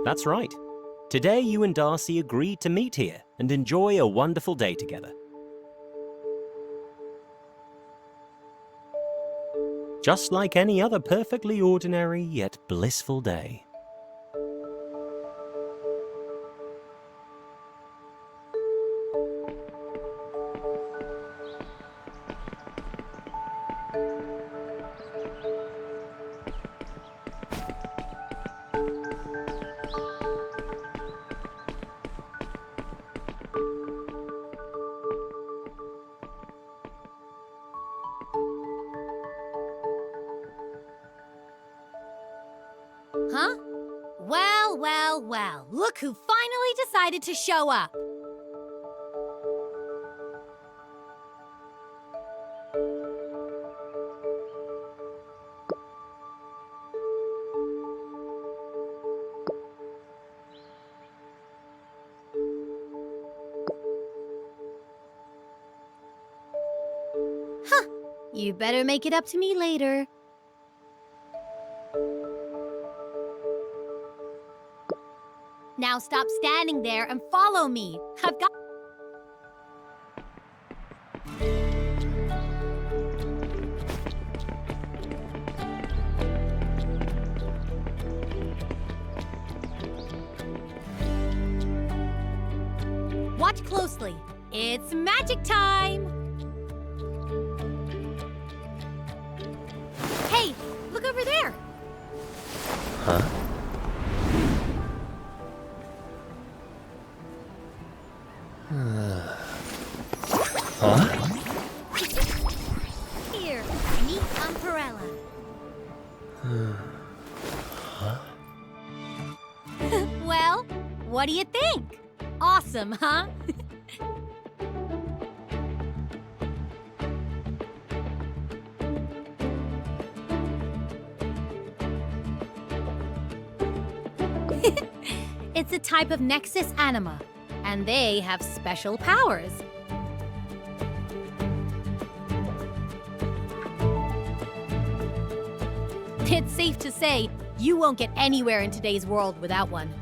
That's right. Today you and Darcy agreed to meet here and enjoy a wonderful day together. Just like any other perfectly ordinary yet blissful day. Huh? Well, well, well. Look who finally decided to show up. Huh. You better make it up to me later. Now stop standing there and follow me. I've got... Watch closely. It's magic time! Hey, look over there! Huh? Huh? Here, meet Umbrella. Huh? Well, what do you think? Awesome, huh? It's a type of Nexus Anima, and they have special powers. It's safe to say you won't get anywhere in today's world without one.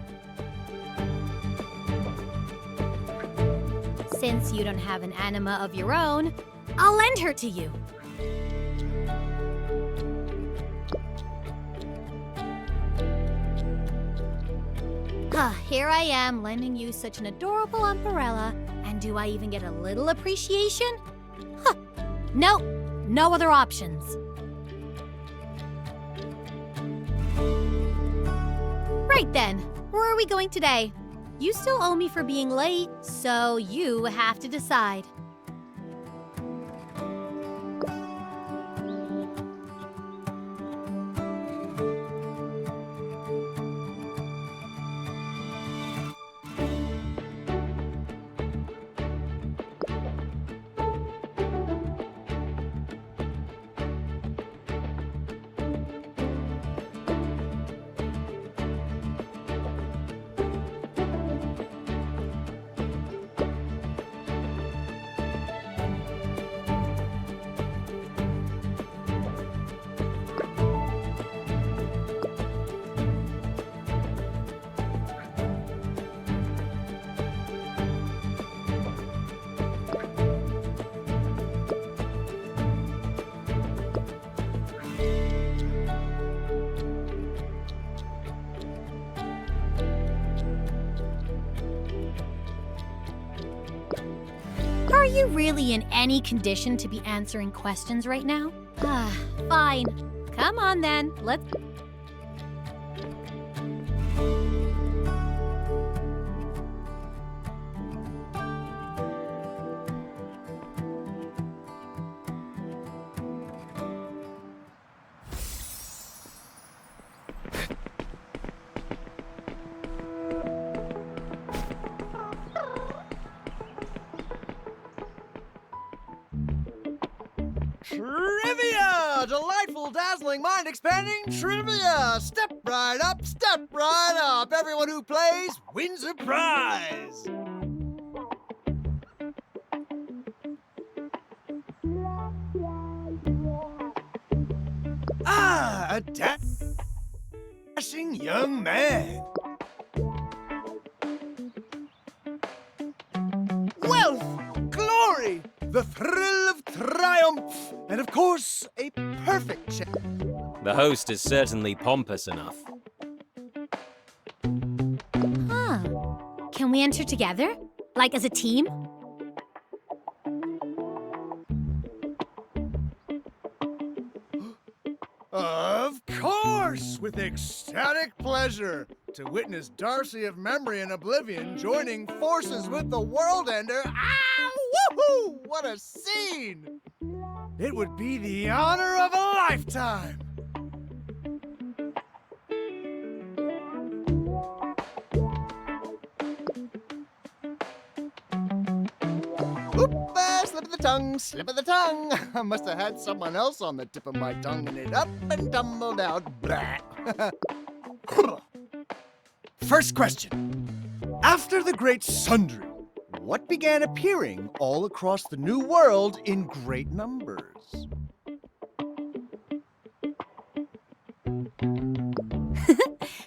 Since you don't have an anima of your own, I'll lend her to you. Here I am lending you such an adorable umbrella, and do I even get a little appreciation? Nope, no other options. Right then, where are we going today? You still owe me for being late, so you have to decide. Are you really in any condition to be answering questions right now? Fine. Come on then, let's... Trivia! Delightful, dazzling, mind-expanding trivia! Step right up, step right up! Everyone who plays wins a prize! A dashing young man! Wealth! Glory! The thrill of triumph! And of course, a perfect check. The host is certainly pompous enough. Can we enter together? Like as a team? Of course! With ecstatic pleasure to witness Darcy of Memory and Oblivion joining forces with the World Ender. Ah, woohoo! What a scene! It would be the honor of a lifetime! Slip of the tongue, slip of the tongue. I must have had someone else on the tip of my tongue and it up and tumbled out. Blah. First question. After the Great Sundering, what began appearing all across the New World in great numbers?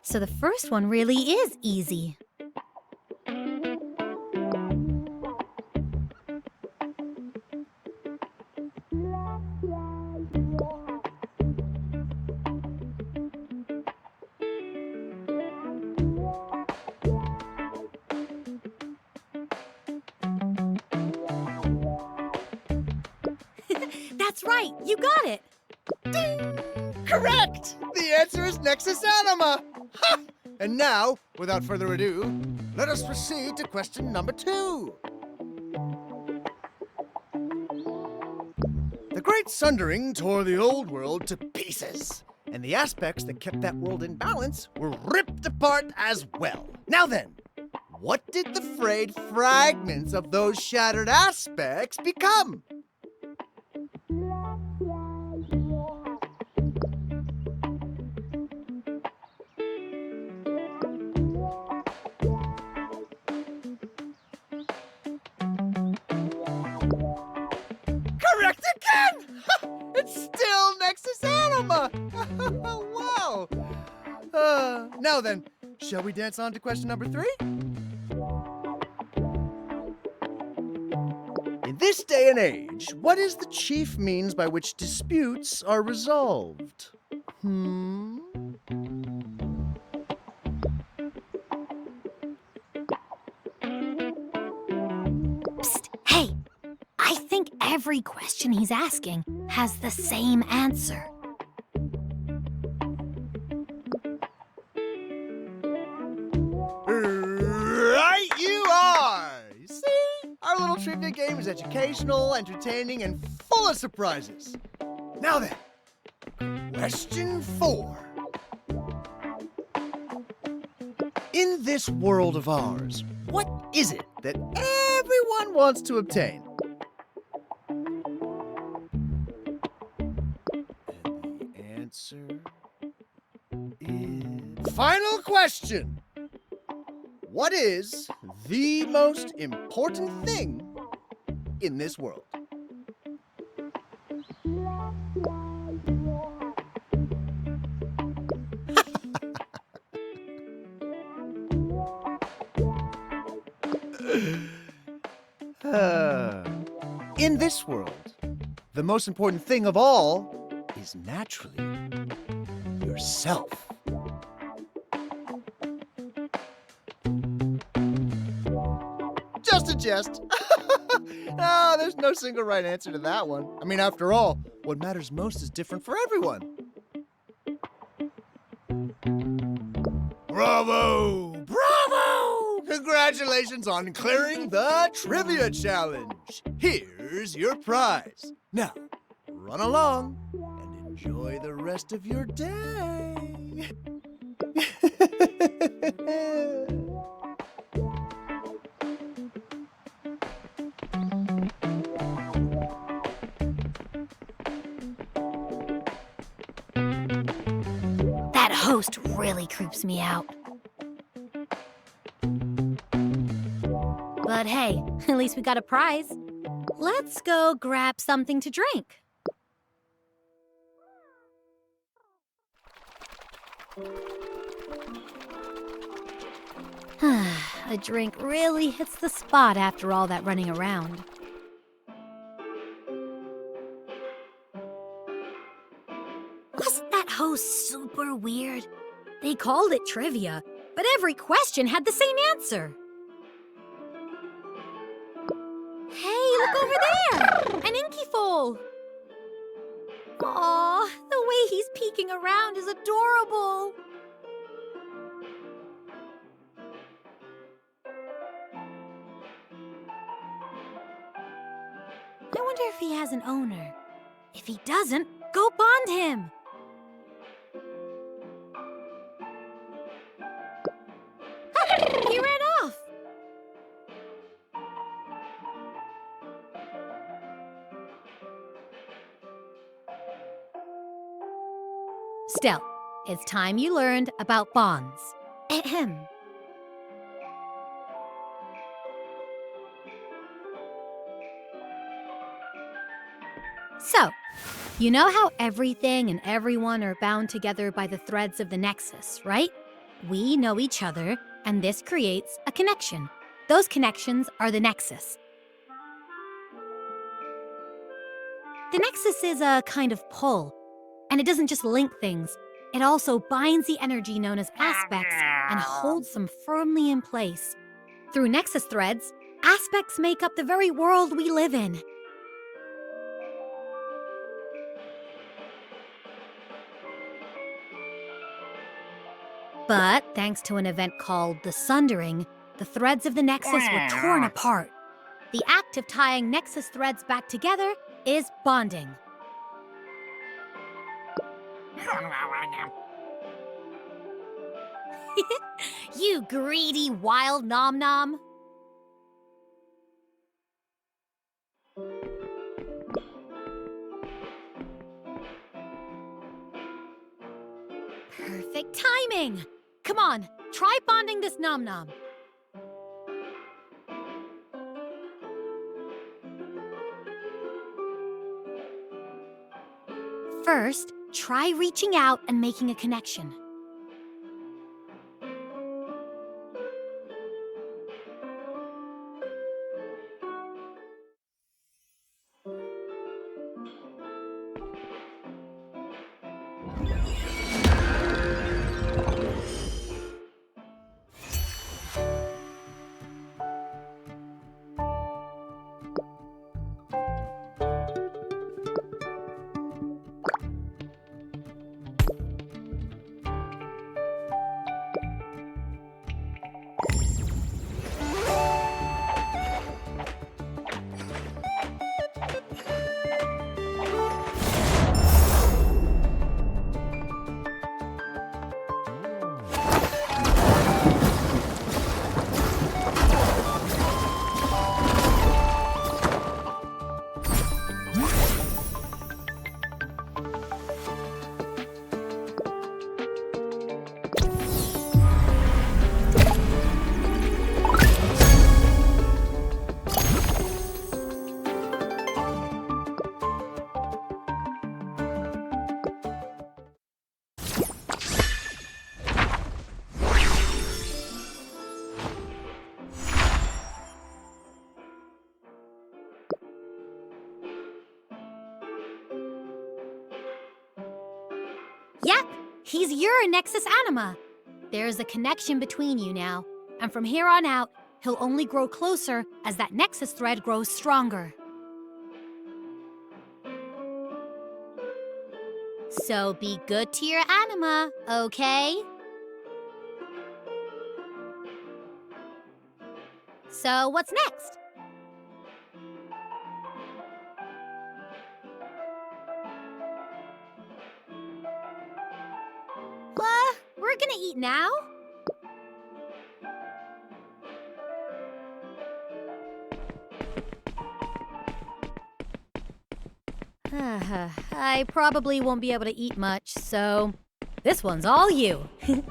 So the first one really is easy. That's right, you got it! Ding! Correct! The answer is Nexus Anima! Ha! And now, without further ado, let us proceed to question number 2. The Great Sundering tore the old world to pieces, and the aspects that kept that world in balance were ripped apart as well. Now then, what did the frayed fragments of those shattered aspects become? Correct again! It's still Nexus Anima! Wow! Now then, shall we dance on to question number 3? this day and age, what is the chief means by which disputes are resolved? Psst, hey! I think every question he's asking has the same answer. Right you are! See? Our little trivia game is educational, entertaining, and full of surprises. Now then, question 4. In this world of ours, what is it that everyone wants to obtain? And the answer is... Final question! What is the most important thing in this world? In this world, the most important thing of all is naturally yourself. Just a jest. No, there's no single right answer to that one. I mean, after all, what matters most is different for everyone. Bravo! Bravo! Congratulations on clearing the trivia challenge. Here's your prize. Now, run along and enjoy the rest of your day. That host really creeps me out. But hey, at least we got a prize. Let's go grab something to drink. A drink really hits the spot after all that running around. Wasn't that host super weird? They called it trivia, but every question had the same answer. Hey, look over there! An inkyfoal! Aw, the way he's peeking around is adorable. I wonder if he has an owner. If he doesn't, go bond him. Ah, he ran off. Still, it's time you learned about bonds. Ahem. So, you know how everything and everyone are bound together by the threads of the Nexus, right? We know each other, and this creates a connection. Those connections are the Nexus. The Nexus is a kind of pull, and it doesn't just link things. It also binds the energy known as aspects and holds them firmly in place. Through Nexus threads, aspects make up the very world we live in. But thanks to an event called the Sundering, the threads of the Nexus were torn apart. The act of tying Nexus threads back together is bonding. You greedy wild nom-nom. Perfect timing! Come on, try bonding this nom-nom. First, try reaching out and making a connection. Yep, he's your Nexus Anima. There's a connection between you now, and from here on out, he'll only grow closer as that Nexus thread grows stronger. So be good to your anima, okay? So what's next? We're gonna eat now? I probably won't be able to eat much, so this one's all you. What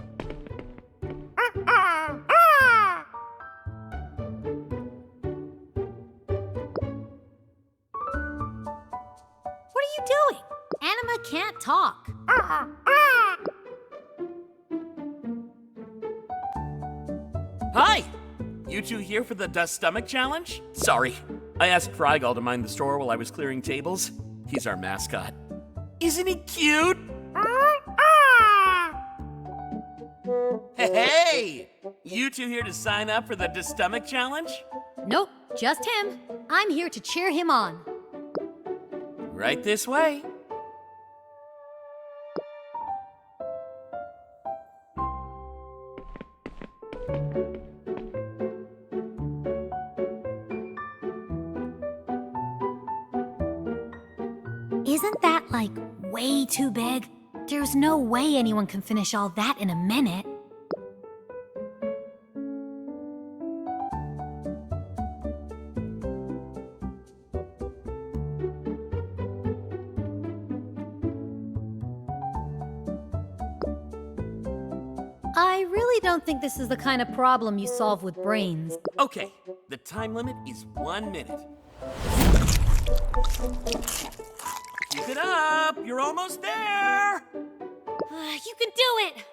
are you doing? Anima can't talk. Hi! You two here for the Dust Stomach Challenge? Sorry, I asked Frygall to mind the store while I was clearing tables. He's our mascot. Isn't he cute? Hey! You two here to sign up for the Dust Stomach Challenge? Nope, just him. I'm here to cheer him on. Right this way. Isn't that, like, way too big? There's no way anyone can finish all that in a minute. I really don't think this is the kind of problem you solve with brains. Okay, the time limit is 1 minute. Keep it up! You're almost there! You can do it!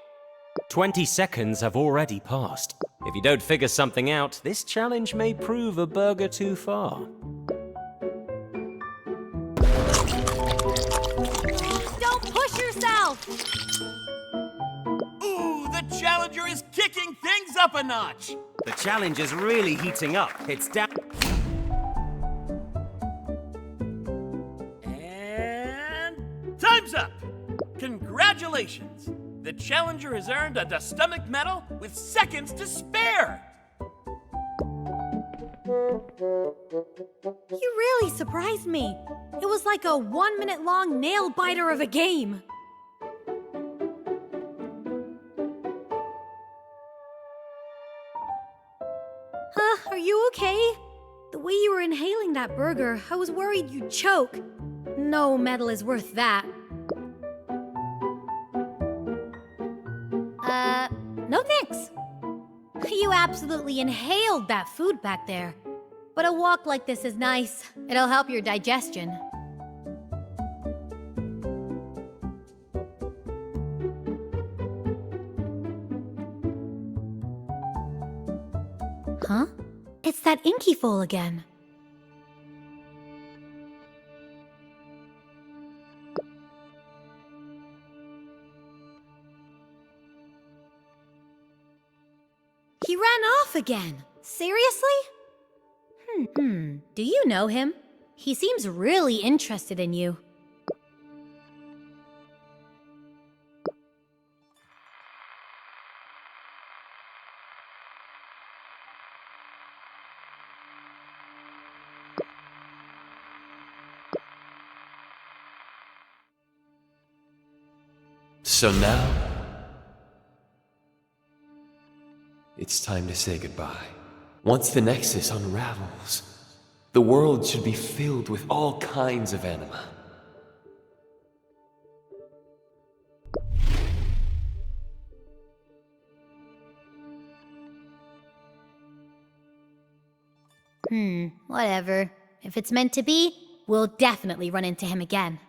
20 seconds have already passed. If you don't figure something out, this challenge may prove a burger too far. Don't push yourself! Ooh, the challenger is kicking things up a notch! The challenge is really heating up. It's down. And time's up! Congratulations! The challenger has earned a Dust Stomach medal with seconds to spare! You really surprised me. It was like a 1 minute long nail biter of a game. Are you okay? The way you were inhaling that burger, I was worried you'd choke. No medal is worth that. No thanks. You absolutely inhaled that food back there. But a walk like this is nice. It'll help your digestion. Huh? It's that inky foal again. He ran off again. Seriously? Do you know him? He seems really interested in you. So now, it's time to say goodbye. Once the Nexus unravels, the world should be filled with all kinds of anima. Whatever. If it's meant to be, we'll definitely run into him again.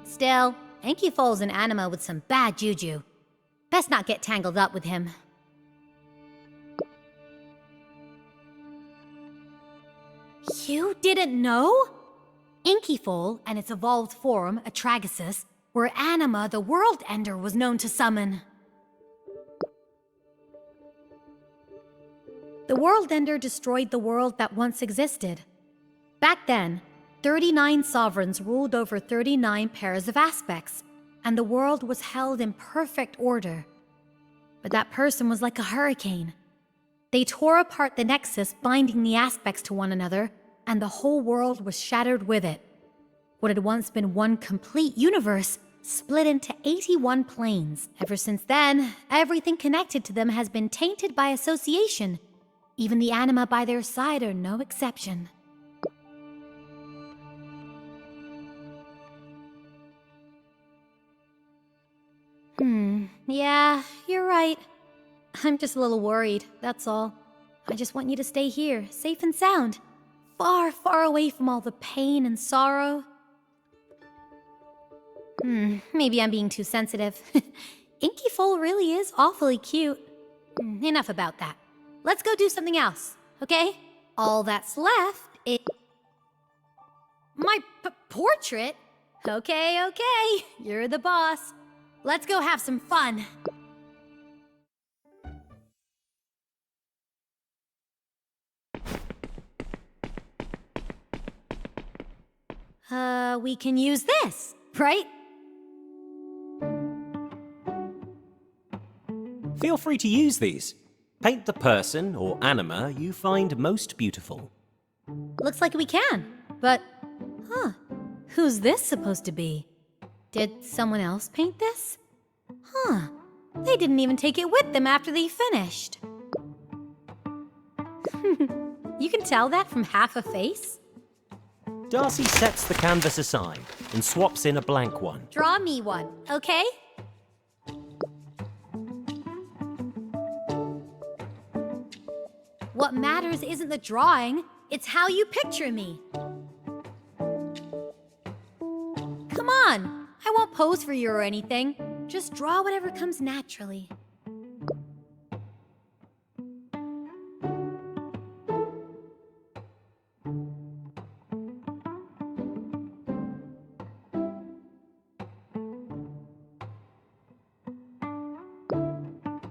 Still, Enki falls an anima with some bad juju. Best not get tangled up with him. You didn't know? Inkyfoal and its evolved form, Atragosis, were anima the World Ender was known to summon. The World Ender destroyed the world that once existed. Back then, 39 sovereigns ruled over 39 pairs of aspects, and the world was held in perfect order. But that person was like a hurricane. They tore apart the Nexus, binding the aspects to one another, and the whole world was shattered with it. What had once been one complete universe split into 81 planes. Ever since then, everything connected to them has been tainted by association. Even the anima by their side are no exception. Yeah, you're right. I'm just a little worried, that's all. I just want you to stay here, safe and sound. Far, far away from all the pain and sorrow. Maybe I'm being too sensitive. Inkyfoal really is awfully cute. Enough about that. Let's go do something else, okay? All that's left is... my portrait? Okay, you're the boss. Let's go have some fun. We can use this, right? Feel free to use these. Paint the person or anima you find most beautiful. Looks like we can, but... who's this supposed to be? Did someone else paint this? They didn't even take it with them after they finished. You can tell that from half a face? Darcy sets the canvas aside and swaps in a blank one. Draw me one, okay? What matters isn't the drawing, it's how you picture me. Come on, I won't pose for you or anything. Just draw whatever comes naturally.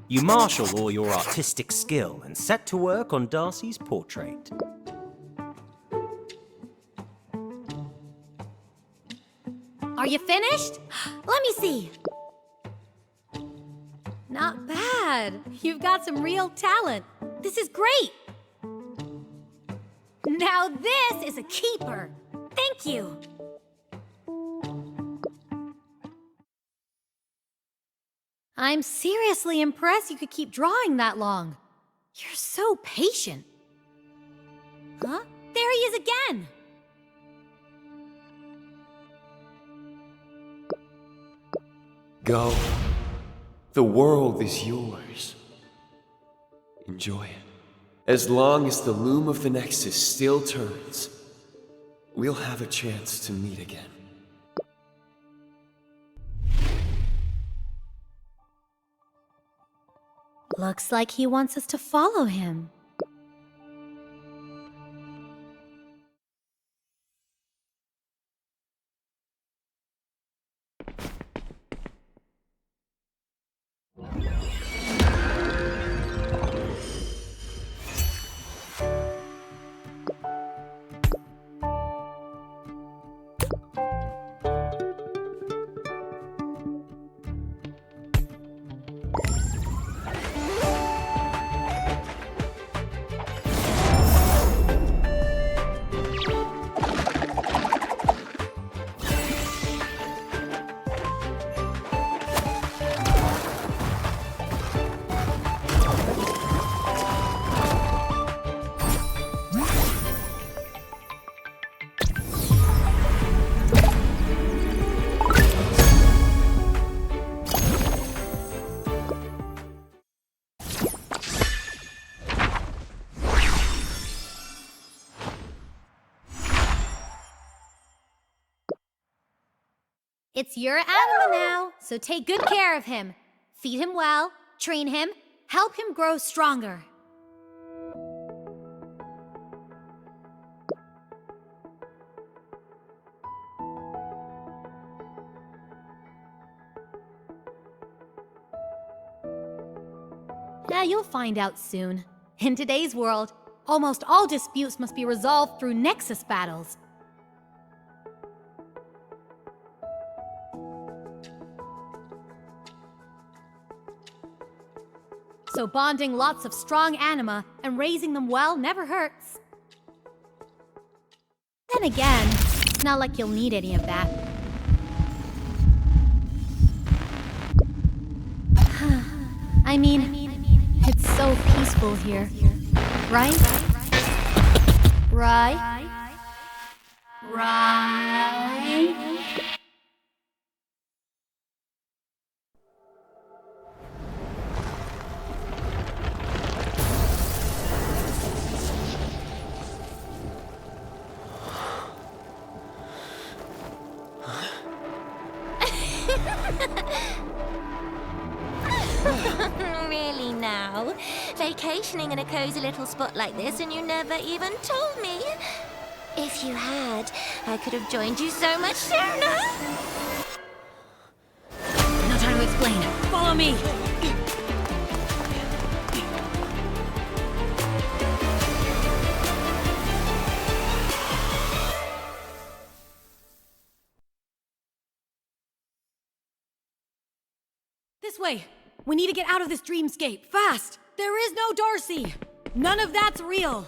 You marshal all your artistic skill and set to work on Darcy's portrait. Are you finished? Let me see. Not bad. You've got some real talent. This is great. Now this is a keeper. Thank you. I'm seriously impressed you could keep drawing that long. You're so patient. Huh? There he is again! Go. The world is yours. Enjoy it. As long as the loom of the Nexus still turns, we'll have a chance to meet again. Looks like he wants us to follow him. It's your anima now, so take good care of him. Feed him well, train him, help him grow stronger. Yeah, you'll find out soon. In today's world, almost all disputes must be resolved through Nexus battles. So bonding lots of strong anima and raising them well never hurts. Then again, it's not like you'll need any of that. I mean, it's so peaceful here, right? Right? Right? Really now? Vacationing in a cozy little spot like this and you never even told me? If you had, I could have joined you so much sooner. No time to explain. Follow me! This way! We need to get out of this dreamscape, fast! There is no Darcy! None of that's real!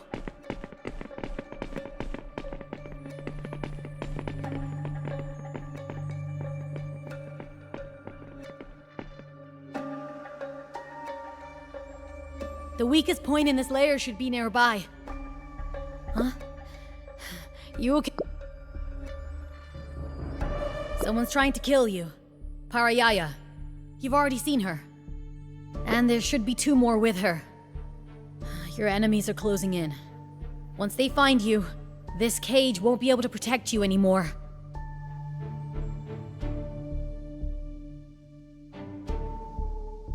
The weakest point in this layer should be nearby. Huh? You okay? Someone's trying to kill you. Parayaya. You've already seen her. And there should be 2 more with her. Your enemies are closing in. Once they find you, this cage won't be able to protect you anymore.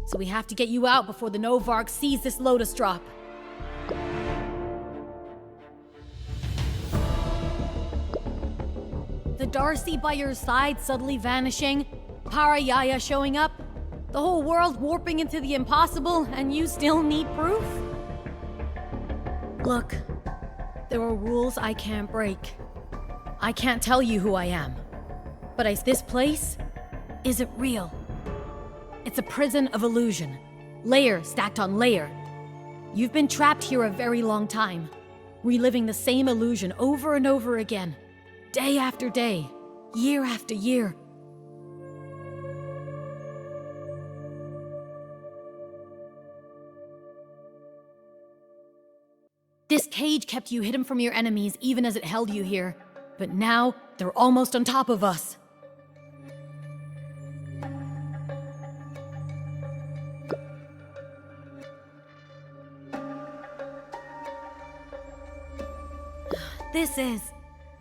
So we have to get you out before the Novark sees this lotus drop. The Darcy by your side suddenly vanishing, Parayaya showing up, the whole world warping into the impossible, and you still need proof? Look, there are rules I can't break. I can't tell you who I am. But this place isn't real. It's a prison of illusion, layer stacked on layer. You've been trapped here a very long time, reliving the same illusion over and over again, day after day, year after year. This cage kept you hidden from your enemies even as it held you here, but now they're almost on top of us.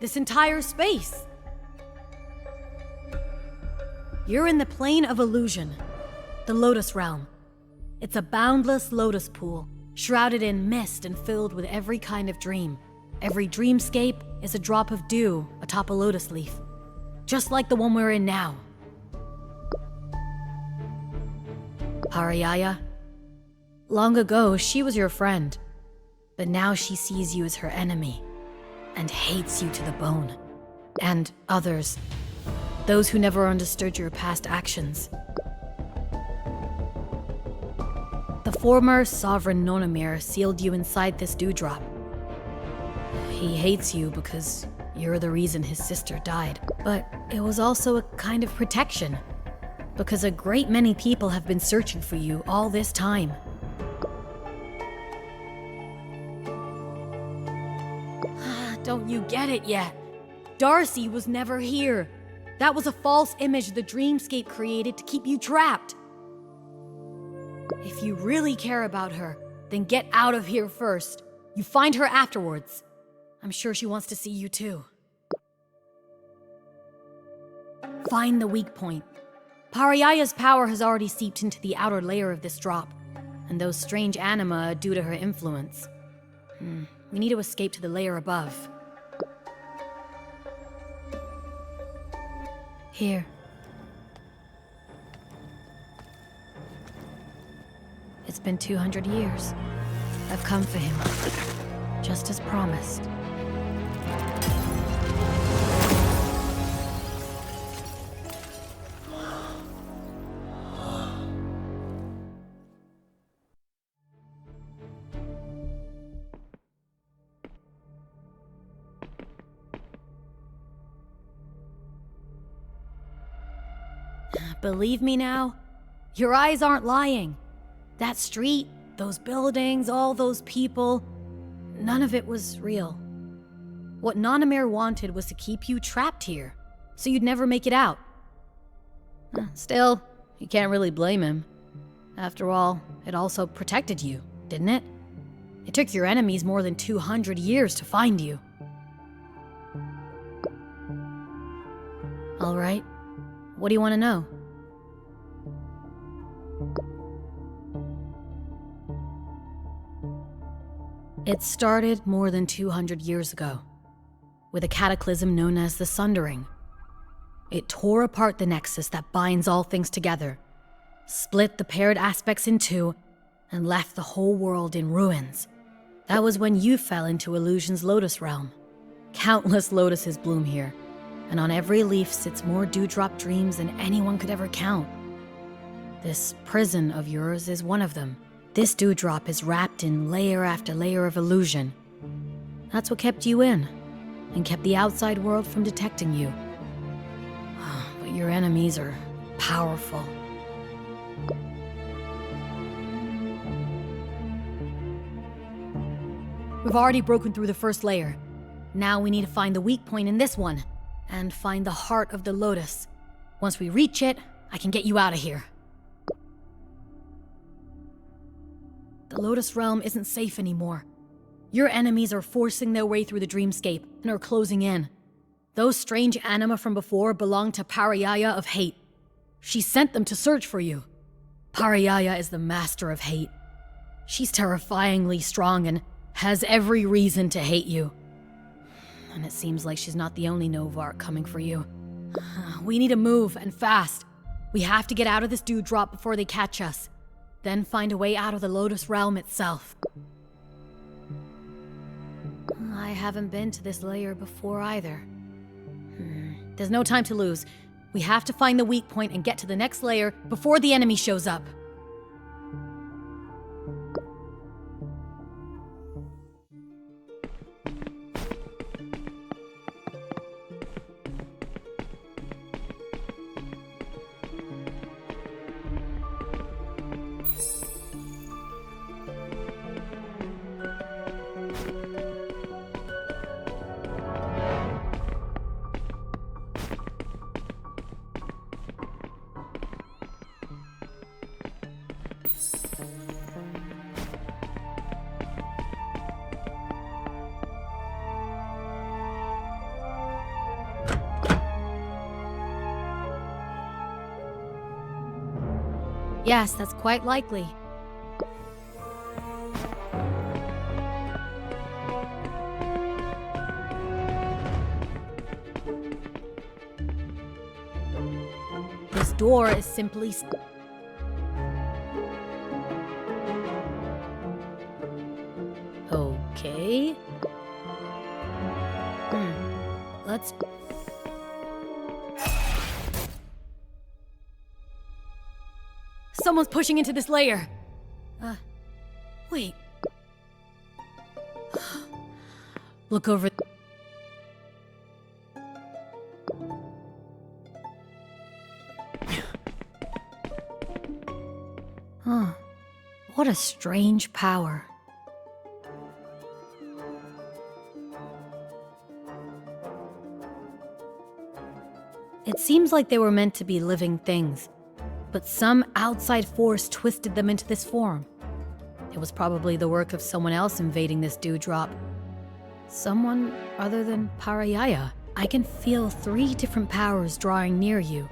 This entire space. You're in the plane of illusion, the Lotus Realm. It's a boundless lotus pool, shrouded in mist and filled with every kind of dream. Every dreamscape is a drop of dew atop a lotus leaf, just like the one we're in now. Parayaya, long ago she was your friend, but now she sees you as her enemy and hates you to the bone. And others, those who never understood your past actions. The former Sovereign Nonomir sealed you inside this dewdrop. He hates you because you're the reason his sister died. But it was also a kind of protection, because a great many people have been searching for you all this time. Don't you get it yet? Darcy was never here. That was a false image the dreamscape created to keep you trapped. If you really care about her, then get out of here first. You find her afterwards. I'm sure she wants to see you too. Find the weak point. Parayaya's power has already seeped into the outer layer of this drop, and those strange anima are due to her influence. We need to escape to the layer above. Here. It's been 200 years. I've come for him, just as promised. Believe me now? Your eyes aren't lying. That street, those buildings, all those people, none of it was real. What Nanamir wanted was to keep you trapped here, so you'd never make it out. Still, you can't really blame him. After all, it also protected you, didn't it? It took your enemies more than 200 years to find you. All right, what do you want to know? It started more than 200 years ago, with a cataclysm known as the Sundering. It tore apart the nexus that binds all things together, split the paired aspects in two, and left the whole world in ruins. That was when you fell into Illusion's Lotus Realm. Countless lotuses bloom here, and on every leaf sits more dewdrop dreams than anyone could ever count. This prison of yours is one of them. This dewdrop is wrapped in layer after layer of illusion. That's what kept you in, and kept the outside world from detecting you. But your enemies are powerful. We've already broken through the first layer. Now we need to find the weak point in this one, and find the heart of the lotus. Once we reach it, I can get you out of here. The Lotus Realm isn't safe anymore. Your enemies are forcing their way through the dreamscape and are closing in. Those strange anima from before belong to Parayaya of Hate. She sent them to search for you. Parayaya is the master of hate. She's terrifyingly strong and has every reason to hate you. And it seems like she's not the only Novark coming for you. We need to move, and fast. We have to get out of this dewdrop before they catch us. Then find a way out of the Lotus Realm itself. I haven't been to this layer before either. There's no time to lose. We have to find the weak point and get to the next layer before the enemy shows up. Yes, that's quite likely. This door is simply... Okay. Let's... Someone's pushing into this layer. Wait. Look over... What a strange power. It seems like they were meant to be living things, but some outside force twisted them into this form. It was probably the work of someone else invading this dewdrop. Someone other than Parayaya. I can feel 3 different powers drawing near you.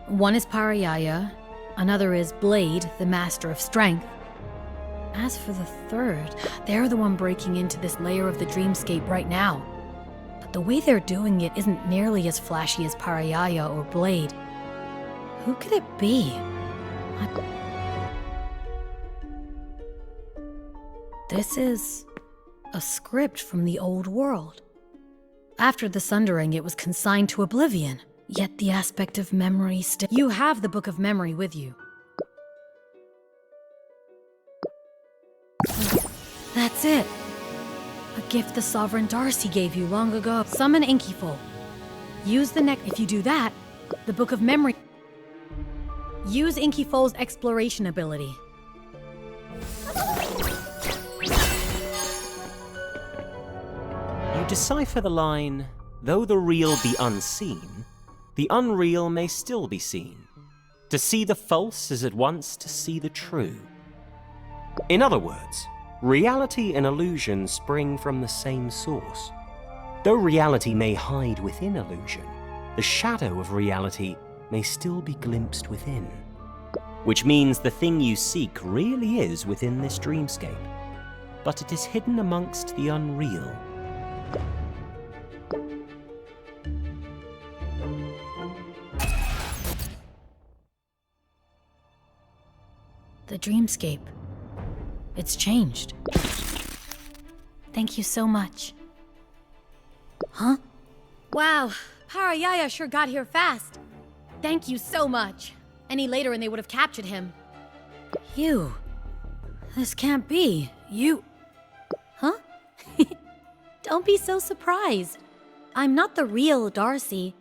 One is Parayaya, another is Blade, the master of strength. As for the third, they're the one breaking into this layer of the dreamscape right now. But the way they're doing it isn't nearly as flashy as Parayaya or Blade. Who could it be? This is a script from the old world. After the Sundering, it was consigned to oblivion. Yet the aspect of memory still... You have the Book of Memory with you. That's it. A gift the Sovereign Darcy gave you long ago. Summon Inkyfoal. Use the If you do that, the Book of Memory... Use Inkyfoal's exploration ability. You decipher the line, though the real be unseen, the unreal may still be seen. To see the false is at once to see the true. In other words, reality and illusion spring from the same source. Though reality may hide within illusion, the shadow of reality may still be glimpsed within. Which means the thing you seek really is within this dreamscape, but it is hidden amongst the unreal. The dreamscape. It's changed. Thank you so much. Huh? Wow, Parayaya sure got here fast. Thank you so much. Any later and they would have captured him. You. This can't be. You. Huh? Don't be so surprised. I'm not the real Darcy.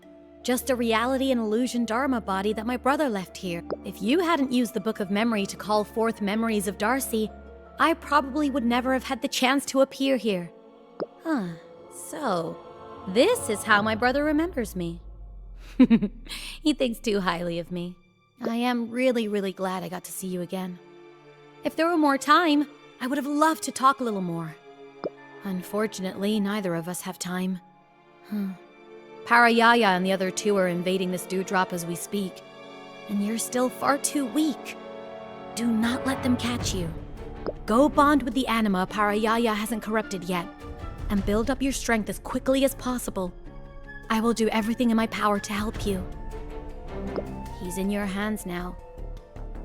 Just a reality and illusion Dharma body that my brother left here. If you hadn't used the Book of Memory to call forth memories of Darcy, I probably would never have had the chance to appear here. Huh. So, this is how my brother remembers me. He thinks too highly of me. I am really, really glad I got to see you again. If there were more time, I would have loved to talk a little more. Unfortunately, neither of us have time. Parayaya and the other two are invading this dewdrop as we speak. And you're still far too weak. Do not let them catch you. Go bond with the anima Parayaya hasn't corrupted yet, and build up your strength as quickly as possible. I will do everything in my power to help you. He's in your hands now.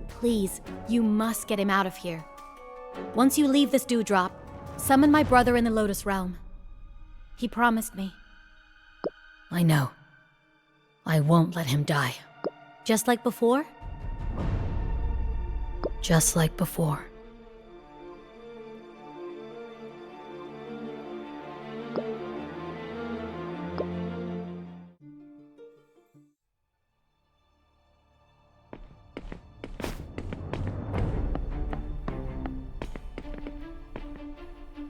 Please, you must get him out of here. Once you leave this dewdrop, summon my brother in the Lotus Realm. He promised me. I know. I won't let him die. Just like before? Just like before.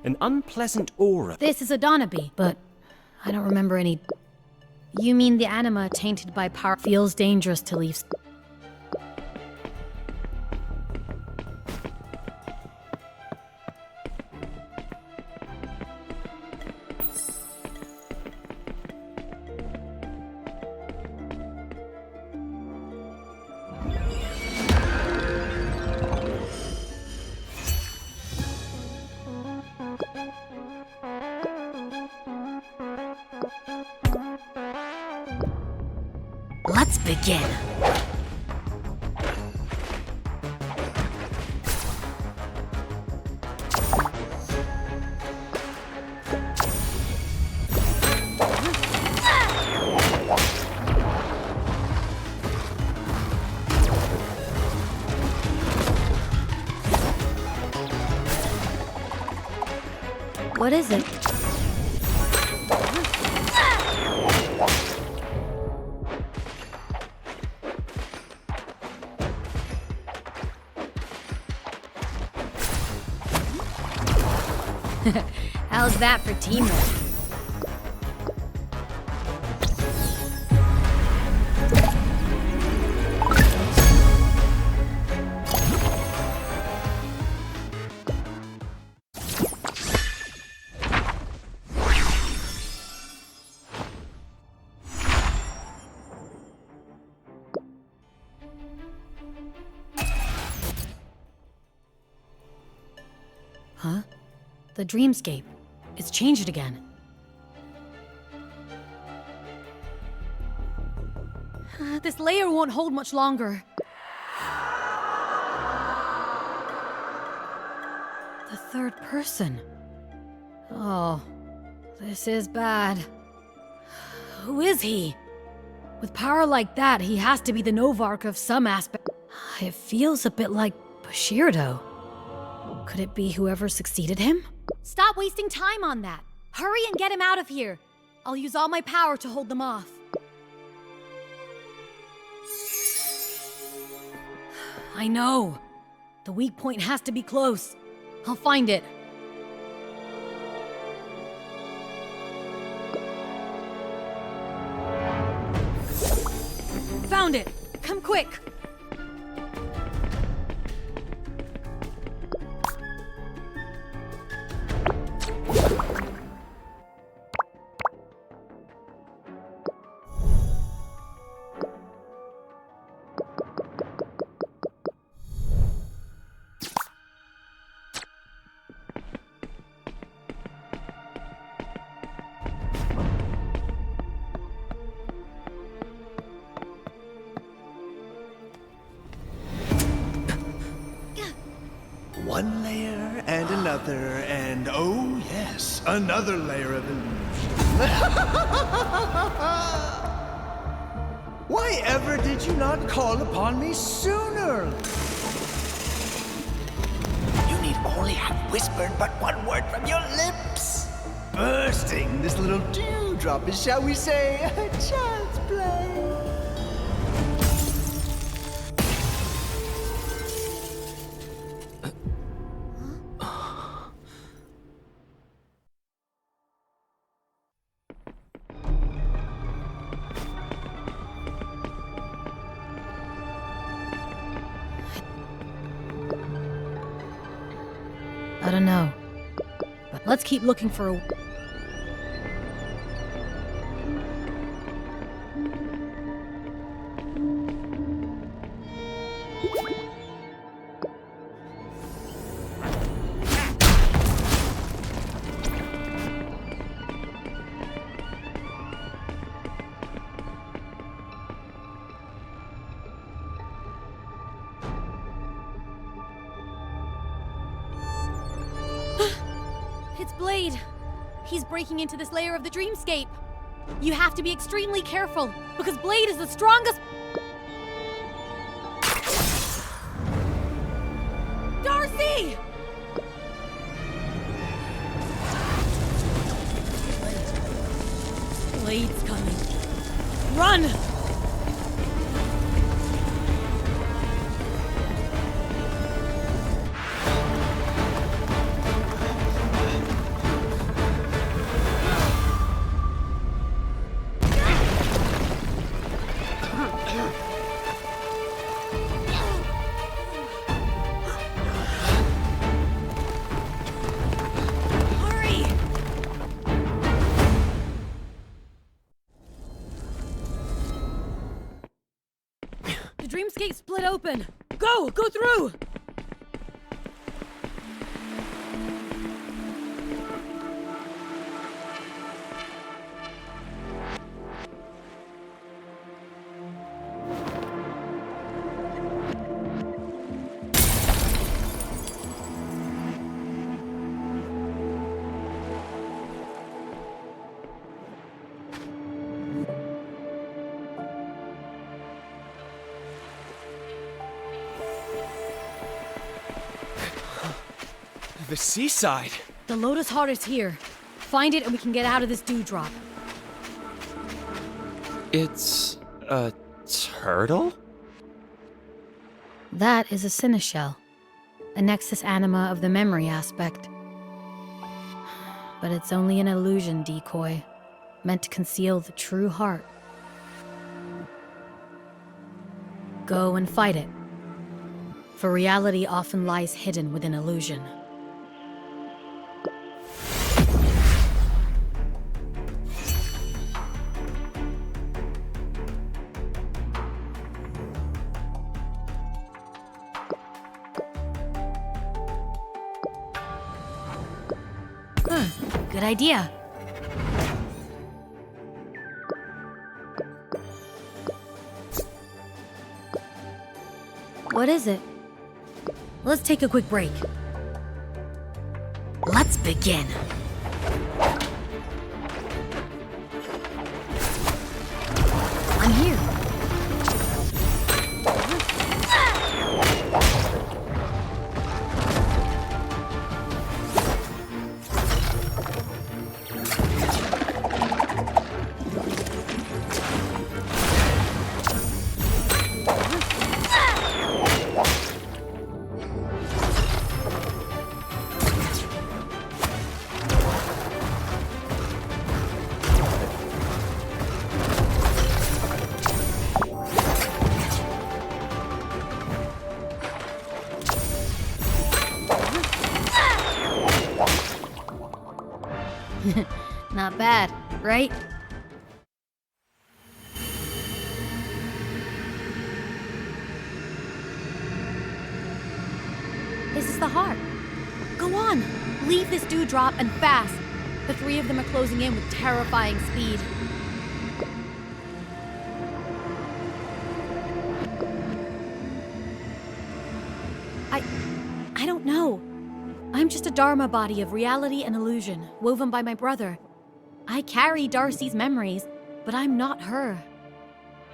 An unpleasant aura. This is Adonaby, but I don't remember any... You mean the anima tainted by power feels dangerous to leave... Let's begin. What is it? How's that for teamwork? Huh? The dreamscape. It's changed again. This layer won't hold much longer. The third person. Oh, this is bad. Who is he? With power like that, he has to be the Novarch of some aspect. It feels a bit like Bashirdo. Could it be whoever succeeded him? Stop wasting time on that. Hurry and get him out of here. I'll use all my power to hold them off. I know. The weak point has to be close. I'll find it. Found it! Come quick! One layer and another, and oh yes, another layer of illusion. Why ever did you not call upon me sooner? You need only have whispered but one word from your lips. Bursting this little dewdrop is, shall we say, a child's play. I don't know. But let's keep looking for a... It's Blade! He's breaking into this layer of the dreamscape! You have to be extremely careful, because Blade is the strongest... Darcy! Blade's coming. Run! The dreamscape split open! Go! Go through! The seaside! The Lotus Heart is here. Find it and we can get out of this dewdrop. It's a turtle? That is a seneschal, a Nexus Anima of the memory aspect. But it's only an illusion decoy, meant to conceal the true heart. Go and fight it, for reality often lies hidden within illusion. Good idea. What is it? Let's take a quick break. Let's begin. I'm here. Not bad, right? This is the heart. Go on, leave this dewdrop and fast. The three of them are closing in with terrifying speed. I don't know. I'm just a dharma body of reality and illusion, woven by my brother. I carry Darcy's memories, but I'm not her.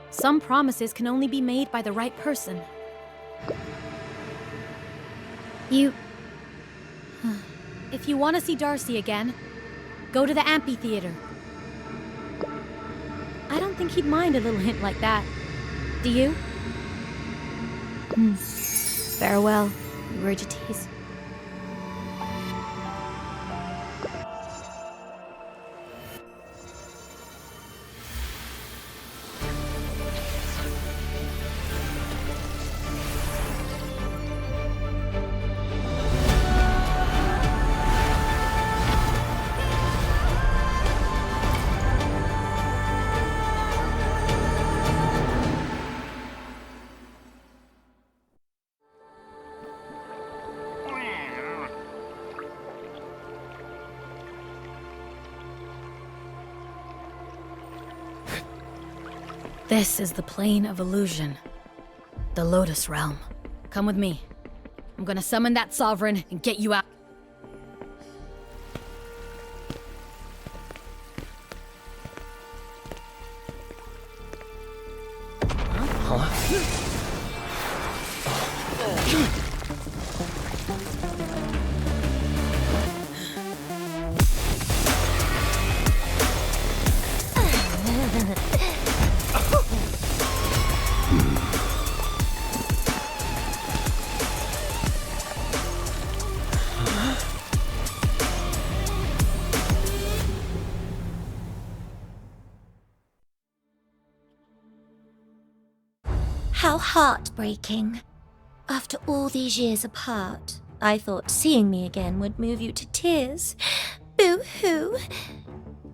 Some promises can only be made by the right person. If you want to see Darcy again, go to the amphitheater. I don't think he'd mind a little hint like that. Do you? Farewell, Herocrates. This is the plane of illusion. The Lotus Realm. Come with me. I'm gonna summon that sovereign and get you out. How heartbreaking. After all these years apart, I thought seeing me again would move you to tears. Boo-hoo.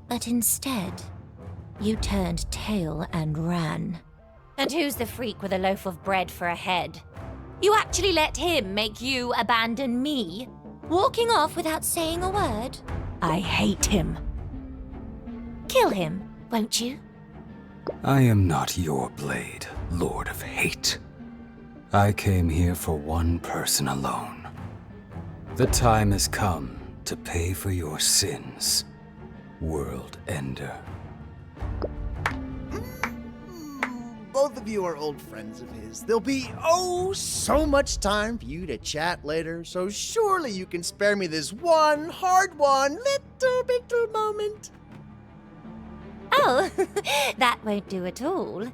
But instead, you turned tail and ran. And who's the freak with a loaf of bread for a head? You actually let him make you abandon me, walking off without saying a word? I hate him. Kill him, won't you? I am not your blade, Lord of Hate. I came here for one person alone. The time has come to pay for your sins, World Ender. Both of you are old friends of his. There'll be, so much time for you to chat later, so surely you can spare me this one little moment. Oh, that won't do at all.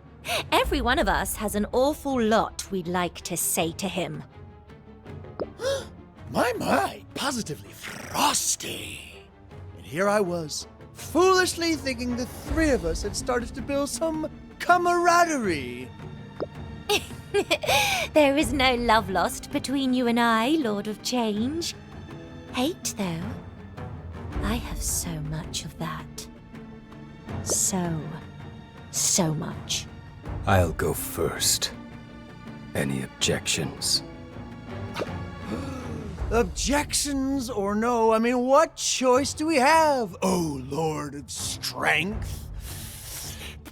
Every one of us has an awful lot we'd like to say to him. My, positively frosty. And here I was, foolishly thinking the three of us had started to build some camaraderie. There is no love lost between you and I, Lord of Change. Hate, though. I have so much of that. So much. I'll go first. Any objections? Objections or no, I mean, what choice do we have, oh Lord of Strength?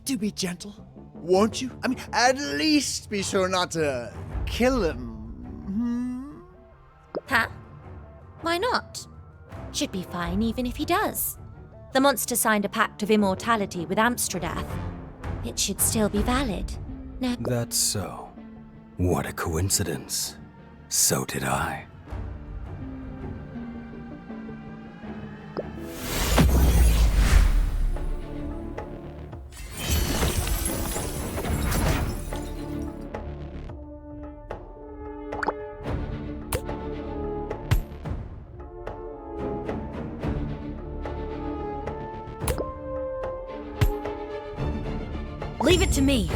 Do be gentle, won't you? I mean, at least be sure not to kill him. Huh? Why not? Should be fine even if he does. The monster signed a pact of immortality with Amstradath. It should still be valid. No. That's so. What a coincidence. So did I. Leave it to me.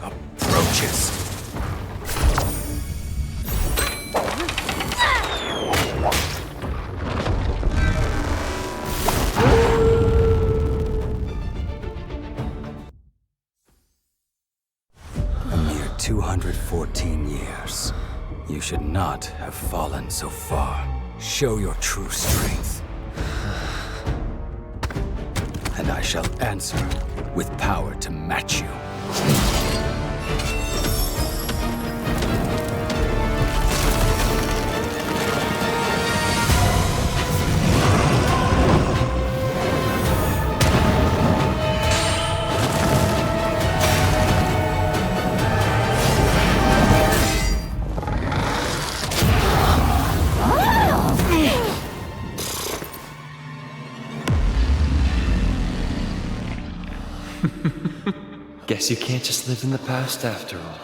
Approaches. A mere 214 years. You should not have fallen so far. Show your true strength. And I shall answer with power to match you. Guess you can't just live in the past after all.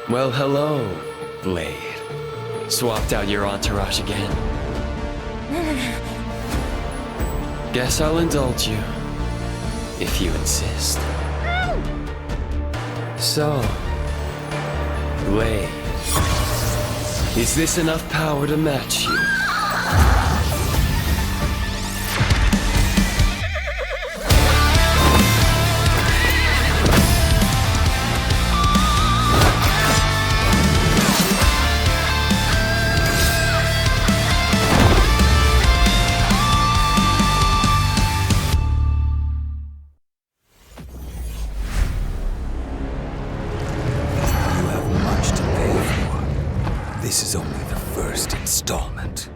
Well, hello, Blade. Swapped out your entourage again. Guess I'll indulge you, if you insist. So, Blade, is this enough power to match you? This is only the first installment.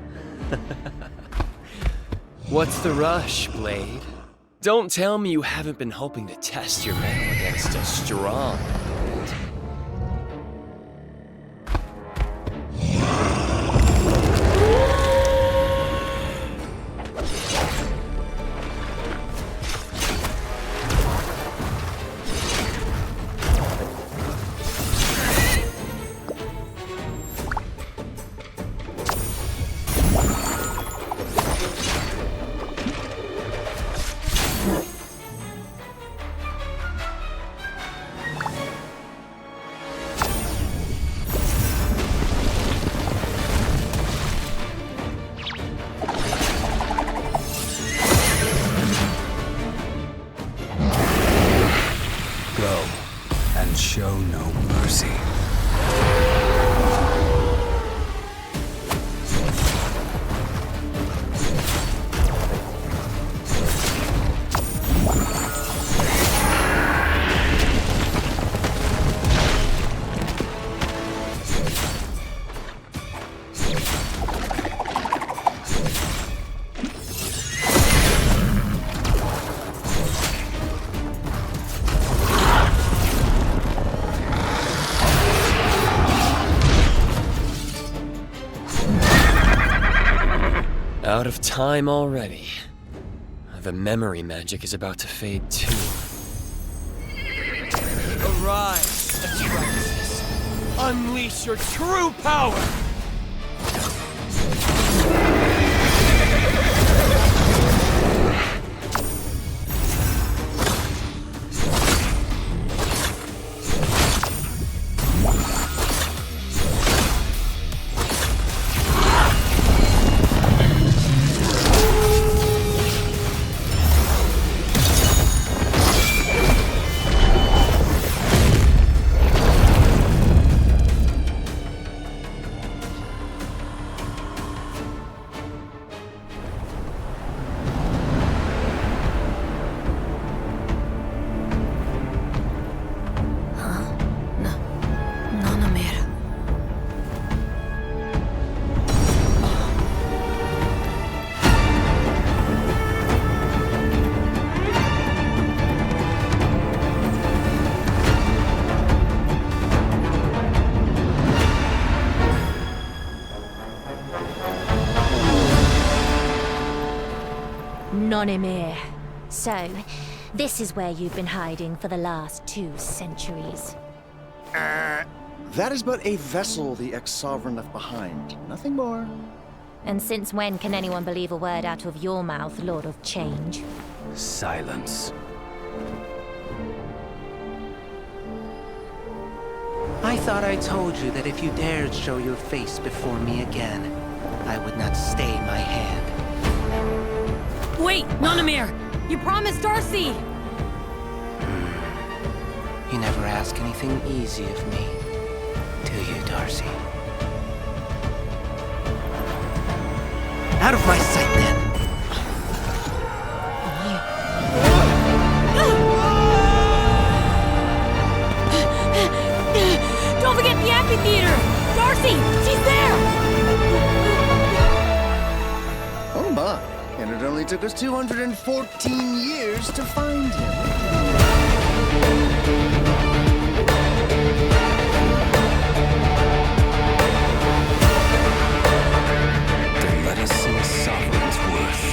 What's the rush, Blade? Don't tell me you haven't been hoping to test your mettle against a strong opponent. Go and show no mercy. Out of time already. The memory magic is about to fade too. Arise, Herocrates. Unleash your true power! Nonimir. So, this is where you've been hiding for the last 2 centuries. That is but a vessel the ex-sovereign left behind. Nothing more. And since when can anyone believe a word out of your mouth, Lord of Change? Silence. I thought I told you that if you dared show your face before me again, I would not stay my hand. Wait, Nanamir! You promised Darcy! You never ask anything easy of me, do you, Darcy? Out of my sight, then! Don't forget the amphitheater! Darcy! She's there! Oh my. And it only took us 214 years to find him. Then let us see a sovereign's worth.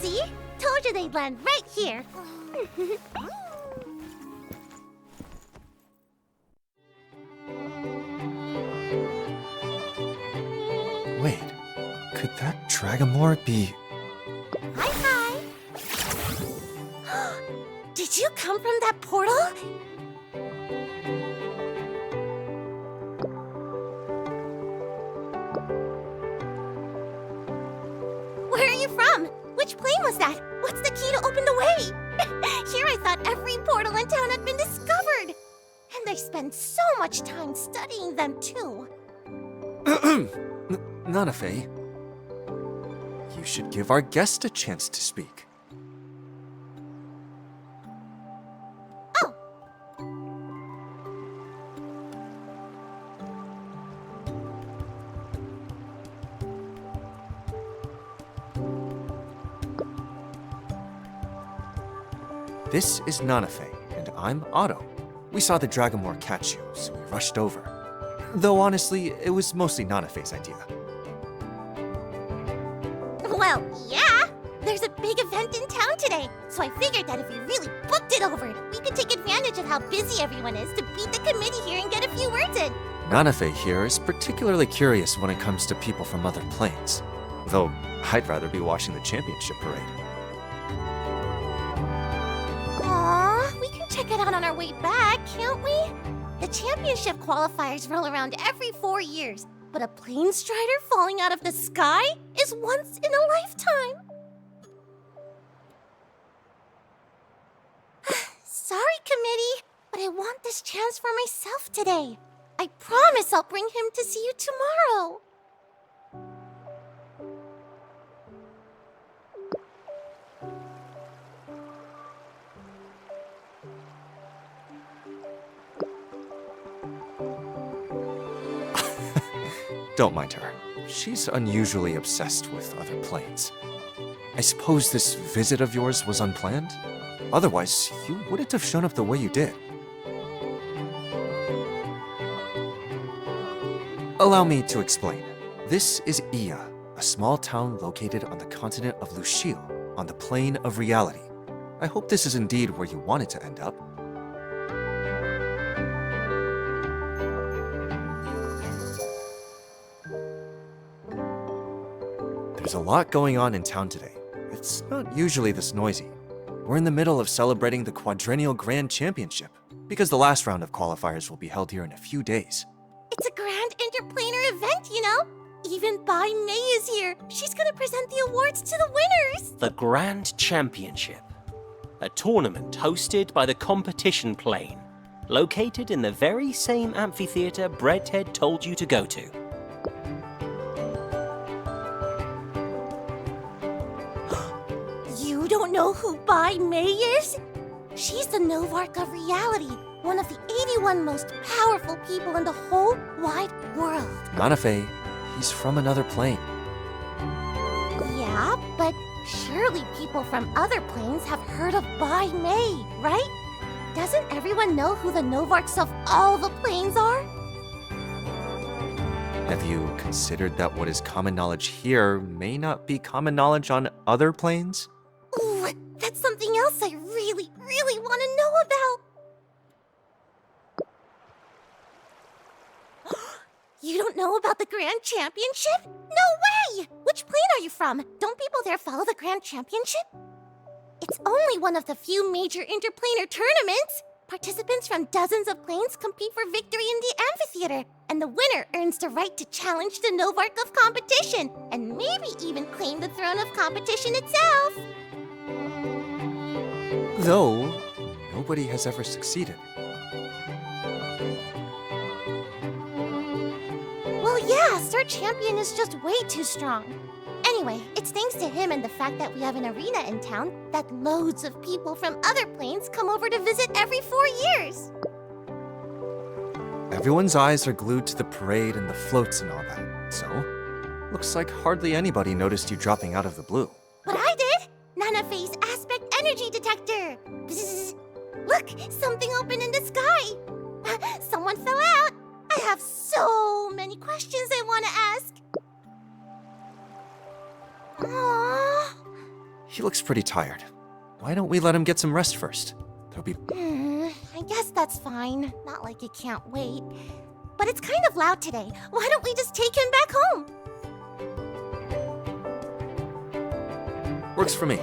See? Told you they'd land right here. Wait, could that Dragamore be... Hi. Did you come from that portal? Where are you from? Which plane was that? What's the key to open the way? Here I thought every portal in town had been discovered. And they spend so much time studying them too. Nanafey? You should give our guest a chance to speak. Oh. This is Nanafey, and I'm Otto. We saw the Dragamore catch you, so we rushed over. Though honestly, it was mostly Nanafey's idea. Well, yeah. There's a big event in town today, so I figured that if we really booked it over, we could take advantage of how busy everyone is to beat the committee here and get a few words in. Nanafey here is particularly curious when it comes to people from other planes. Though, I'd rather be watching the championship parade. Aww, we can check it out on our way back, can't we? The championship qualifiers roll around every 4 years, but a plane strider falling out of the sky is once in a lifetime. Sorry, committee, but I want this chance for myself today. I promise I'll bring him to see you tomorrow. Don't mind her. She's unusually obsessed with other planes. I suppose this visit of yours was unplanned? Otherwise, you wouldn't have shown up the way you did. Allow me to explain. This is Iya, a small town located on the continent of Lushil, on the plane of reality. I hope this is indeed where you wanted to end up. There's a lot going on in town today. It's not usually this noisy. We're in the middle of celebrating the Quadrennial Grand Championship, because the last round of qualifiers will be held here in a few days. It's a grand interplanar event, you know? Even Bai Mei is here. She's gonna present the awards to the winners. The Grand Championship. A tournament hosted by the competition plane, located in the very same amphitheater Breadhead told you to go to. You don't know who Bai Mei is? She's the Novarch of reality, one of the 81 most powerful people in the whole wide world. Nanafey, he's from another plane. Yeah, but surely people from other planes have heard of Bai Mei, right? Doesn't everyone know who the Novarchs of all the planes are? Have you considered that what is common knowledge here may not be common knowledge on other planes? Ooh, that's something else I really, really want to know about. You don't know about the Grand Championship? No way! Which plane are you from? Don't people there follow the Grand Championship? It's only one of the few major interplanar tournaments. Participants from dozens of planes compete for victory in the amphitheater, and the winner earns the right to challenge the Novarch of competition, and maybe even claim the throne of competition itself. Though, nobody has ever succeeded. Well, yeah, Sir Champion is just way too strong. Anyway, it's thanks to him and the fact that we have an arena in town that loads of people from other planes come over to visit every 4 years. Everyone's eyes are glued to the parade and the floats and all that, so looks like hardly anybody noticed you dropping out of the blue. But I did! Nanafey's aspect energy detector! Bzzz. Look, something opened in the sky! Someone fell out! I have so many questions I want to ask! Aww. He looks pretty tired. Why don't we let him get some rest first? There'll be... I guess that's fine. Not like you can't wait. But it's kind of loud today. Why don't we just take him back home? Works for me.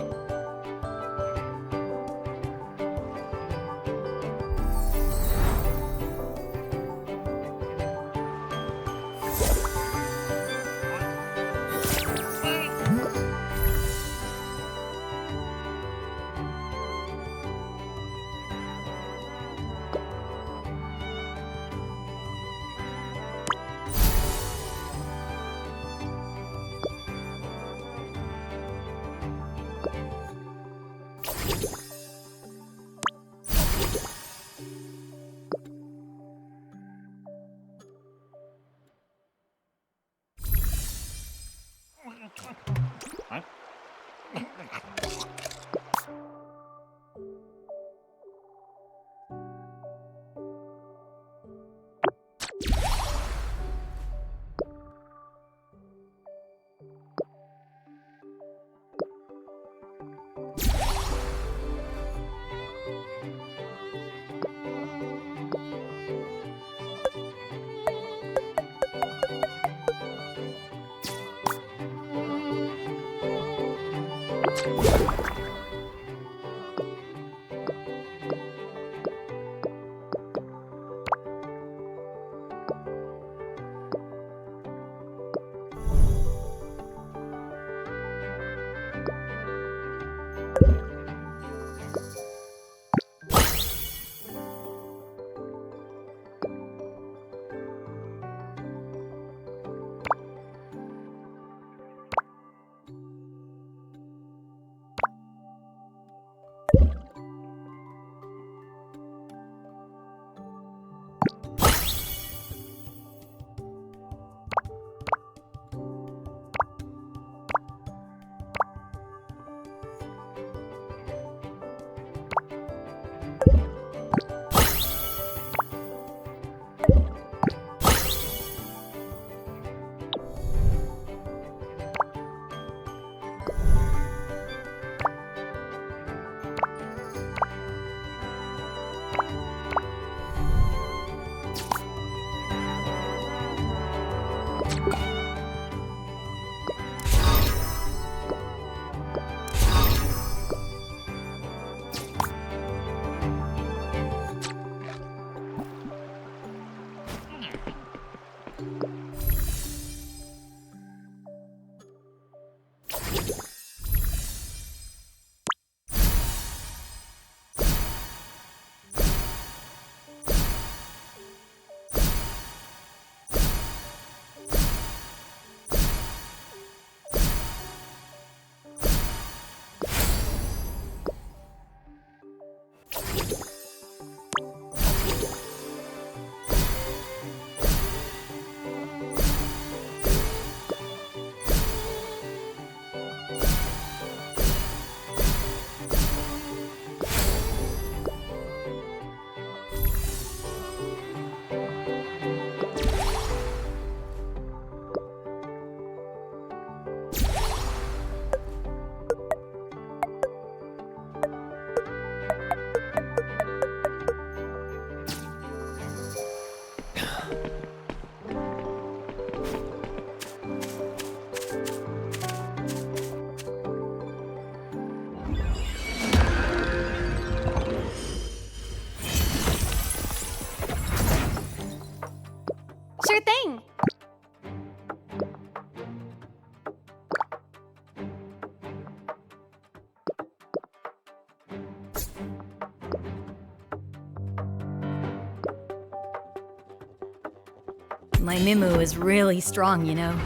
My Mimu is really strong, you know.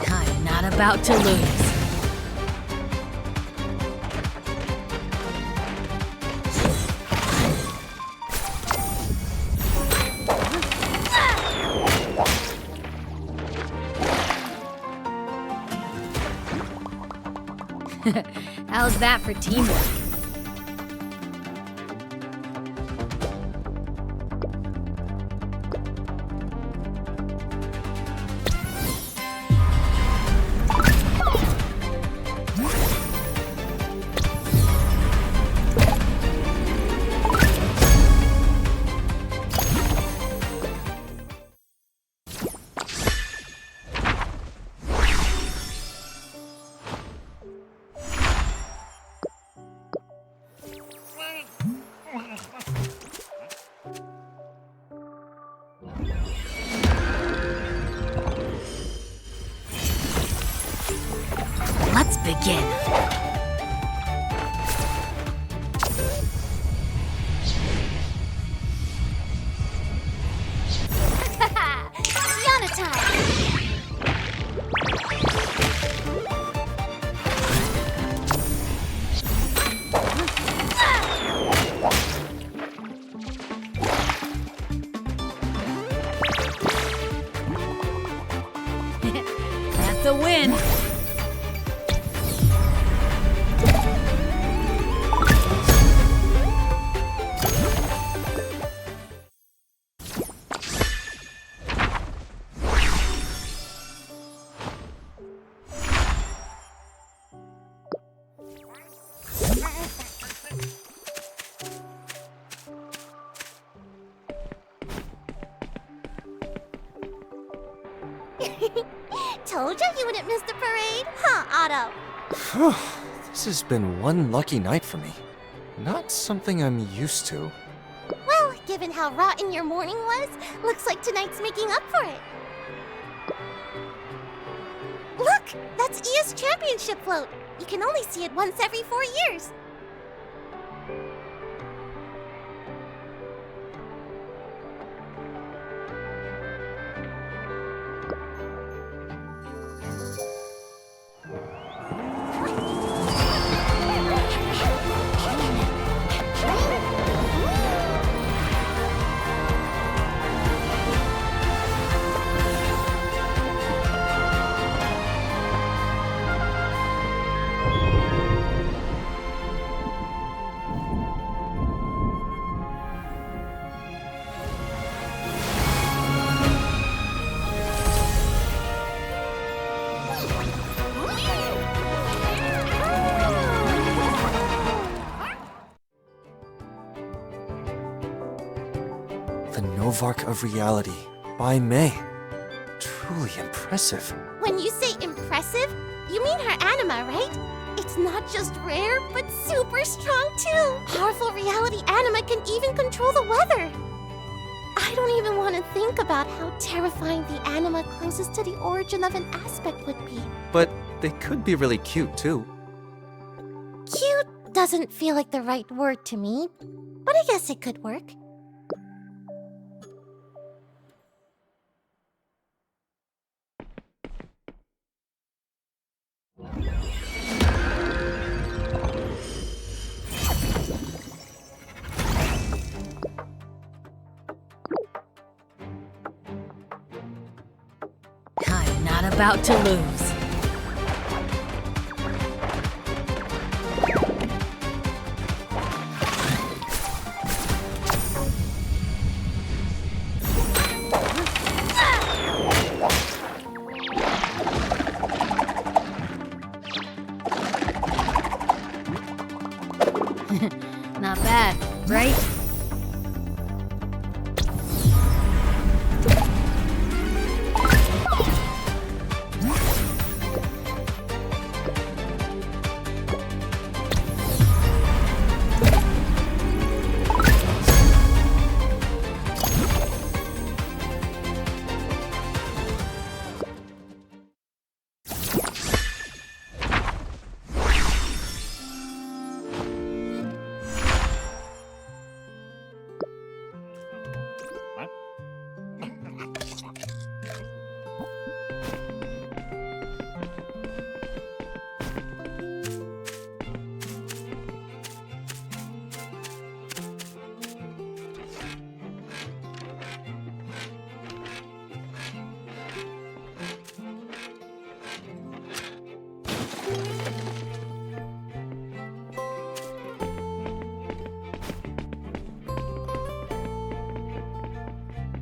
I'm not about to lose. How's that for teamwork? Let's begin. Kiana time! That's a win. Told you wouldn't miss the parade, huh, Otto? This has been one lucky night for me. Not something I'm used to. Well, given how rotten your morning was, looks like tonight's making up for it. Look! That's Ia's championship float! You can only see it once every 4 years. The Novark of Reality by May. Truly impressive. When you say impressive, you mean her anima, right? It's not just rare, but super strong too. Powerful reality anima can even control the weather. I don't even want to think about how terrifying the anima closest to the origin of an aspect would be. But they could be really cute too. Cute doesn't feel like the right word to me, but I guess it could work. I'm not about to lose. Not bad, right?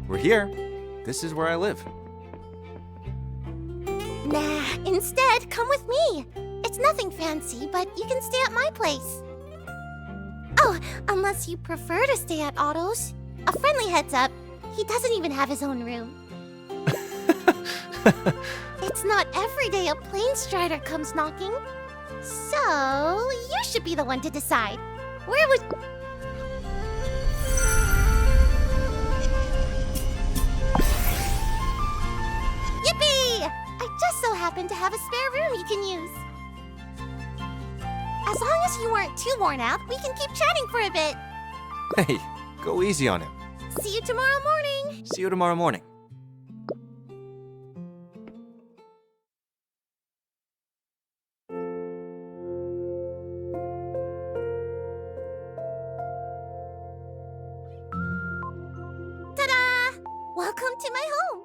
We're here. This is where I live. Nah, instead, come with me. It's nothing fancy, but you can stay at my place. Oh, unless you prefer to stay at Otto's. A friendly heads up, he doesn't even have his own room. It's not every day a plane strider comes knocking. So, you should be the one to decide. Where would... Yippee! I just so happen to have a spare room you can use. As long as you weren't too worn out, we can keep chatting for a bit. Hey, go easy on him. See you tomorrow morning. See you tomorrow morning. Ta-da! Welcome to my home.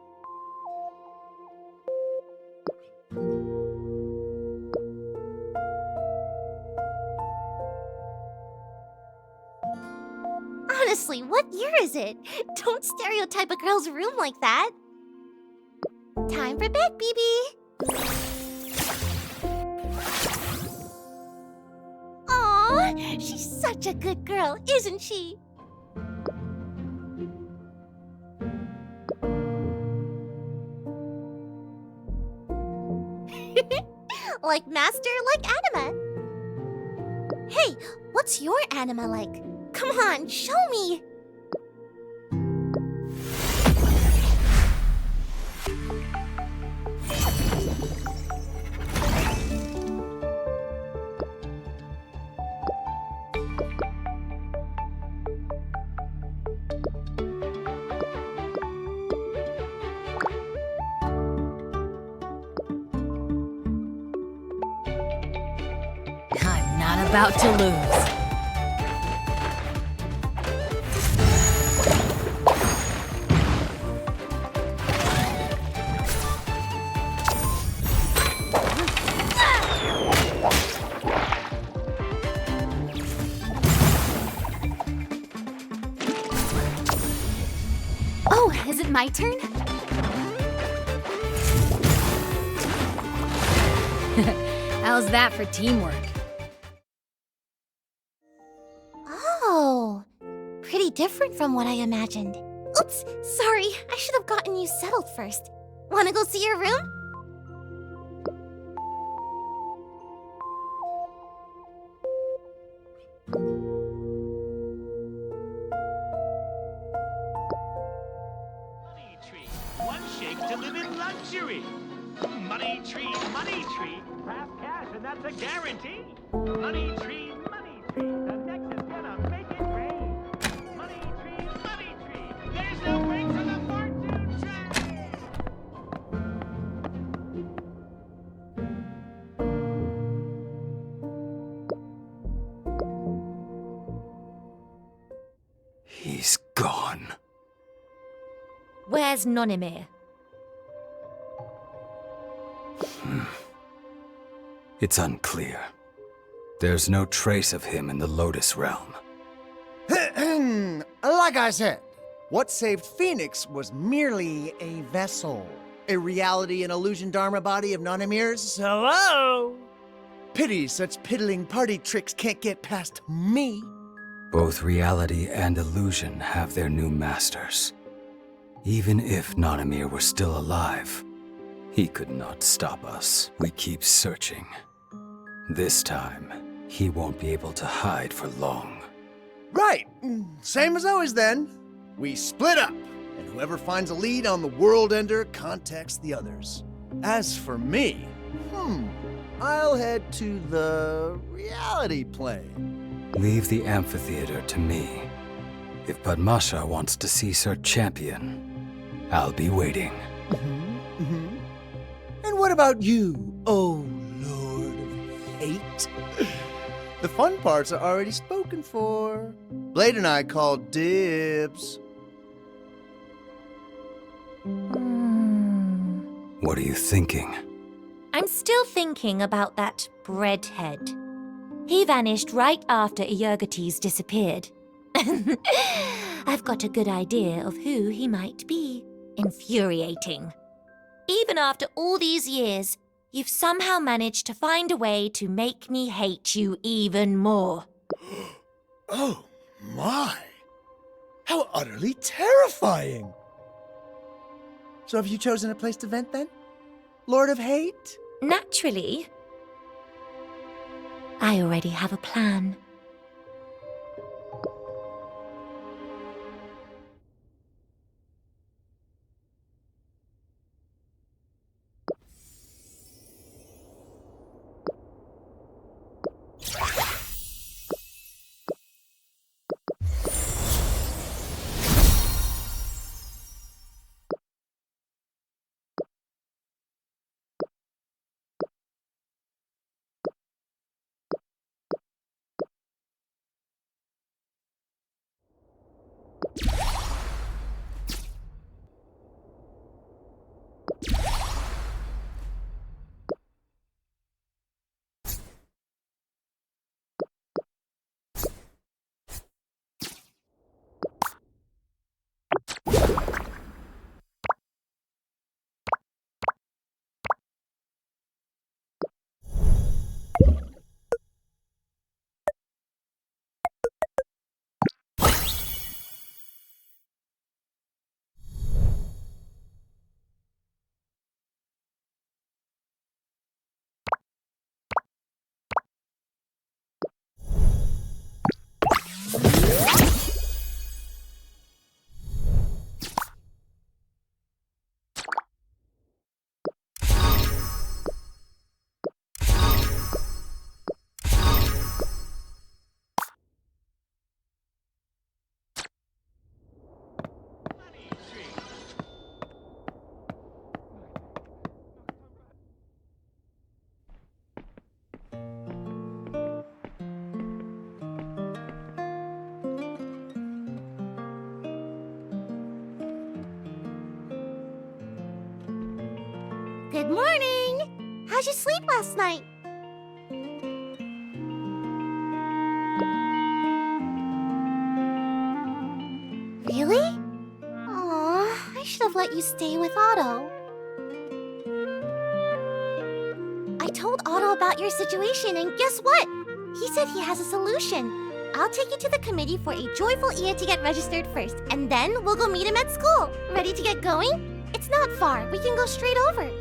Honestly, what year is it? Don't stereotype a girl's room like that. Time for bed, BB. Aw, she's such a good girl, isn't she? Like master, like anima. Hey, what's your anima like? Come on, show me! I'm not about to lose. Oh, is it my turn? How's that for teamwork? Oh, pretty different from what I imagined. Oops, sorry, I should have gotten you settled first. Wanna go see your room? Money tree, one shake to live in luxury. Money tree, fast cash, and that's a guarantee. Money tree, the next is gonna make it rain. Money tree, there's no break for the fortune train. He's gone. Where's Nonimir? It's unclear. There's no trace of him in the Lotus Realm. Like I said, what saved Phoenix was merely a vessel. A reality and illusion dharma body of Nonimir's. Hello? Pity such piddling party tricks can't get past me. Both reality and illusion have their new masters. Even if Nanamir were still alive, he could not stop us. We keep searching. This time, he won't be able to hide for long. Right. Same as always then. We split up, and whoever finds a lead on the World Ender contacts the others. As for me, I'll head to the reality plane. Leave the amphitheater to me. If Padmasha wants to see Sir Champion, I'll be waiting. what about you, oh Lord of Hate? The fun parts are already spoken for. Blade and I called dibs. What are you thinking? I'm still thinking about that breadhead. He vanished right after herocrates disappeared. I've got a good idea of who he might be. Infuriating. Even after all these years, you've somehow managed to find a way to make me hate you even more. Oh my! How utterly terrifying! So have you chosen a place to vent then? Lord of Hate? Naturally. I already have a plan. Good morning! How'd you sleep last night? Really? Aw, I should have let you stay with Otto. I told Otto about your situation, and guess what? He said he has a solution. I'll take you to the committee for a joyful ear to get registered first, and then we'll go meet him at school. Ready to get going? It's not far. We can go straight over.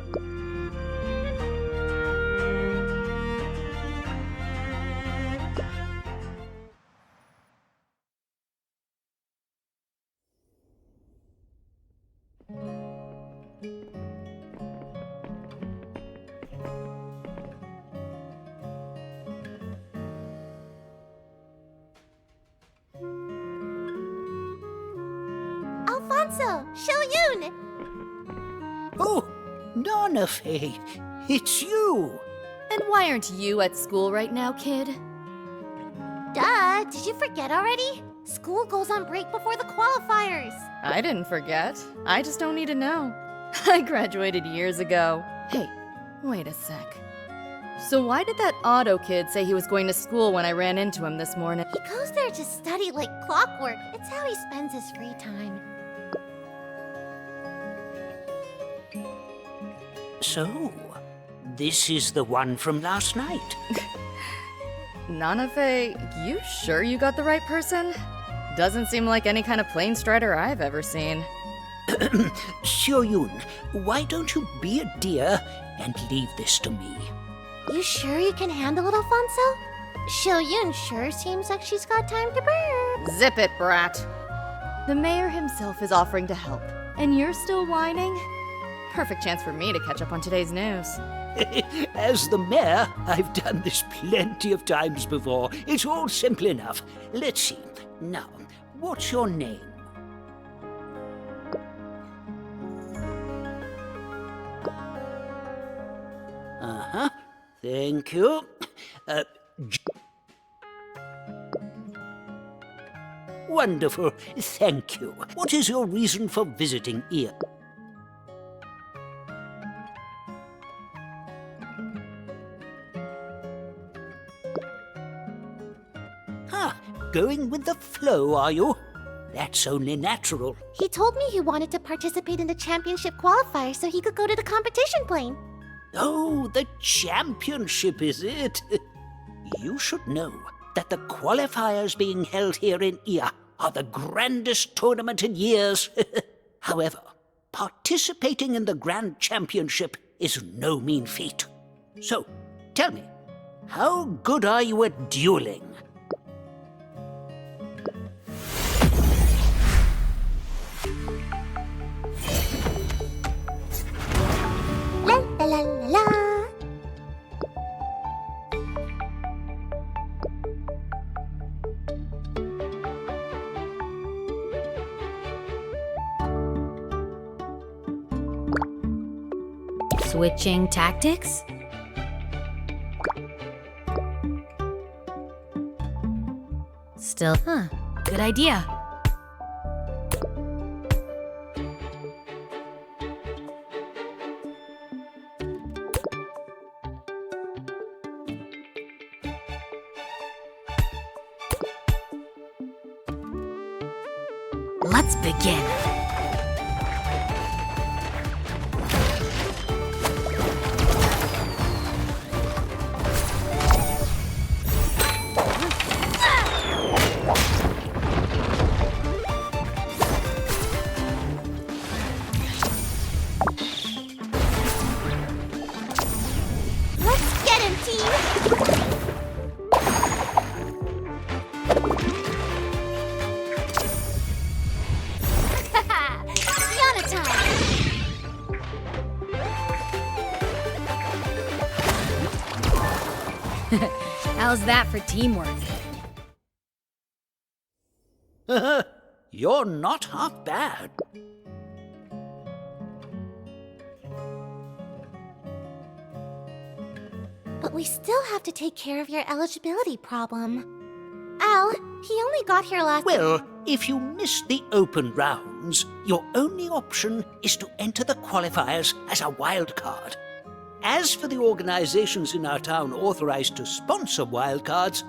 Alfonso! Shilian! Oh, nanafey, it's you! And why aren't you at school right now, kid? Duh! Did you forget already? School goes on break before the qualifiers. I didn't forget. I just don't need to know. I graduated years ago. Hey, wait a sec. So why did that Otto kid say he was going to school when I ran into him this morning? He goes there to study like clockwork. It's how he spends his free time. So, this is the one from last night. Nanafey, you sure you got the right person? Doesn't seem like any kind of plane strider I've ever seen. Xiaoyun, why don't you be a dear and leave this to me? You sure you can handle it, Alfonso? Shilian sure seems like she's got time to burn. Zip it, brat. The mayor himself is offering to help, and you're still whining? Perfect chance for me to catch up on today's news. As the mayor, I've done this plenty of times before. It's all simple enough. Let's see. Now, what's your name? Uh-huh. Thank you. Wonderful. Thank you. What is your reason for visiting here? Ah, going with the flow, are you? That's only natural. He told me he wanted to participate in the championship qualifier so he could go to the competition plane. Oh, the championship, is it? You should know that the qualifiers being held here in Ia are the grandest tournament in years. However, participating in the Grand Championship is no mean feat. So, tell me, how good are you at dueling? La la la la la. Switching tactics? Still, good idea. Let's begin. Let's get him, team! Kiana time! How's that for teamwork? You're not half bad. But we still have to take care of your eligibility problem. Al, he only got here last... Well, if you miss the open rounds, your only option is to enter the qualifiers as a wild card. As for the organizations in our town authorized to sponsor wildcards,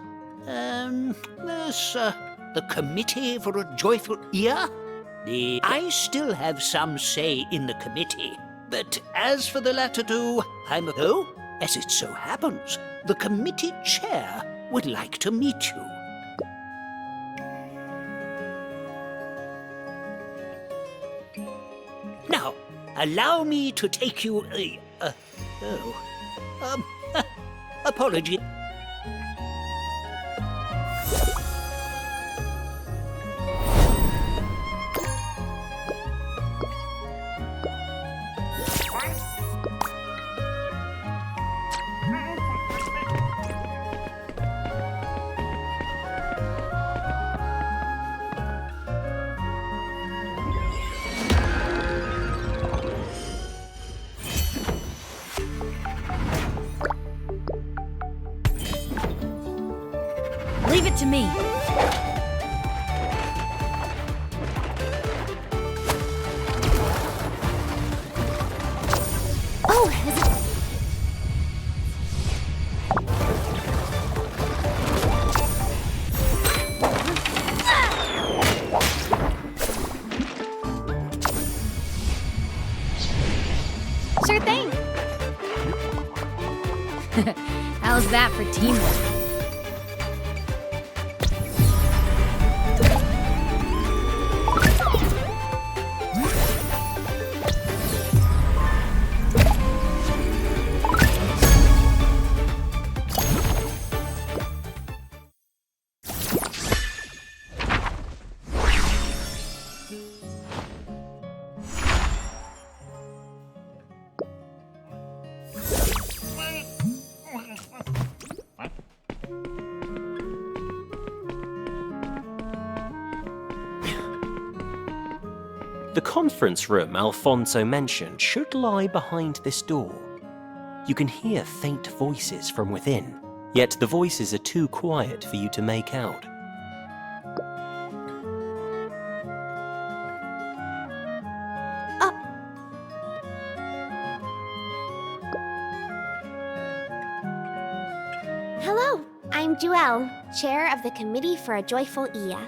there's the Committee for a Joyful Ear. I still have some say in the committee, but as for the latter two, though, as it so happens, the committee chair would like to meet you. Now, allow me to take you... apology. Leave it to me. Oh, is it... Sure thing. How's that for teamwork? The conference room Alfonso mentioned should lie behind this door. You can hear faint voices from within, yet the voices are too quiet for you to make out. Hello, I'm Jewel, chair of the Committee for a Joyful Ia.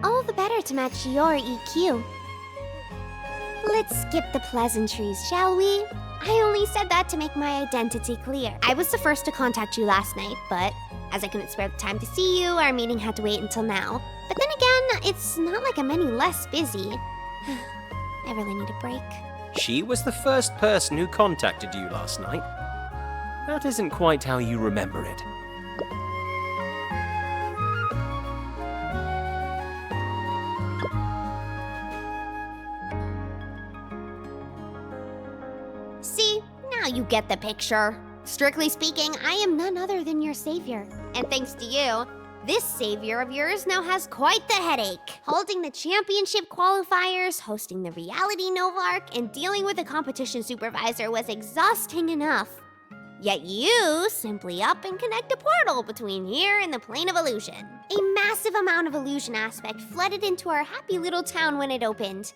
All the better to match your EQ. Let's skip the pleasantries, shall we? I only said that to make my identity clear. I was the first to contact you last night, but as I couldn't spare the time to see you, our meeting had to wait until now. But then again, it's not like I'm any less busy. I really need a break. She was the first person who contacted you last night. That isn't quite how you remember it. See, now you get the picture. Strictly speaking, I am none other than your savior. And thanks to you, this savior of yours now has quite the headache. Holding the championship qualifiers, hosting the reality Novark, and dealing with a competition supervisor was exhausting enough. Yet you simply up and connect a portal between here and the plane of illusion. A massive amount of illusion aspect flooded into our happy little town when it opened.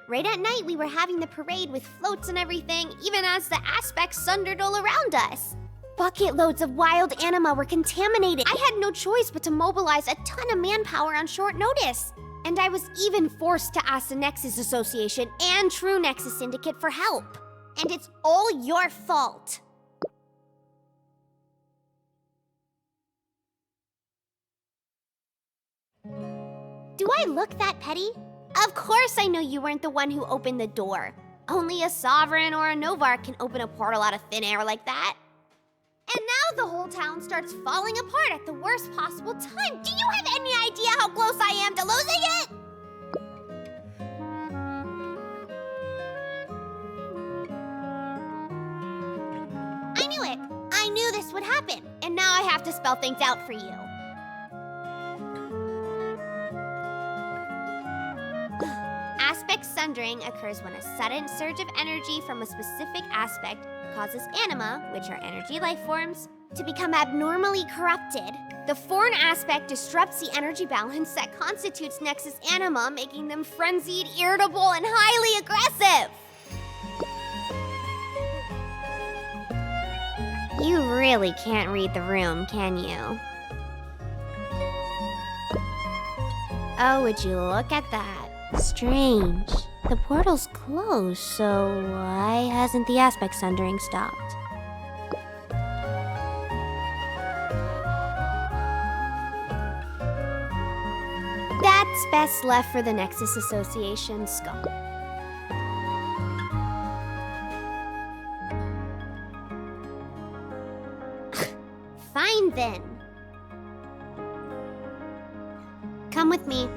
Right at night, we were having the parade with floats and everything, even as the aspects sundered all around us. Bucket loads of wild anima were contaminated. I had no choice but to mobilize a ton of manpower on short notice. And I was even forced to ask the Nexus Association and True Nexus Syndicate for help. And it's all your fault. Do I look that petty? Of course I know you weren't the one who opened the door. Only a sovereign or a Novark can open a portal out of thin air like that. And now the whole town starts falling apart at the worst possible time. Do you have any idea how close I am to losing it? I knew it. I knew this would happen. And now I have to spell things out for you. Aspect sundering occurs when a sudden surge of energy from a specific aspect causes anima, which are energy life forms, to become abnormally corrupted. The foreign aspect disrupts the energy balance that constitutes Nexus anima, making them frenzied, irritable, and highly aggressive. You really can't read the room, can you? Oh, would you look at that? Strange. The portal's closed, so why hasn't the aspect sundering stopped? That's best left for the Nexus Association skull. Fine then. Come with me.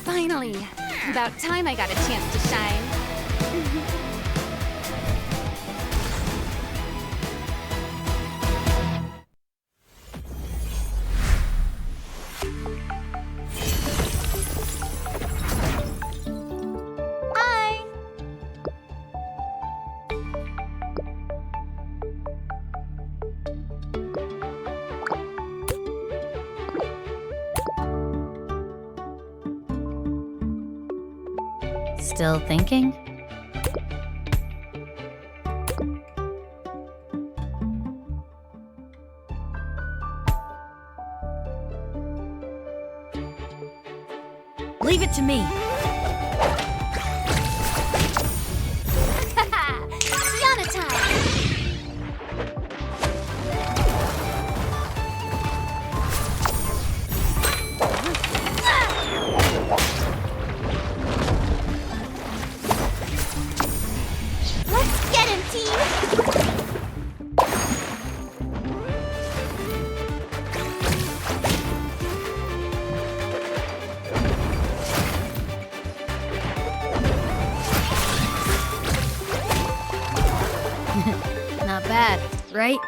Finally! About time I got a chance to shine. Hi! Still thinking? Leave it to me. Kiana time! Let's get him, team! Not bad, right?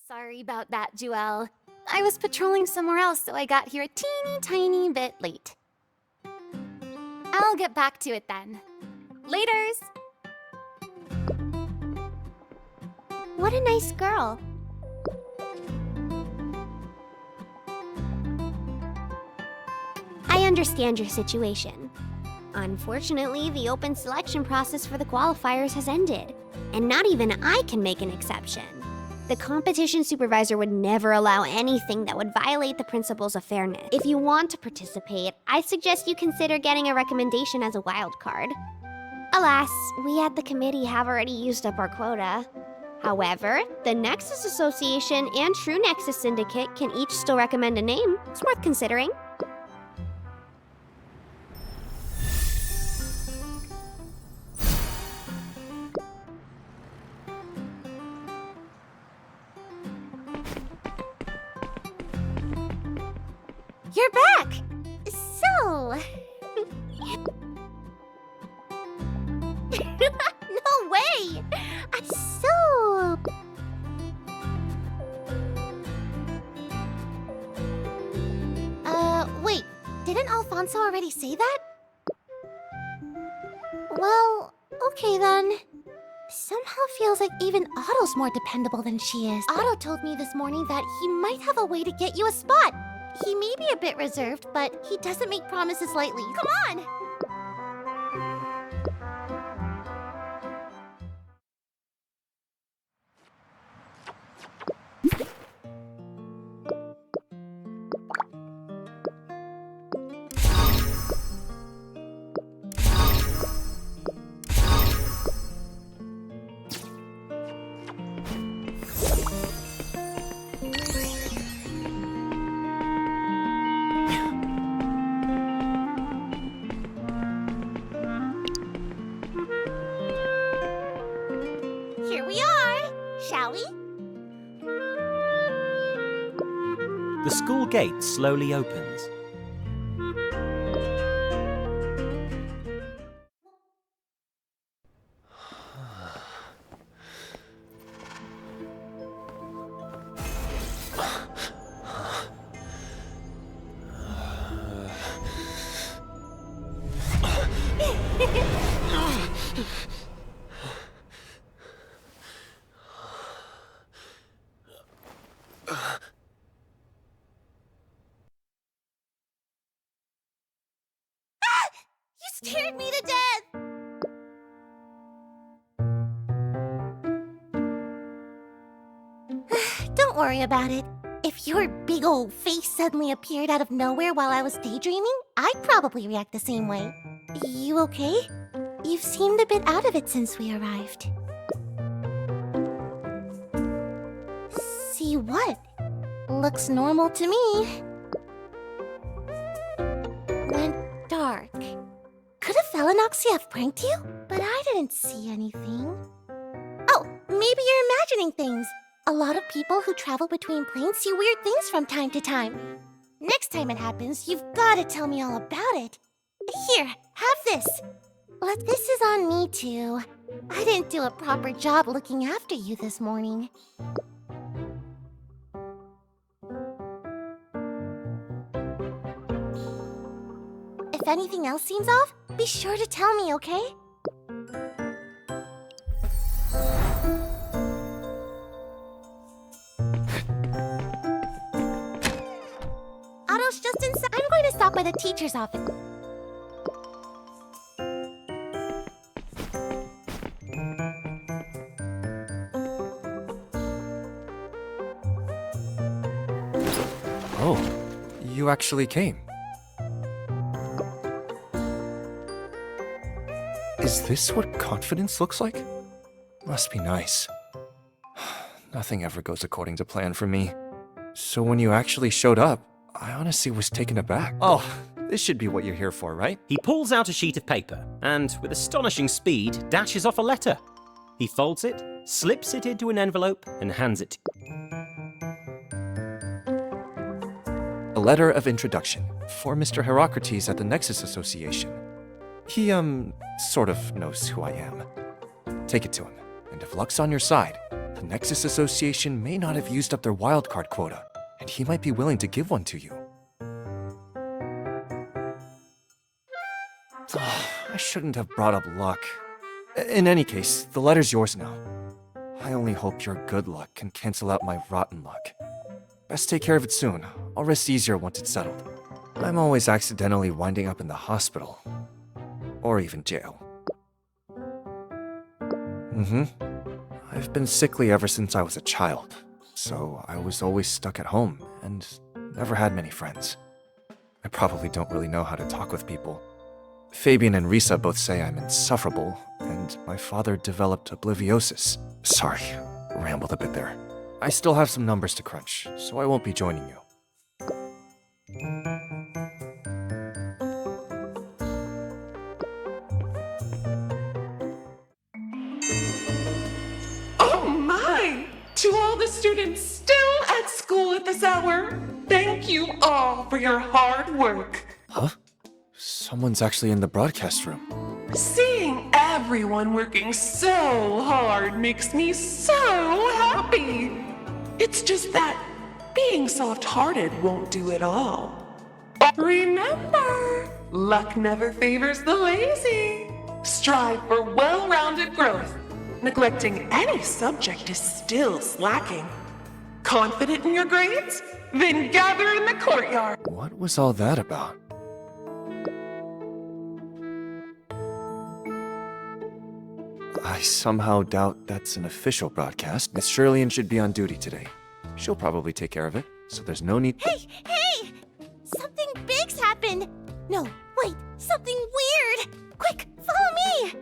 Sorry about that, Jewel. I was patrolling somewhere else, so I got here a teeny tiny bit late. I'll get back to it then. Laters! What a nice girl. I understand your situation. Unfortunately, the open selection process for the qualifiers has ended, and not even I can make an exception. The competition supervisor would never allow anything that would violate the principles of fairness. If you want to participate, I suggest you consider getting a recommendation as a wild card. Alas, we at the committee have already used up our quota. However, the Nexus Association and True Nexus Syndicate can each still recommend a name. It's worth considering. You're back! So... no way! So... Wait, didn't Alfonso already say that? Well, okay then. Somehow feels like even Otto's more dependable than she is. Otto told me this morning that he might have a way to get you a spot. He may be a bit reserved, but he doesn't make promises lightly. Come on! Here we are, shall we? The school gate slowly opens. You scared me to death! Don't worry about it. If your big old face suddenly appeared out of nowhere while I was daydreaming, I'd probably react the same way. You okay? You've seemed a bit out of it since we arrived. See what? Looks normal to me. Went dark. Could a Felinoxy have pranked you? But I didn't see anything. Oh, maybe you're imagining things. A lot of people who travel between planes see weird things from time to time. Next time it happens, you've got to tell me all about it. Here, have this. But this is on me too. I didn't do a proper job looking after you this morning. If anything else seems off, be sure to tell me, okay? Otto's just inside. I'm going to stop by the teacher's office. Oh, you actually came. Is this what confidence looks like? Must be nice. Nothing ever goes according to plan for me. So when you actually showed up, I honestly was taken aback. Oh, this should be what you're here for, right? He pulls out a sheet of paper and, with astonishing speed, dashes off a letter. He folds it, slips it into an envelope, and hands it to A letter of introduction for Mr. Herocrates at the Nexus Association. He, sort of knows who I am. Take it to him, and if luck's on your side, the Nexus Association may not have used up their wildcard quota, and he might be willing to give one to you. I shouldn't have brought up luck. In any case, the letter's yours now. I only hope your good luck can cancel out my rotten luck. Best take care of it soon. I'll rest easier once it's settled. I'm always accidentally winding up in the hospital. Or even jail. I've been sickly ever since I was a child, so I was always stuck at home and never had many friends. I probably don't really know how to talk with people. Fabian and Risa both say I'm insufferable, and my father developed obliviosis. Sorry, rambled a bit there. I still have some numbers to crunch, so I won't be joining you. Oh my! To all the students still at school at this hour, thank you all for your hard work. Huh? Someone's actually in the broadcast room. Seeing everyone working so hard makes me so happy. It's just that being soft-hearted won't do it all. Remember, luck never favors the lazy. Strive for well-rounded growth. Neglecting any subject is still slacking. Confident in your grades? Then gather in the courtyard. What was all that about? I somehow doubt that's an official broadcast. Miss Shilian should be on duty today. She'll probably take care of it, so there's no need— Hey! Something big's happened! No, wait, something weird! Quick, follow me!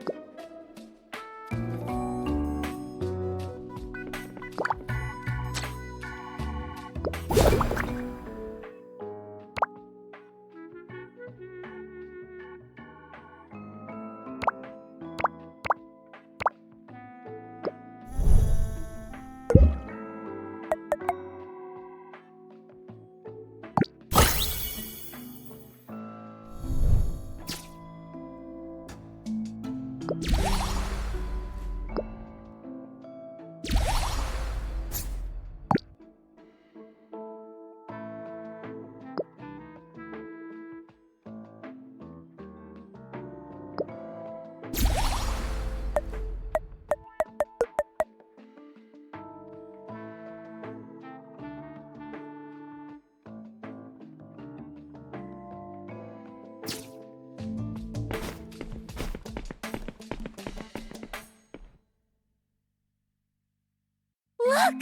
Look!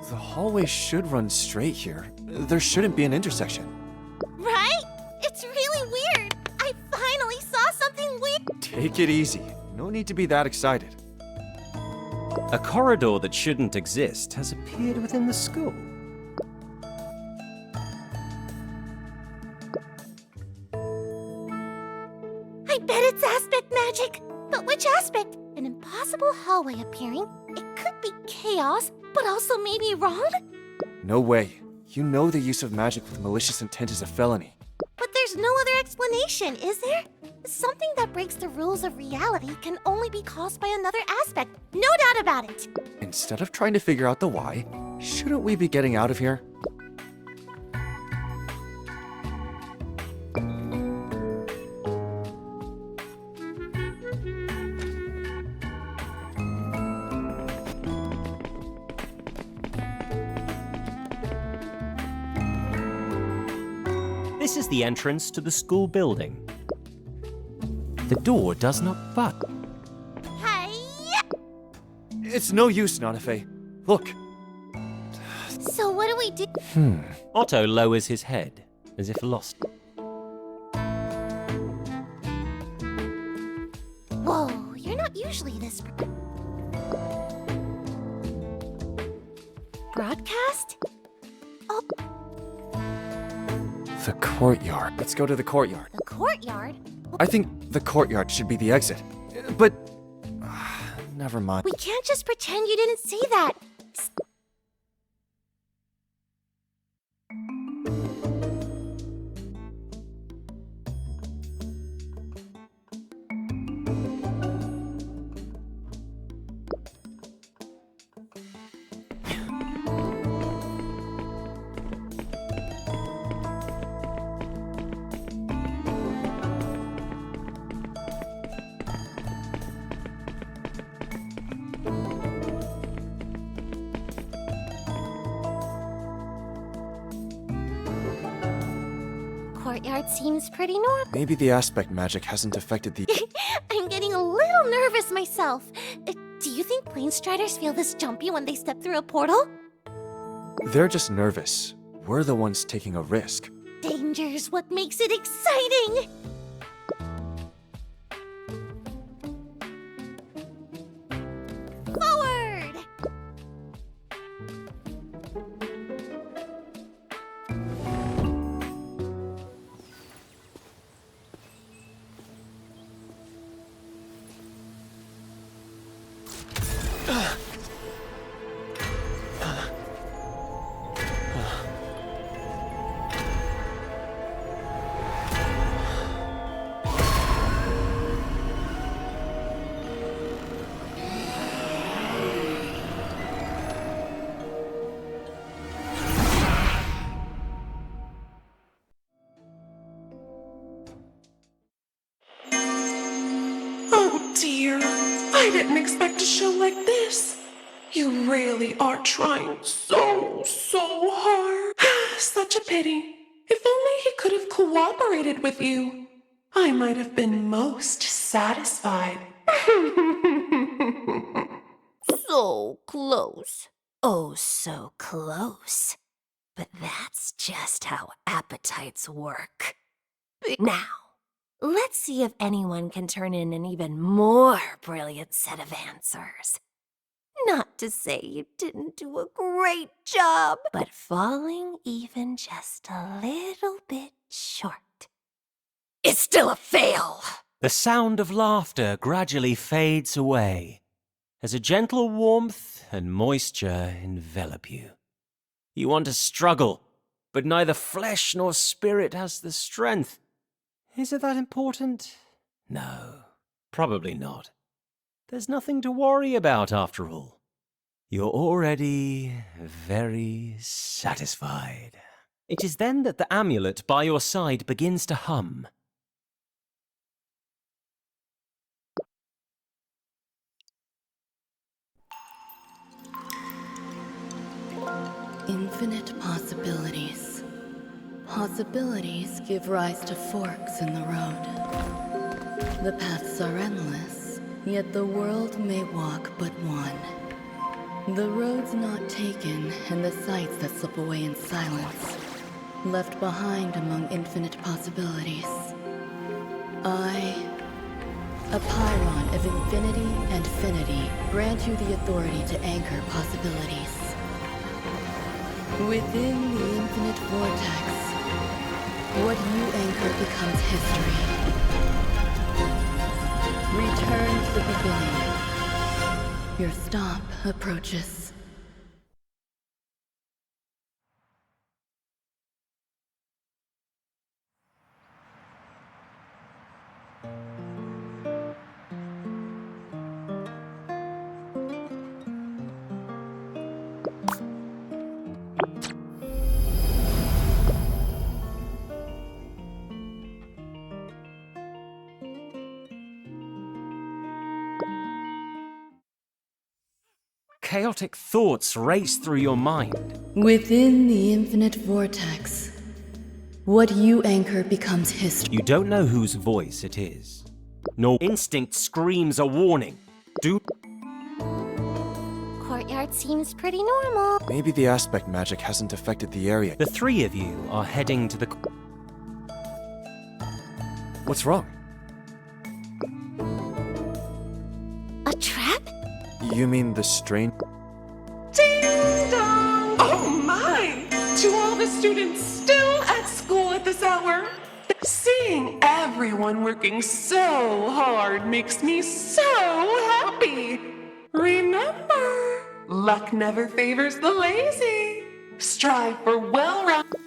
The hallway should run straight here. There shouldn't be an intersection. Right? It's really weird! I finally saw something weird! Take it easy. No need to be that excited. A corridor that shouldn't exist has appeared within the school. I bet it's aspect magic! But which aspect? An impossible hallway appearing? It could be chaos, but also maybe wrong? No way. You know the use of magic with malicious intent is a felony. But there's There's no other explanation, is there? Something that breaks the rules of reality can only be caused by another aspect. No doubt about it. Instead of trying to figure out the why, shouldn't we be getting out of here? This is the entrance to the school building. The door does not budge. It's no use, nanafey. Look. So what do we do? Otto lowers his head, as if lost. Whoa, you're not usually this... Broadcast? Oh, The courtyard. Let's go to the courtyard. the courtyard? I think the courtyard should be the exit. But... never mind. We can't just pretend you didn't see that. Courtyard seems pretty normal. Maybe the aspect magic hasn't affected the... I'm getting a little nervous myself. Do you think plane striders feel this jumpy when they step through a portal? They're just nervous. We're the ones taking a risk. Danger's what makes it exciting! Forward! Oh dear, I didn't expect a show like this. You really are trying so hard. Such a pity. If only he could have cooperated with you, I might have been most satisfied. So close. Oh, so close. But that's just how appetites work. Now, let's see if anyone can turn in an even more brilliant set of answers. Not to say you didn't do a great job, but falling even just a little bit short is still a fail. The sound of laughter gradually fades away as a gentle warmth and moisture envelop you. You want to struggle, but neither flesh nor spirit has the strength. Is it that important? No, probably not. There's nothing to worry about after all. You're already very satisfied. It is then that the amulet by your side begins to hum. Infinite possibilities. Possibilities give rise to forks in the road. The paths are endless, yet the world may walk but one. The roads not taken and the sights that slip away in silence, left behind among infinite possibilities. I, a Pylon of infinity and finity, grant you the authority to anchor possibilities. Within the infinite vortex, what you anchor becomes history. Return to the beginning. Your stop approaches. chaotic thoughts race through your mind. Within the infinite vortex, what you anchor becomes history. You don't know whose voice it is. Nor instinct screams a warning. Courtyard seems pretty normal. Maybe the aspect magic hasn't affected the area. The three of you are heading to the... What's wrong? A trap? You mean the strange... Ding dong! Oh my! To all the students still at school at this hour, seeing everyone working so hard makes me so happy. Remember, luck never favors the lazy. Strive for well-rounded...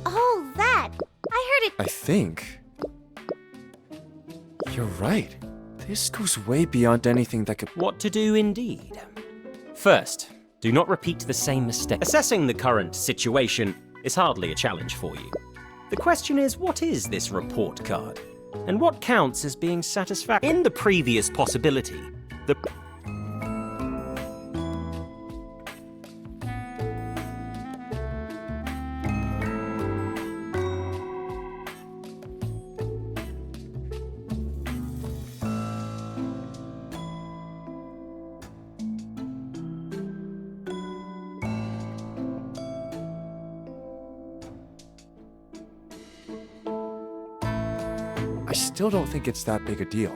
Oh, that! I heard it. I think... You're right. This goes way beyond anything that could... What to do indeed. First, do not repeat the same mistake. Assessing the current situation is hardly a challenge for you. The question is, what is this report card? And what counts as being satisfactory? In the previous possibility, the... I still don't think it's that big a deal.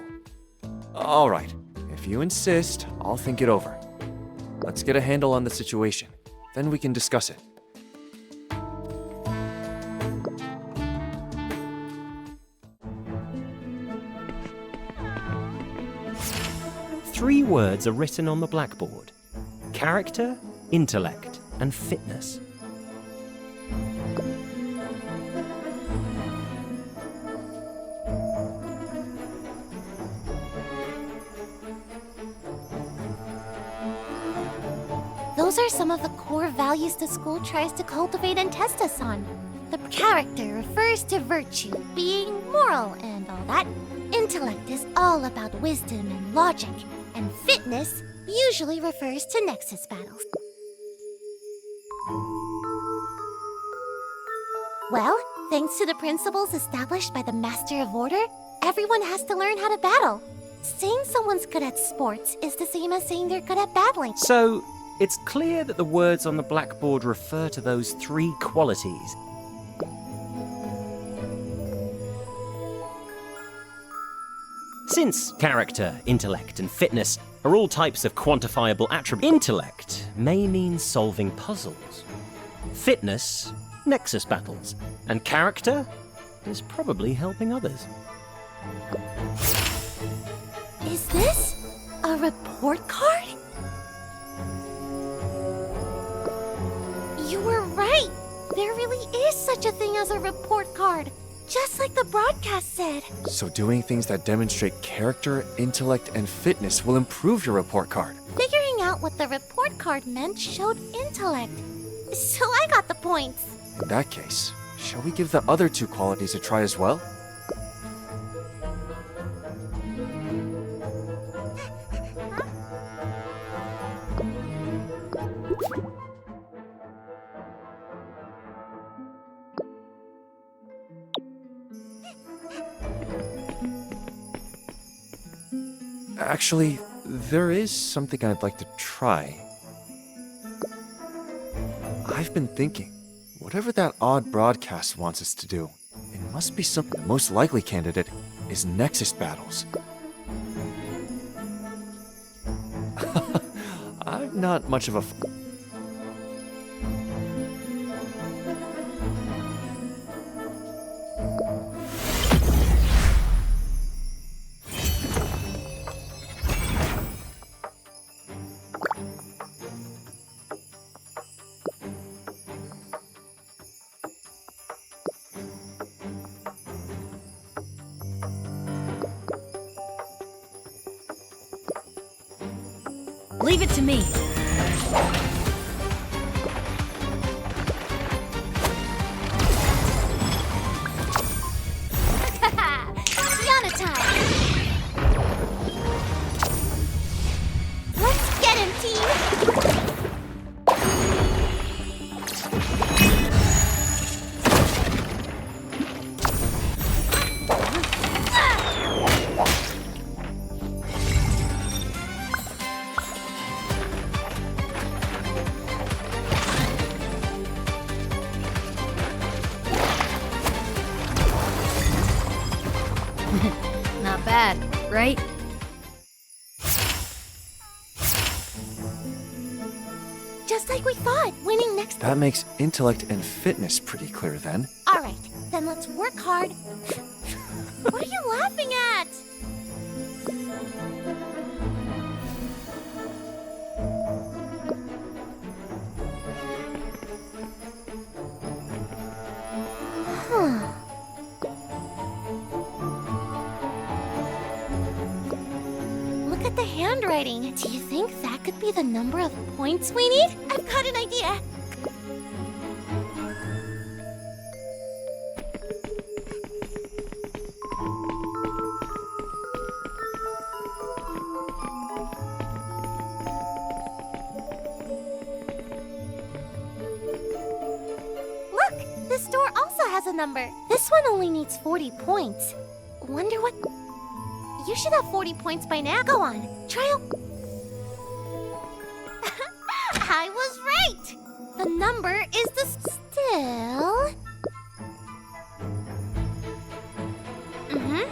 Alright, if you insist, I'll think it over. Let's get a handle on the situation, then we can discuss it. Three words are written on the blackboard: character, intellect, and fitness. Those are some of the core values the school tries to cultivate and test us on. The character refers to virtue, being moral and all that. Intellect is all about wisdom and logic. And fitness usually refers to Nexus battles. Well, thanks to the principles established by the Master of Order, everyone has to learn how to battle. Saying someone's good at sports is the same as saying they're good at battling. So, it's clear that the words on the blackboard refer to those three qualities. Since character, intellect, and fitness are all types of quantifiable attributes, intellect may mean solving puzzles. Fitness, Nexus battles. And character is probably helping others. Is this a report card? You were right. There really is such a thing as a report card. Just like the broadcast said. So doing things that demonstrate character, intellect, and fitness will improve your report card. Figuring out what the report card meant showed intellect. So I got the points. In that case, shall we give the other two qualities a try as well? Actually, there is something I'd like to try. I've been thinking, whatever that odd broadcast wants us to do, it must be something. The most likely candidate is Nexus battles. I'm not much of a... Leave it to me. Kiana time! Let's get him, team! bad, right? Just like we thought, winning next. That makes intellect and fitness pretty clear then. All right, then let's work hard. What are you laughing at? Look at the handwriting. Do you think that could be the number of points we need? I've got an idea. Look, this door also has a number. This one only needs 40 points. Wonder what... You should have 40 points by now. Go on, try out... I was right! The number is the... Still...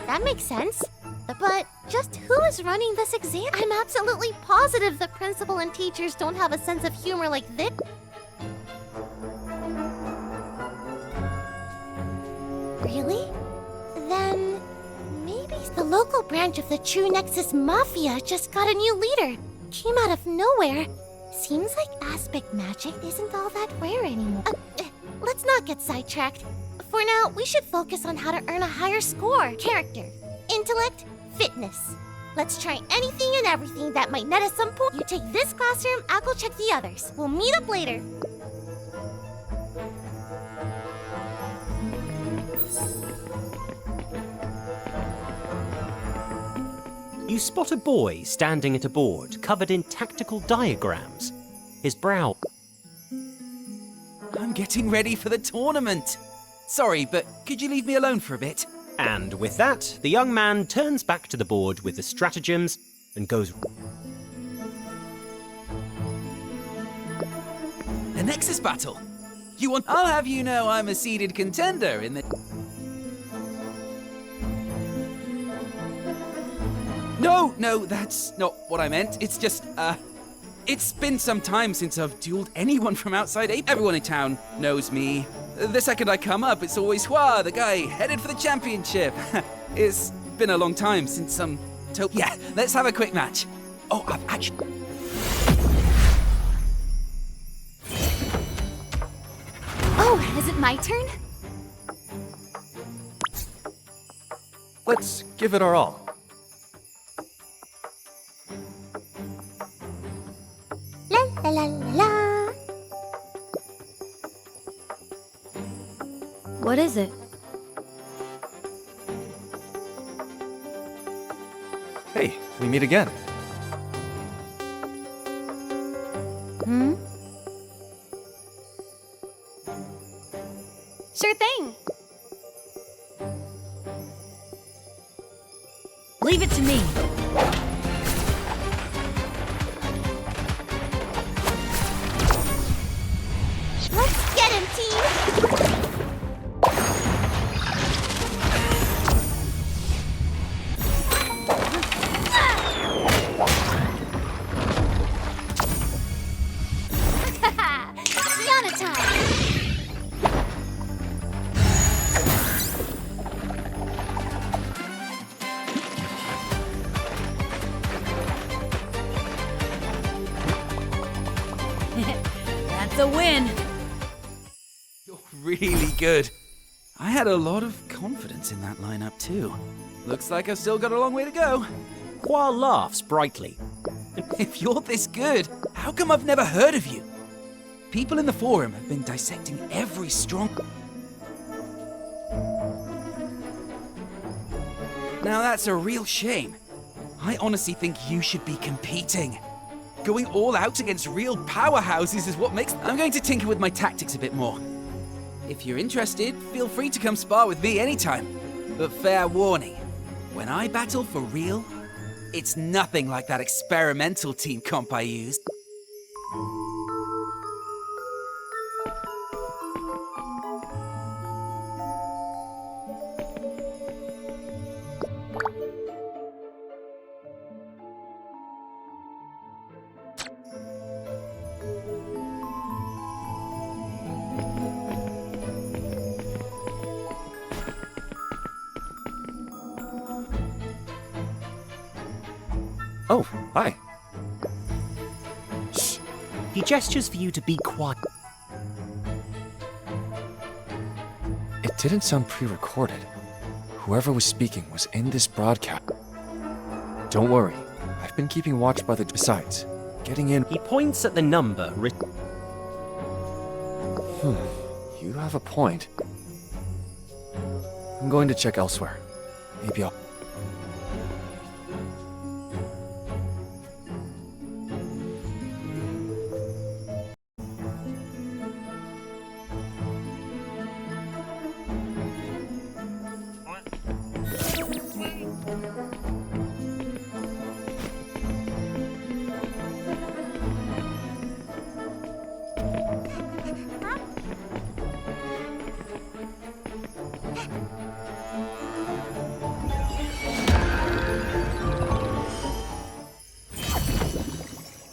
that makes sense. But just who is running this exam? I'm absolutely positive the principal and teachers don't have a sense of humor like this. Really? Then maybe the local branch of the True Nexus Mafia just got a new leader. Came out of nowhere. Seems like aspect magic isn't all that rare anymore. Let's not get sidetracked. For now, we should focus on how to earn a higher score. Character, intellect, fitness. Let's try anything and everything that might net us some points. You take this classroom, I'll go check the others. We'll meet up later. You spot a boy standing at a board covered in tactical diagrams. His brow... I'm getting ready for the tournament. Sorry, but could you leave me alone for a bit? And with that, the young man turns back to the board with the stratagems and goes... The Nexus battle! You want... I'll have you know I'm a seeded contender in the... No, that's not what I meant. It's just, it's been some time since I've dueled anyone from outside Ape. Everyone in town knows me. The second I come up, it's always Hua, the guy headed for the championship. It's been a long time since some... Yeah, let's have a quick match. Oh, I've actually... Oh, is it my turn? Let's give it our all. La la la la. What is it? Hey, we meet again. Sure thing. Leave it to me. Let's get him, team! Kiana time! That's a win. You're really good. I had a lot of confidence in that lineup too. Looks like I've still got a long way to go. Hua laughs brightly. If you're this good, how come I've never heard of you? People in the forum have been dissecting every strong... Now that's a real shame. I honestly think you should be competing. Going all out against real powerhouses is what makes... I'm going to tinker with my tactics a bit more. If you're interested, feel free to come spar with me anytime. But fair warning, when I battle for real, it's nothing like that experimental team comp I used. Oh, hi. Shh. He gestures for you to be quiet. It didn't sound pre-recorded. Whoever was speaking was in this broadcast. Don't worry, I've been keeping watch by the... Besides, getting in... He points at the number written... You have a point. I'm going to check elsewhere. Maybe I'll...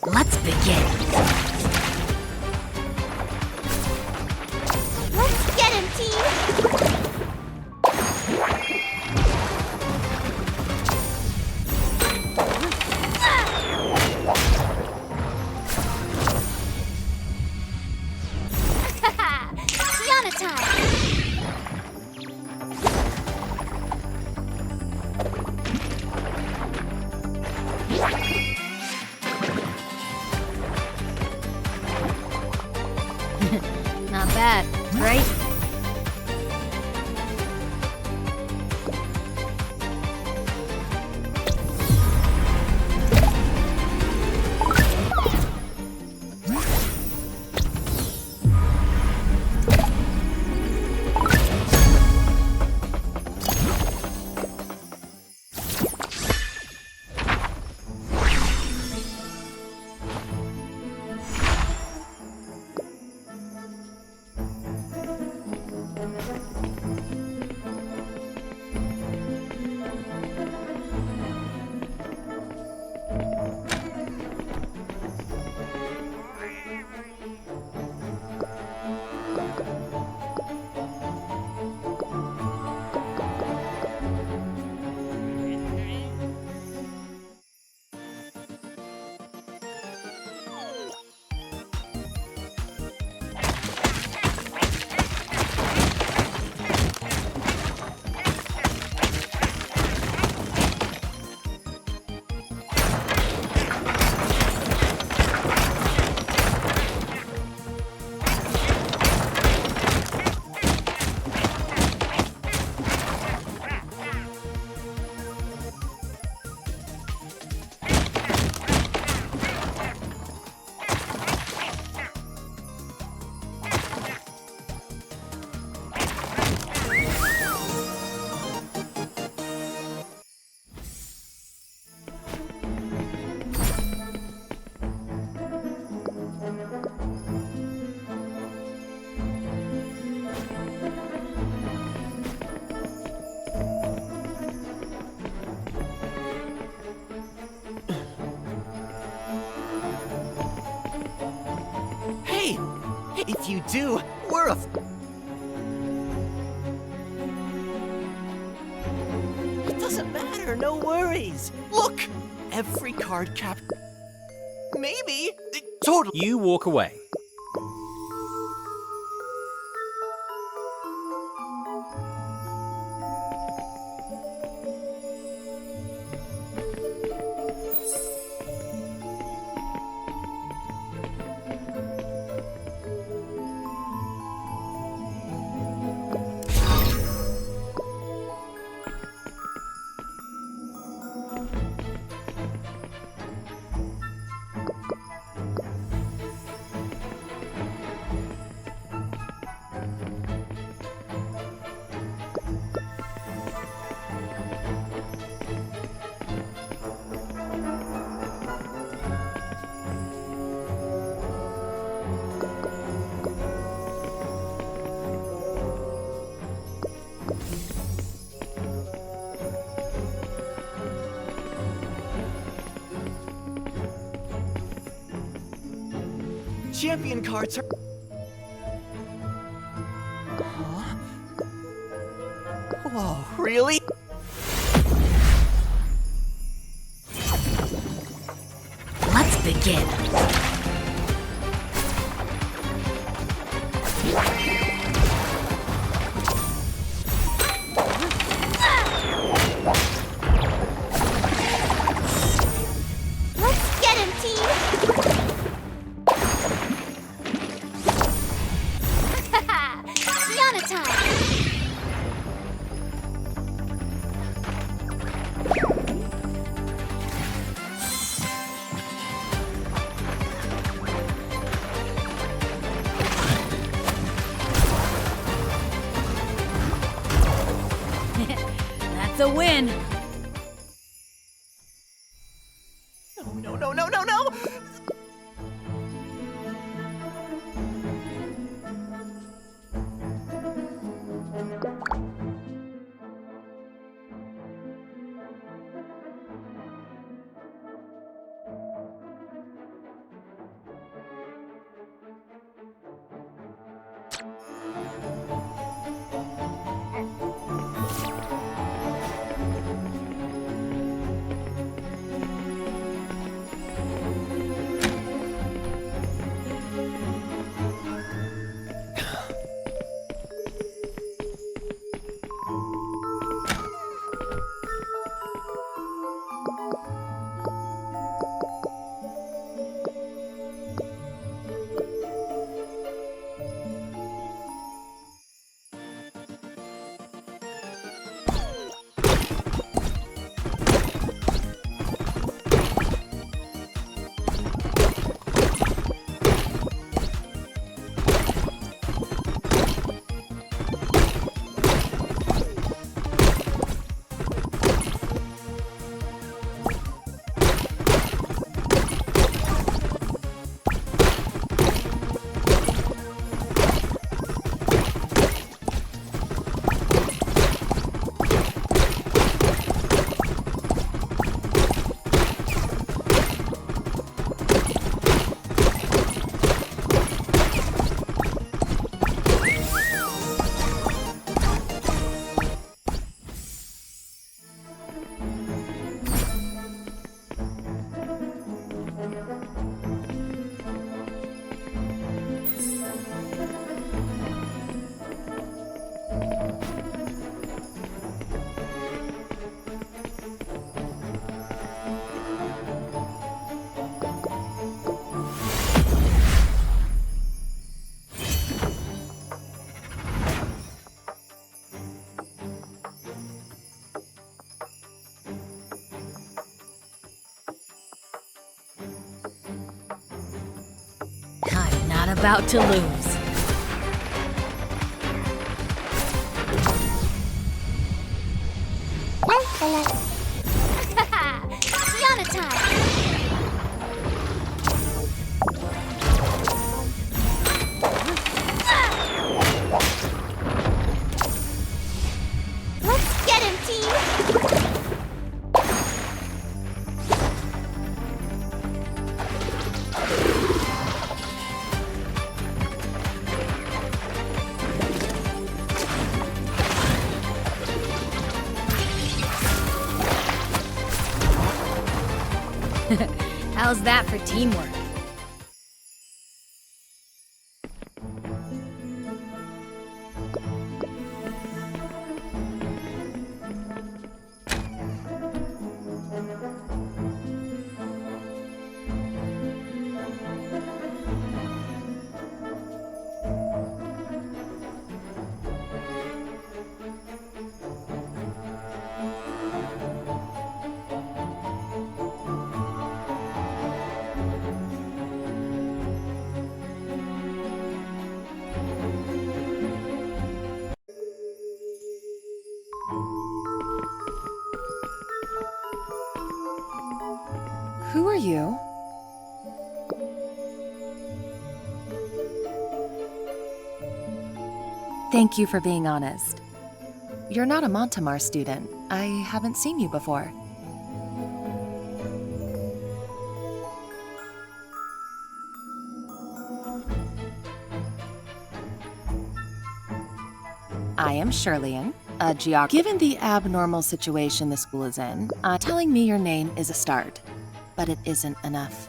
Let's begin. Let's get him, team! Kiana time! Not bad, right? Hey! If you do, we're a... It doesn't matter, no worries. Look! Every card cap... Maybe... Totally... You walk away. Champion cards are... Whoa, really? It's a win. No, no, no, no, no! I'm not about to lose. Kiana time! Let's get him, team! How's that for teamwork? Who are you? Thank you for being honest. You're not a Montemar student. I haven't seen you before. I am Shilian, a geographer. Given the abnormal situation the school is in, telling me your name is a start, but it isn't enough.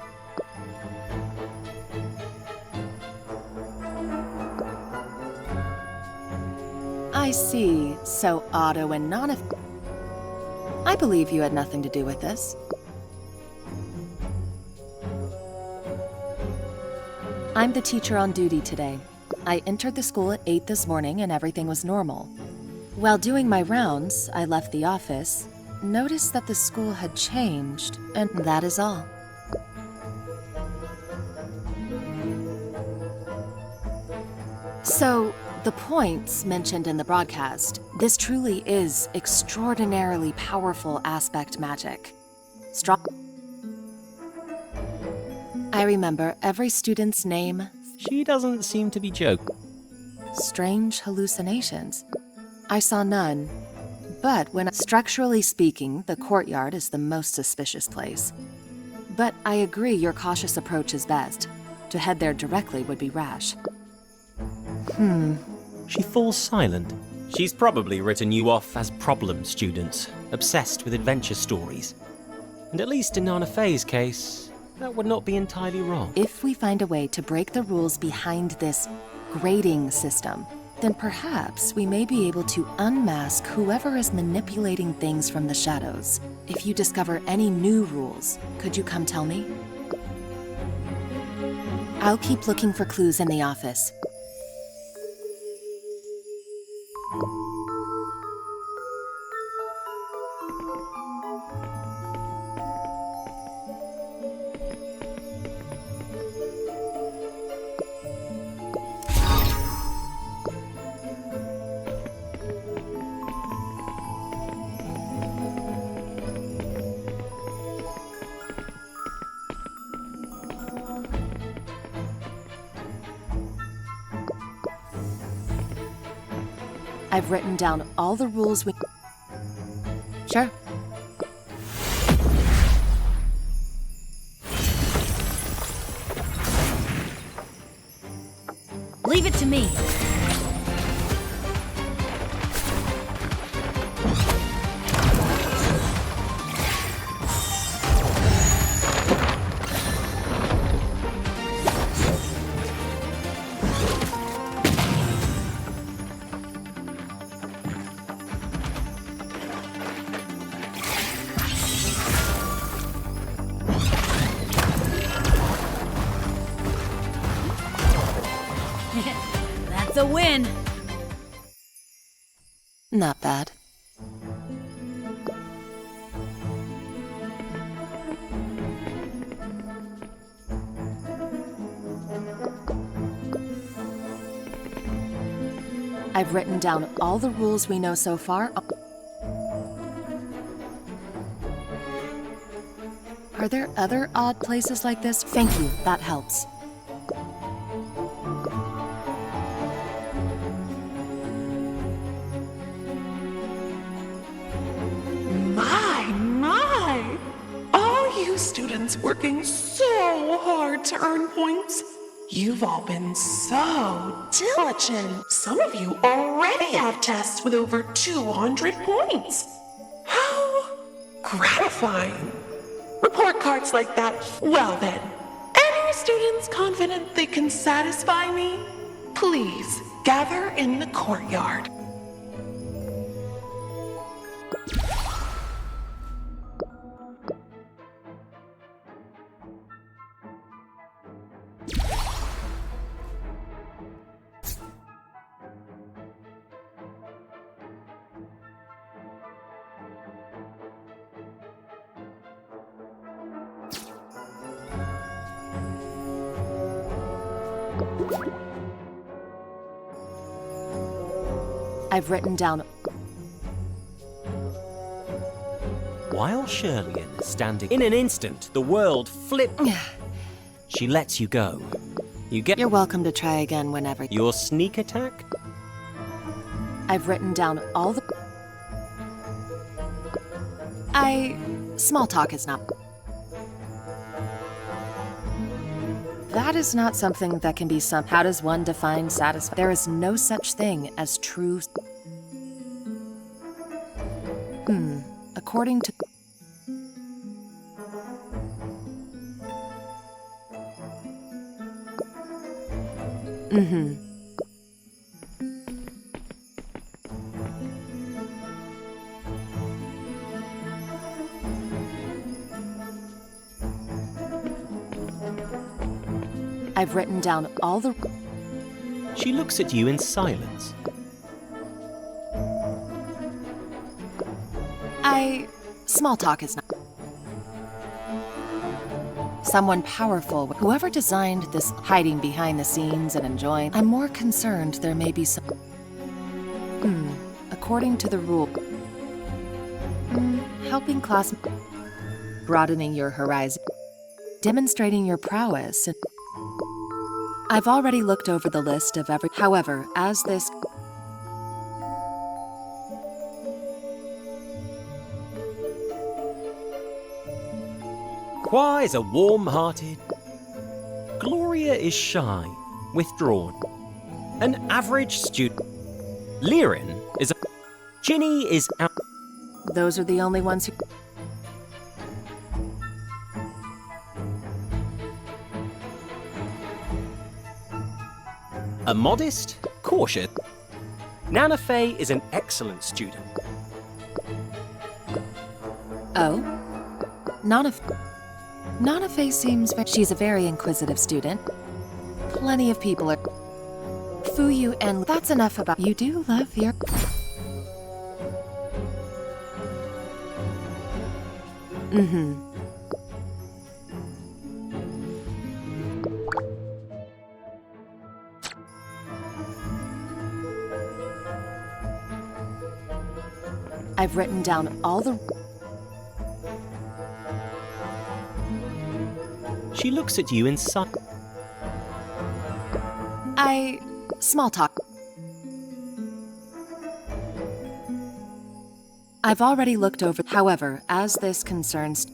I see. So Otto and nanafey. I believe you had nothing to do with this. I'm the teacher on duty today. I entered the school at 8 this morning and everything was normal. While doing my rounds, I left the office, noticed that the school had changed, and that is all. So, the points mentioned in the broadcast, this truly is extraordinarily powerful aspect magic. I remember every student's name. She doesn't seem to be joking. Strange hallucinations. I saw none. But structurally speaking, the courtyard is the most suspicious place. But I agree your cautious approach is best. To head there directly would be rash. She falls silent. She's probably written you off as problem students, obsessed with adventure stories. And at least in nanafey's case, that would not be entirely wrong. If we find a way to break the rules behind this grading system, then perhaps we may be able to unmask whoever is manipulating things from the shadows. If you discover any new rules, could you come tell me? I'll keep looking for clues in the office. I've written down all the rules we... Sure. Leave it to me. That's a win. Not bad. I've written down all the rules we know so far. Are there other odd places like this? Thank you, that helps. My! All you students working so hard to earn points. You've all been so diligent. Some of you already have tests with over 200 points. How gratifying. Report cards like that. Well then, any students confident they can satisfy me? Please gather in the courtyard. I've written down... While Shilian is standing, in an instant, the world flips. She lets you go. You're welcome to try again whenever... Your sneak attack? I've written down all the... Small talk is not... That is not something that can be How does one define satisfaction? There is no such thing as true... According to... I've written down all the... She looks at you in silence. Small talk is not... someone powerful. Whoever designed this hiding behind the scenes and enjoying, I'm more concerned there may be some... According to the rule... helping class... Broadening your horizon. Demonstrating your prowess. And I've already looked over the list of every... However, as this... Qua is a warm-hearted. Gloria is shy, withdrawn. An average student. Lirin is a... Ginny is out... Those are the only ones who... A modest, cautious. Nanafey is an excellent student. Oh? Nanafey seems... She's a very inquisitive student. Plenty of people are... Fuyu and... That's enough about... You do love your... I've written down all the... She looks at you in silence. Small talk. I've already looked over... However, as this concerns...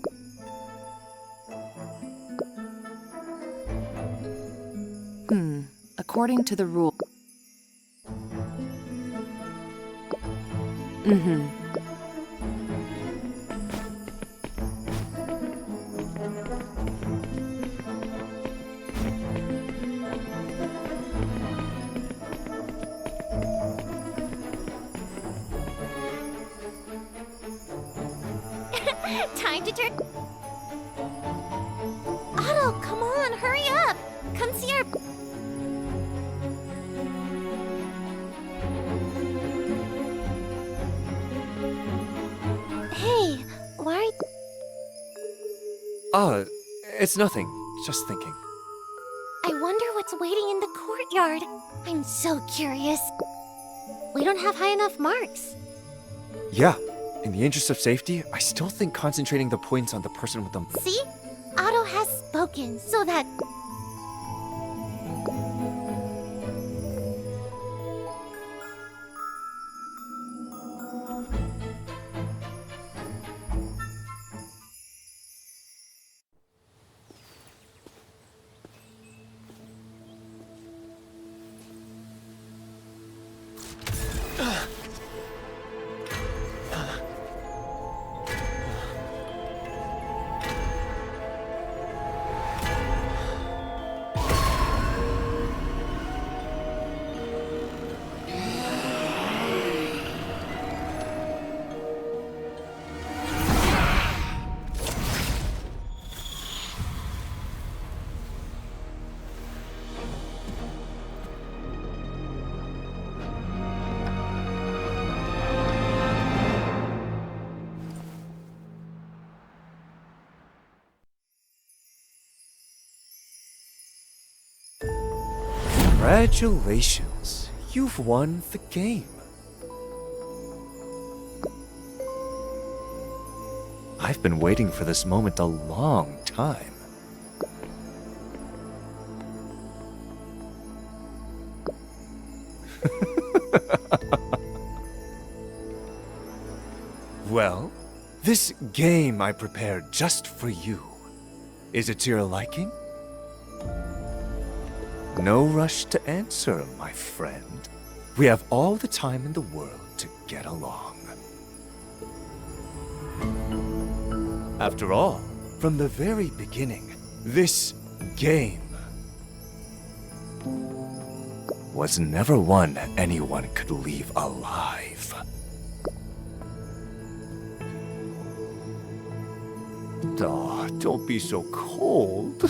According to the rule... Time to turn... Otto, come on, hurry up! Come see our... Hey, why are you... It's nothing. Just thinking. I wonder what's waiting in the courtyard. I'm so curious. We don't have high enough marks. Yeah. In the interest of safety, I still think concentrating the points on the person with them... See? Otto has spoken, so that... Congratulations. You've won the game. I've been waiting for this moment a long time. Well, this game I prepared just for you. Is it to your liking? No rush to answer, my friend. We have all the time in the world to get along. After all, from the very beginning, this game was never one anyone could leave alive. Aw, don't be so cold.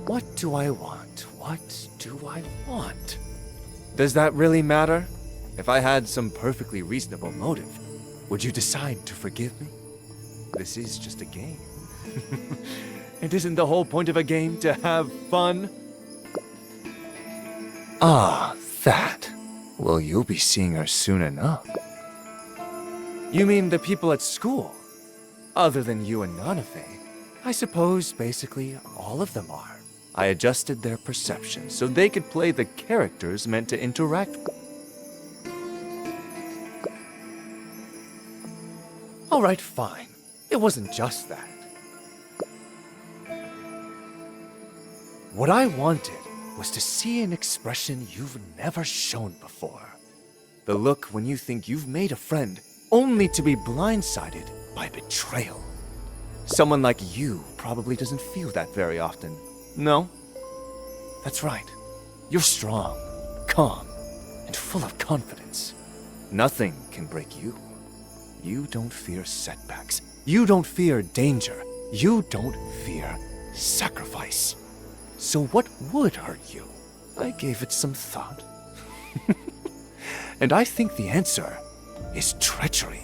What do I want? What do I want? Does that really matter? If I had some perfectly reasonable motive, would you decide to forgive me? This is just a game. And isn't the whole point of a game to have fun? Ah, that. Well, you'll be seeing her soon enough. You mean the people at school? Other than you and Nanafey, I suppose basically all of them are. I adjusted their perception so they could play the characters meant to interact with. Alright, fine. It wasn't just that. What I wanted was to see an expression you've never shown before. The look when you think you've made a friend, only to be blindsided by betrayal. Someone like you probably doesn't feel that very often, no? That's right. You're strong, calm, and full of confidence. Nothing can break you. You don't fear setbacks. You don't fear danger. You don't fear sacrifice. So what would hurt you? I gave it some thought. And I think the answer is treachery.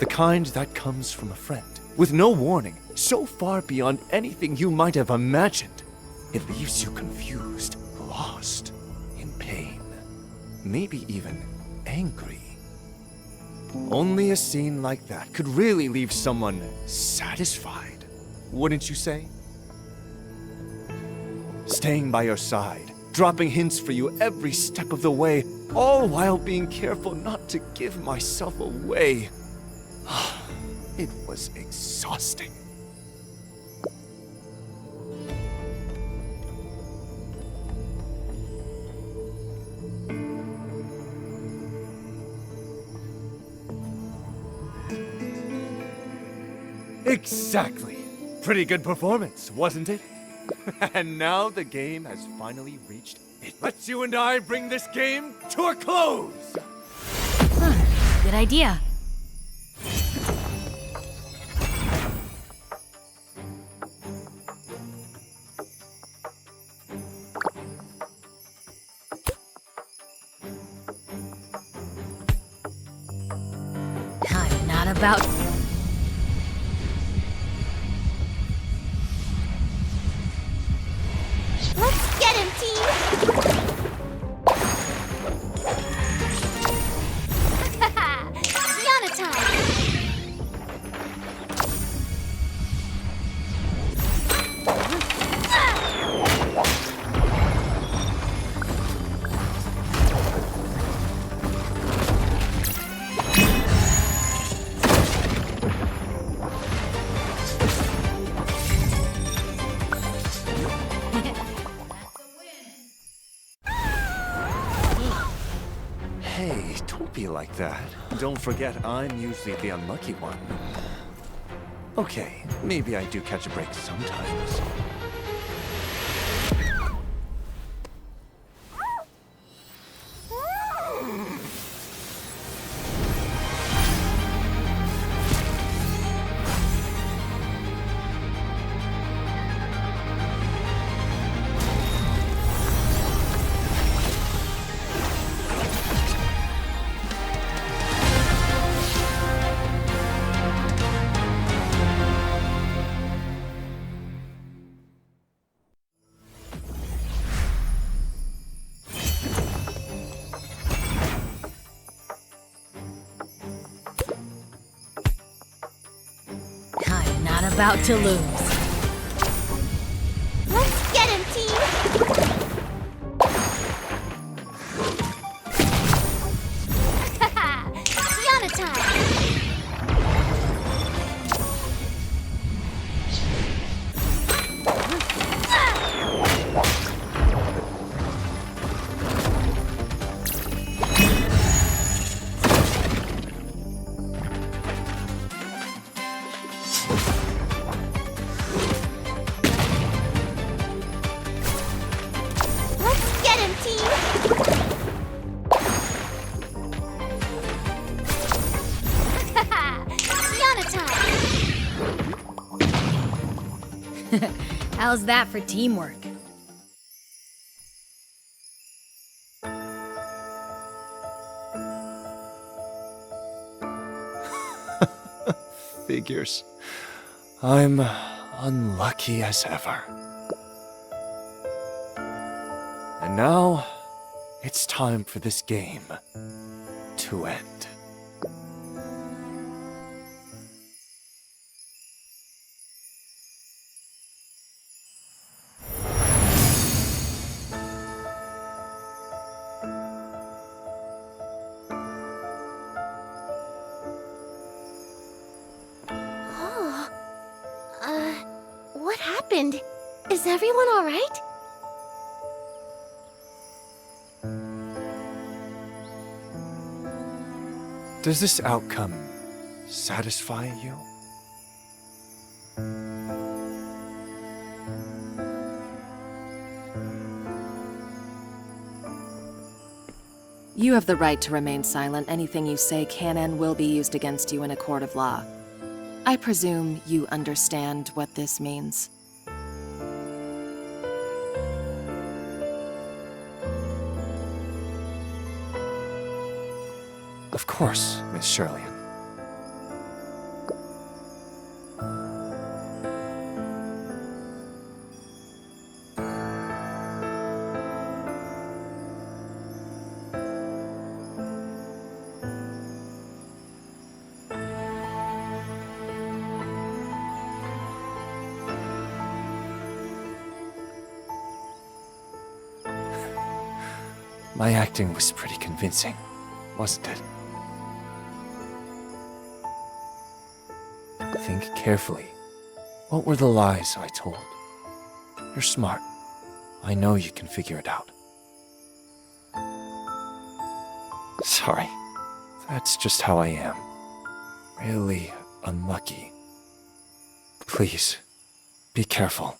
The kind that comes from a friend, with no warning, so far beyond anything you might have imagined. It leaves you confused, lost, in pain, maybe even angry. Only a scene like that could really leave someone satisfied, wouldn't you say? Staying by your side, dropping hints for you every step of the way, all while being careful not to give myself away. It was exhausting. Exactly. Pretty good performance, wasn't it? And now the game has finally reached it. Let's you and I bring this game to a close! Good idea. I'm not about... Let's get him, team! Kiana time! Hey, don't be like that. Don't forget I'm usually the unlucky one. Okay, maybe I do catch a break sometimes. I'm not about to lose. Let's get him, team! Kiana time! Let's get him, team! Kiana time! How's that for teamwork? figures. I'm unlucky as ever. And now, it's time for this game to end. What happened? Is everyone alright? Does this outcome satisfy you? You have the right to remain silent. Anything you say can and will be used against you in a court of law. I presume you understand what this means. Of course, Miss Shilian. My acting was pretty convincing, wasn't it? Think carefully. What were the lies I told? You're smart. I know you can figure it out. Sorry. That's just how I am. Really unlucky. Please, be careful.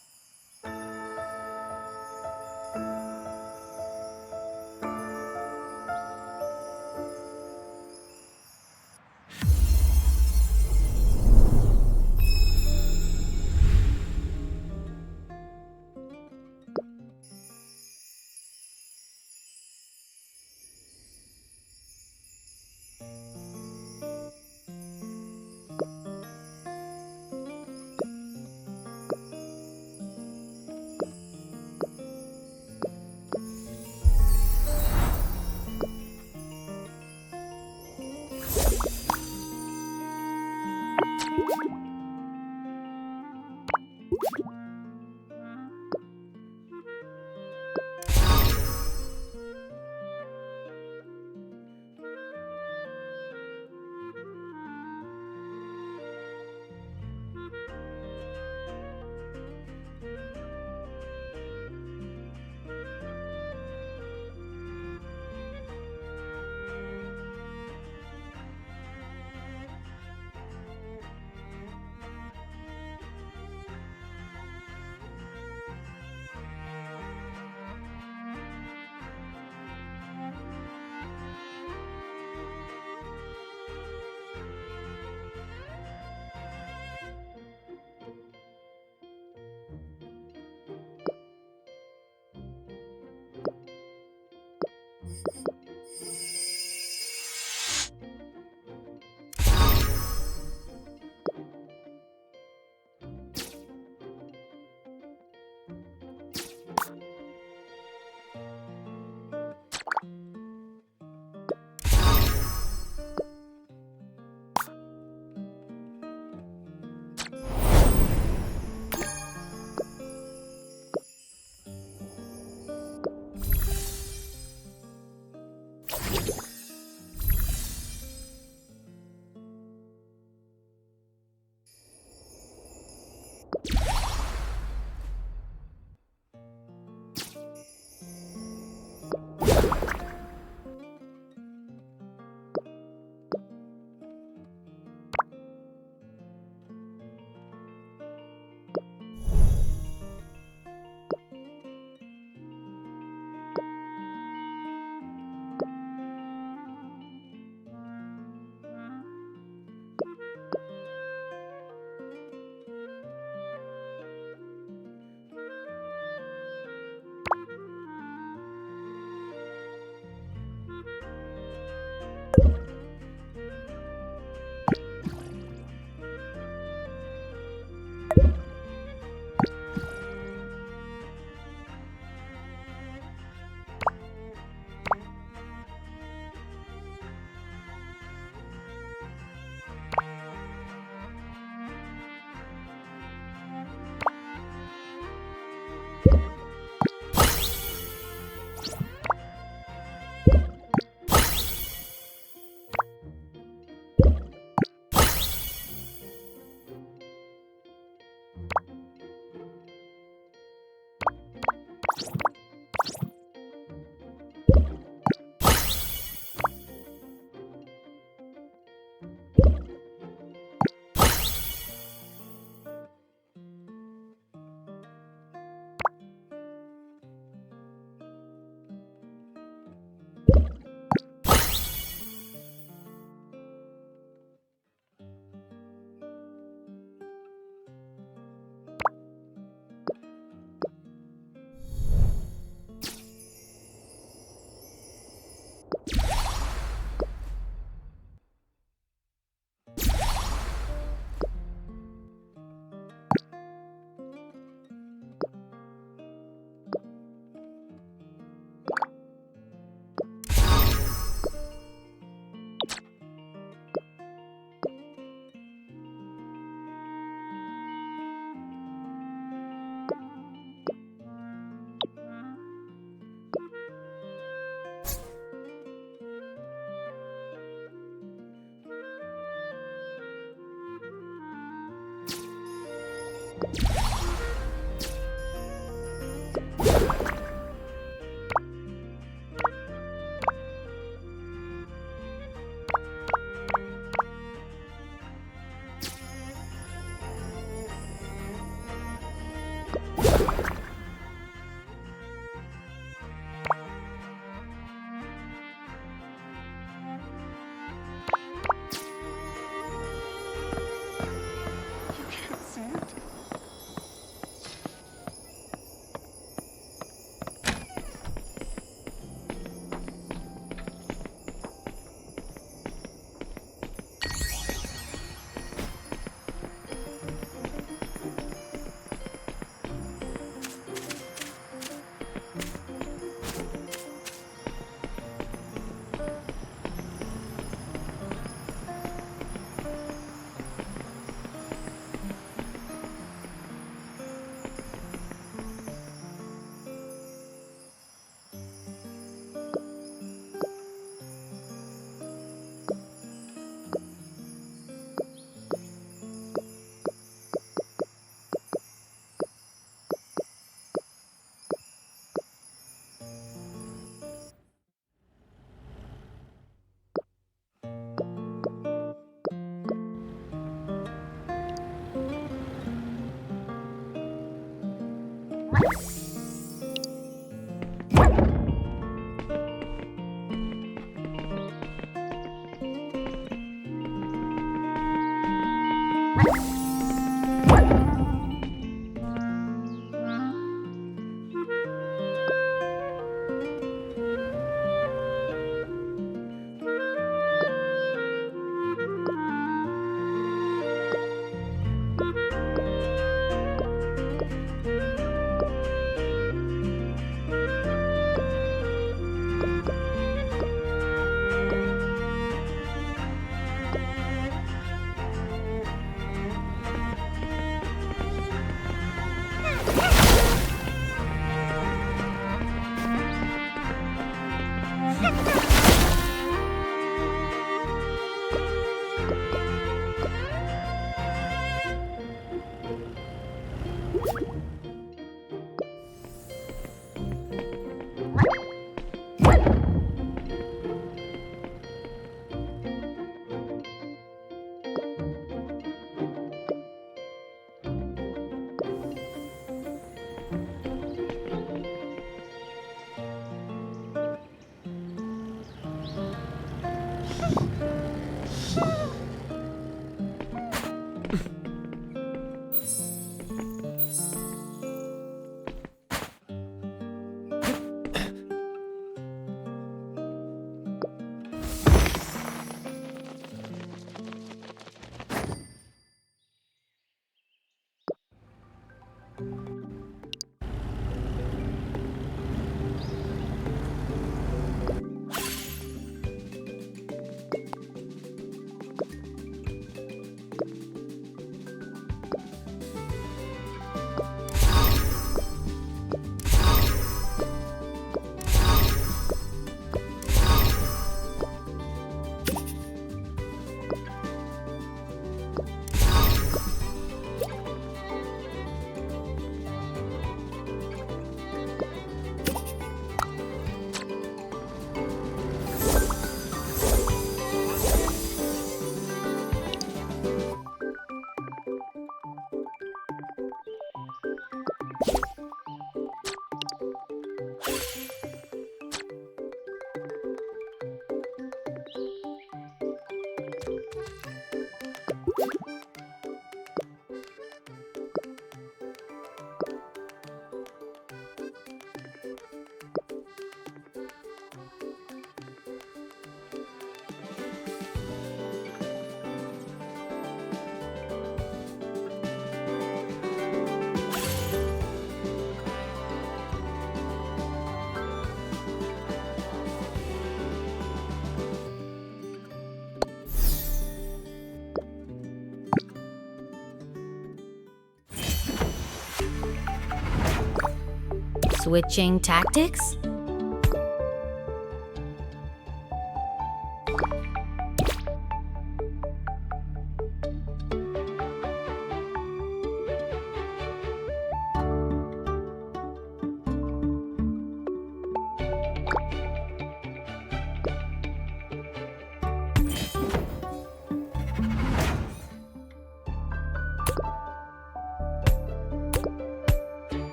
Switching tactics?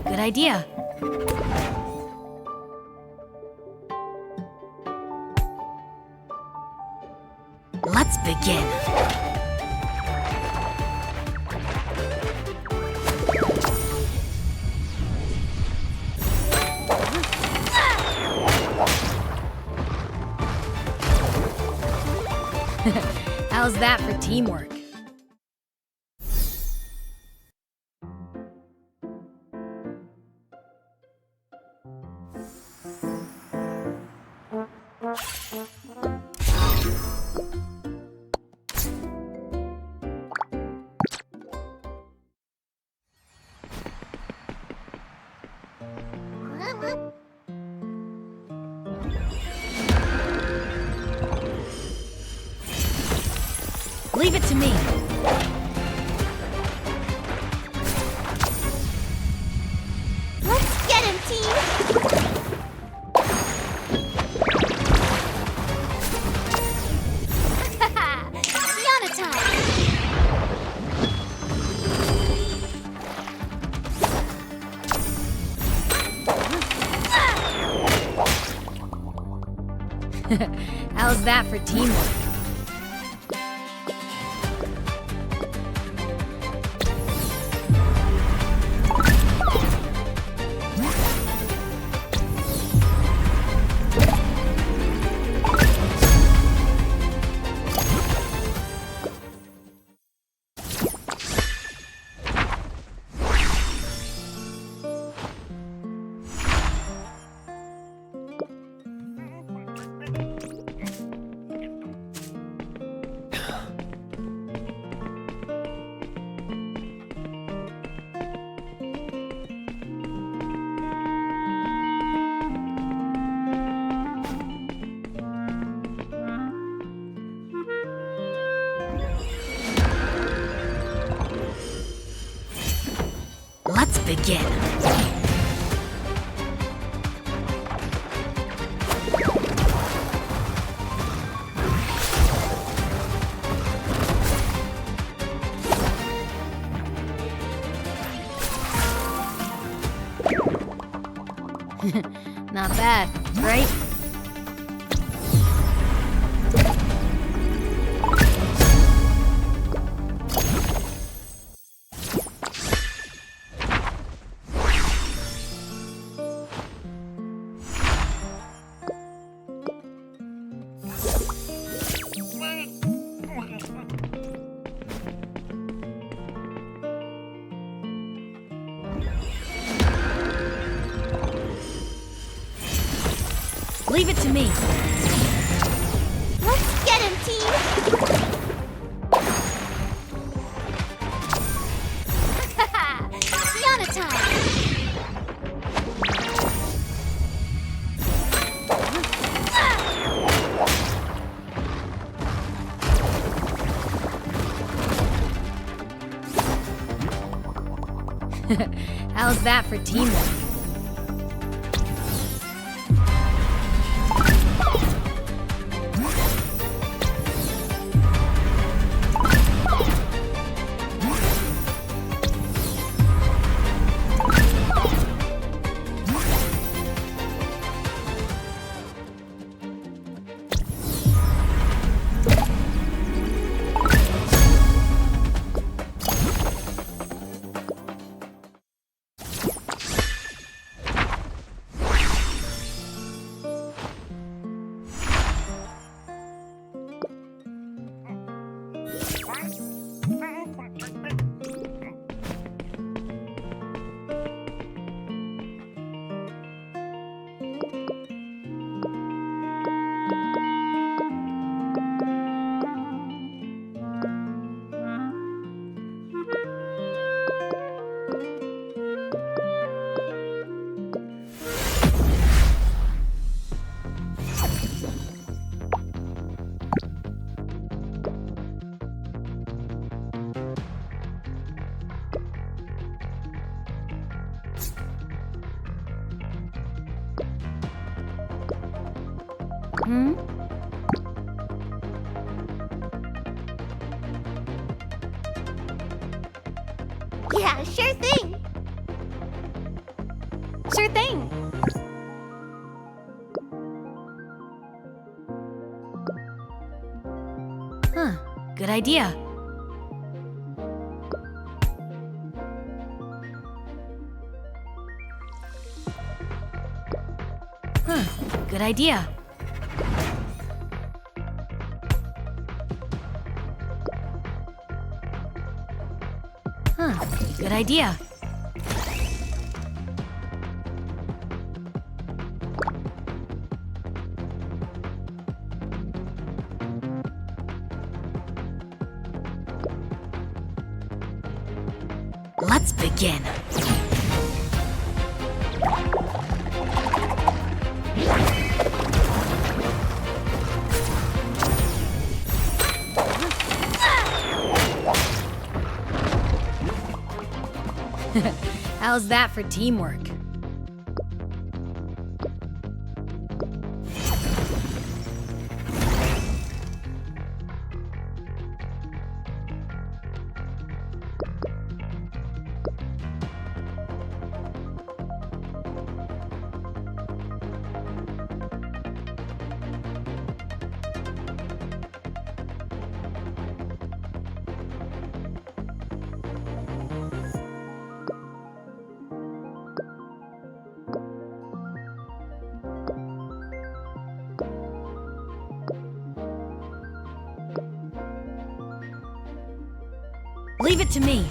Good idea. Let's begin. How's that for teamwork? Leave it to me. How's that for teamwork? Let's begin. Not bad, right? Leave it to me. Let's get him, team! Kiana time! How's that for teamwork? Yeah, sure thing! Sure thing! Huh, good idea. Huh, good idea. Huh, good idea. Let's begin. How's that for teamwork? Leave it to me.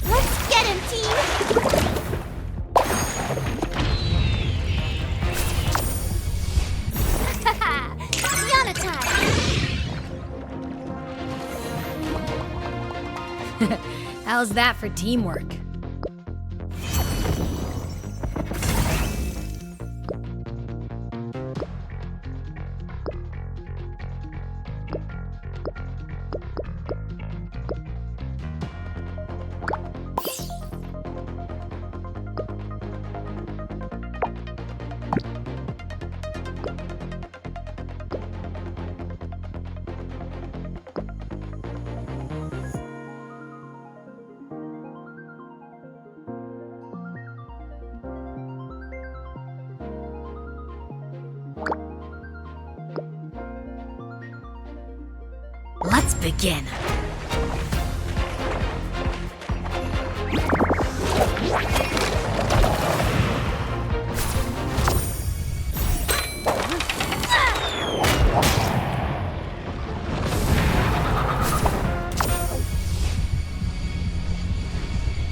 Let's get him, team! Kiana time! How's that for teamwork? Let's begin.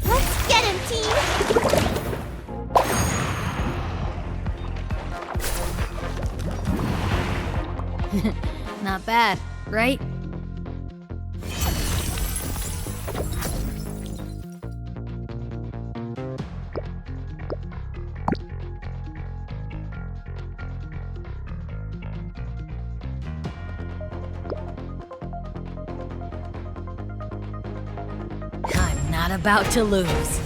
Let's get him, team! Not bad, right? I'm not about to lose.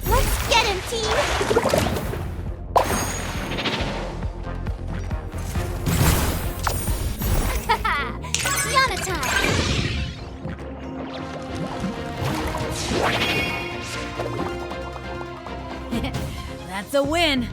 Let's get him, team! Kiana time! That's a win.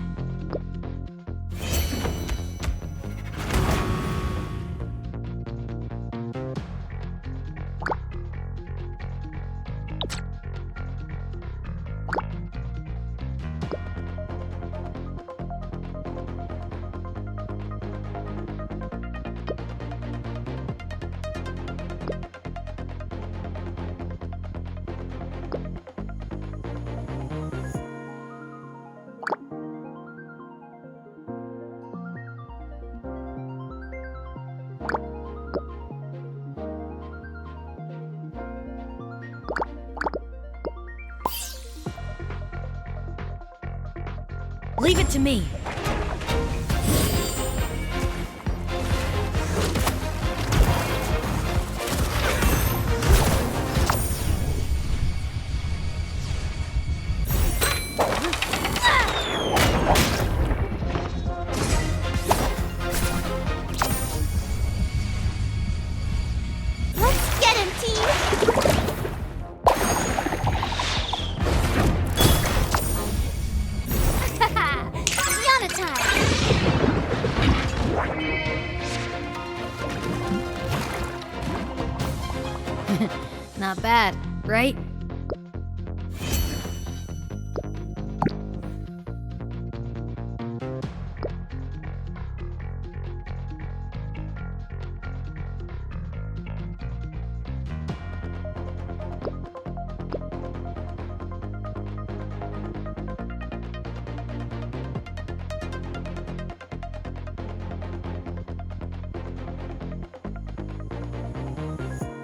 Leave it to me. Let's get him, team! Kiana time! Not bad, right?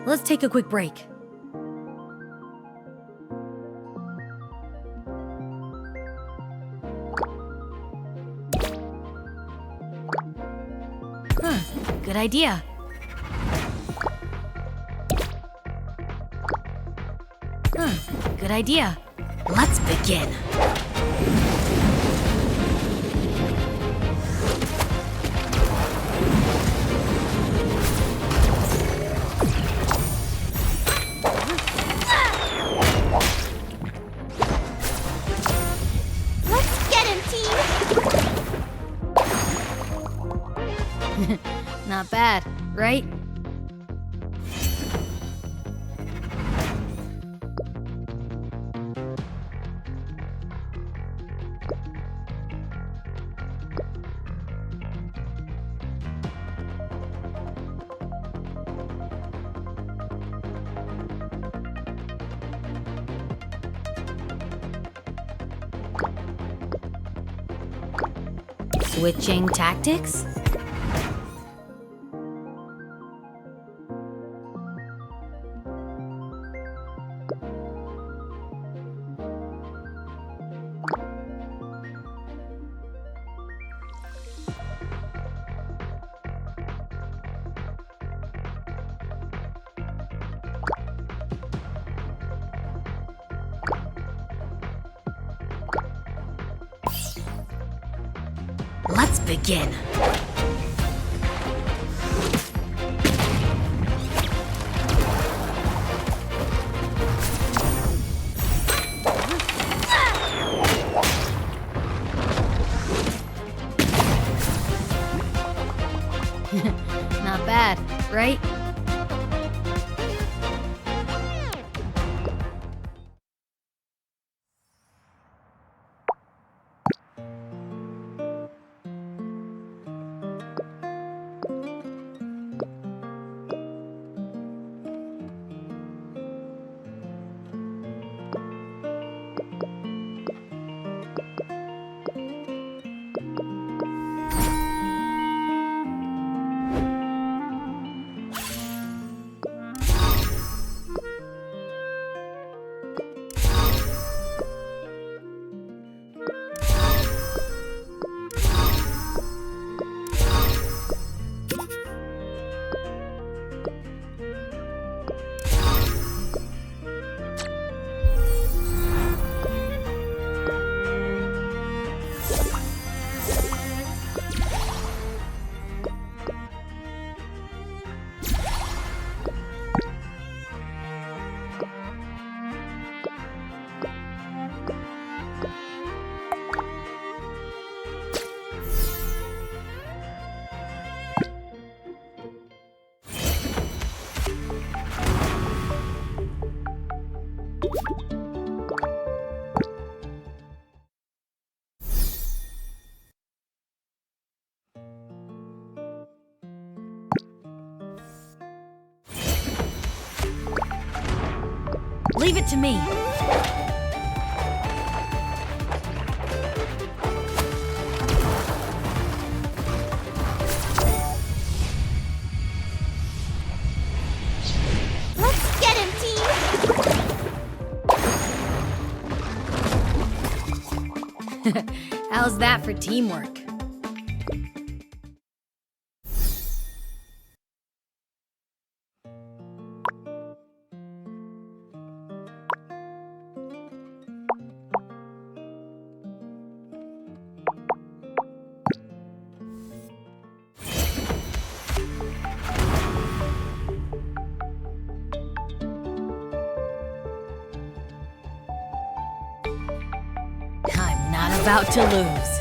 Let's take a quick break. Good idea. Good idea. Let's begin. Not bad, right? Switching tactics? Let's begin. Not bad, right? Leave it to me. Let's get him, team! How's that for teamwork? I'm not about to lose.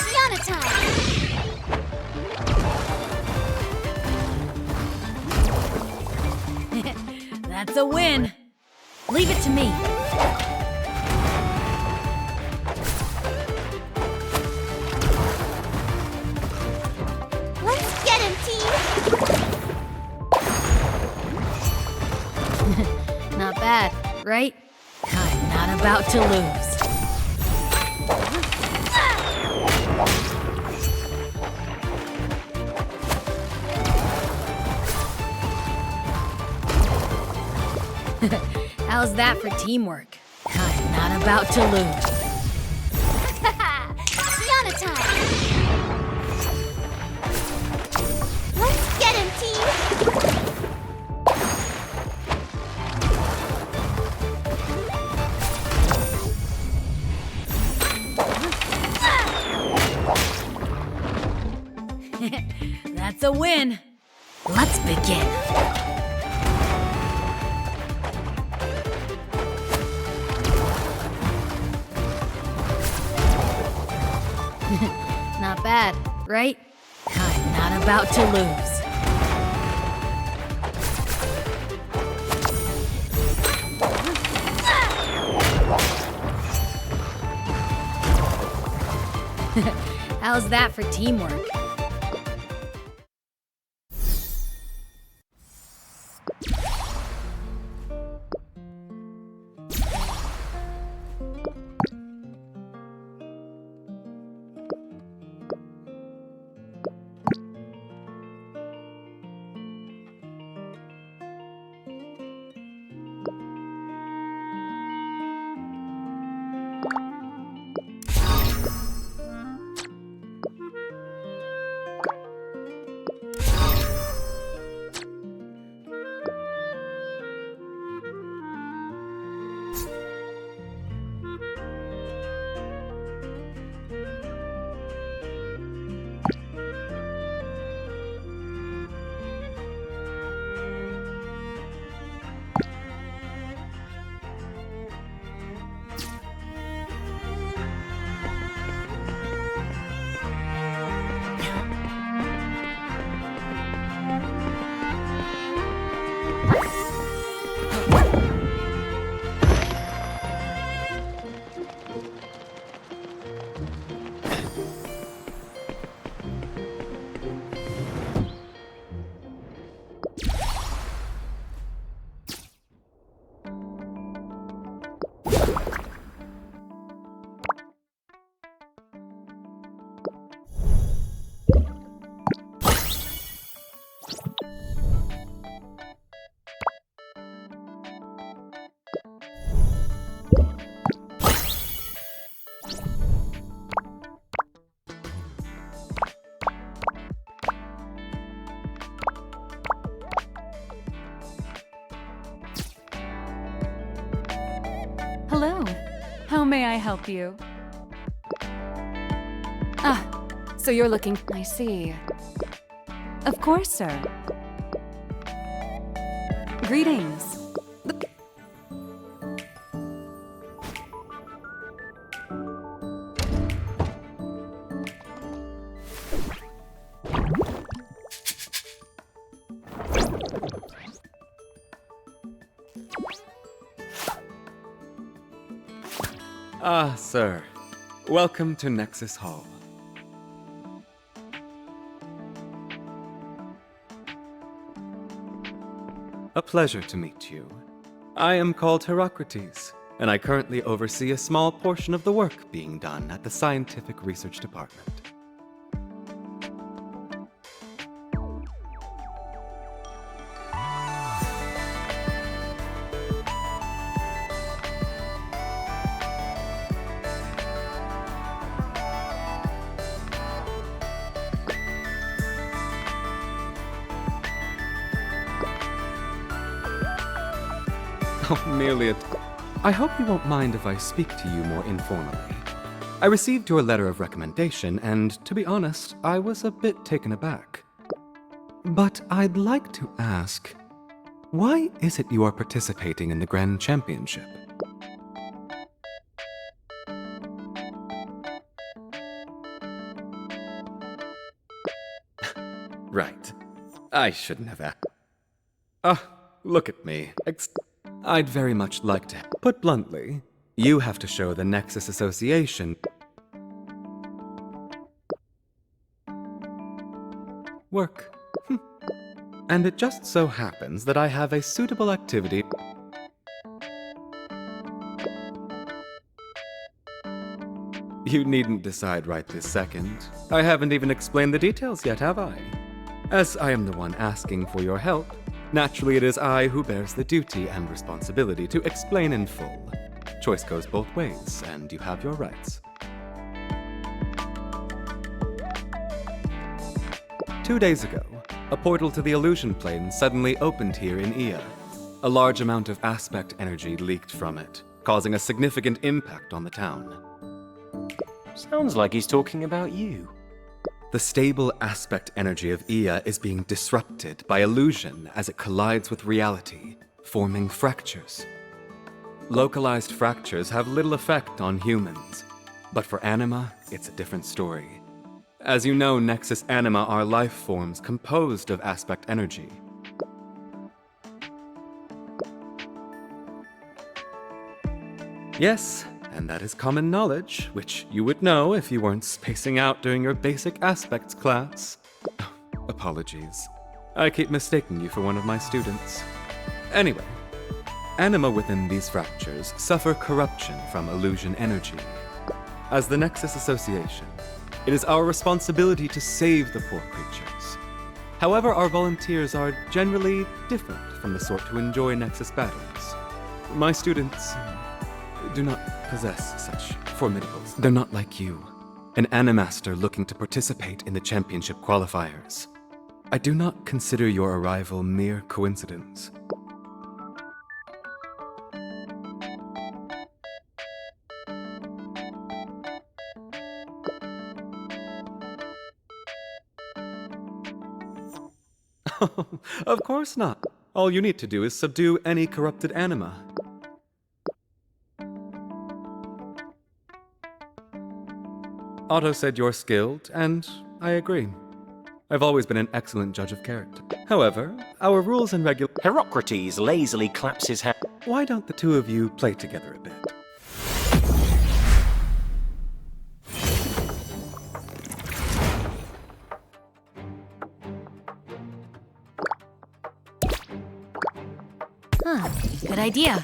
Kiana time! That's a win. Leave it to me. Let's get him, team! Not bad, right? I'm not about to lose. How's that for teamwork? I'm not about to lose. Kiana time! Let's get him, team! That's a win. Let's begin. Not bad, right? I'm not about to lose. How's that for teamwork? Hello. How may I help you? Ah, so you're looking... I see. Of course, sir. Greetings. Ah, sir. Welcome to Nexus Hall. A pleasure to meet you. I am called Herocrates, and I currently oversee a small portion of the work being done at the Scientific Research Department. Oh, merely I hope you won't mind if I speak to you more informally. I received your letter of recommendation, and to be honest, I was a bit taken aback. But I'd like to ask, why is it you are participating in the Grand Championship? Right. I shouldn't have asked. Look at me. I'd very much like to. Put bluntly, you have to show the Nexus Association work. And it just so happens that I have a suitable activity. You needn't decide right this second. I haven't even explained the details yet, have I? As I am the one asking for your help, naturally it is I who bears the duty and responsibility to explain in full. Choice goes both ways, and you have your rights. 2 days ago, a portal to the illusion plane suddenly opened here in Ia. A large amount of aspect energy leaked from it, causing a significant impact on the town. Sounds like he's talking about you. The stable aspect energy of Ia is being disrupted by illusion as it collides with reality, forming fractures. Localized fractures have little effect on humans, but for anima, it's a different story. As you know, Nexus Anima are life forms composed of aspect energy. Yes, and that is common knowledge, which you would know if you weren't spacing out during your basic aspects class. Apologies. I keep mistaking you for one of my students. Anyway, anima within these fractures suffer corruption from illusion energy. As the Nexus Association, it is our responsibility to save the poor creatures. However, our volunteers are generally different from the sort to enjoy Nexus battles. My students do not possess such formidables. They're not like you, an animaster looking to participate in the championship qualifiers. I do not consider your arrival mere coincidence. Of course not. All you need to do is subdue any corrupted anima. Otto said you're skilled, and I agree. I've always been an excellent judge of character. However, our rules and Herocrates lazily claps his hand. Why don't the two of you play together a bit? Huh, good idea.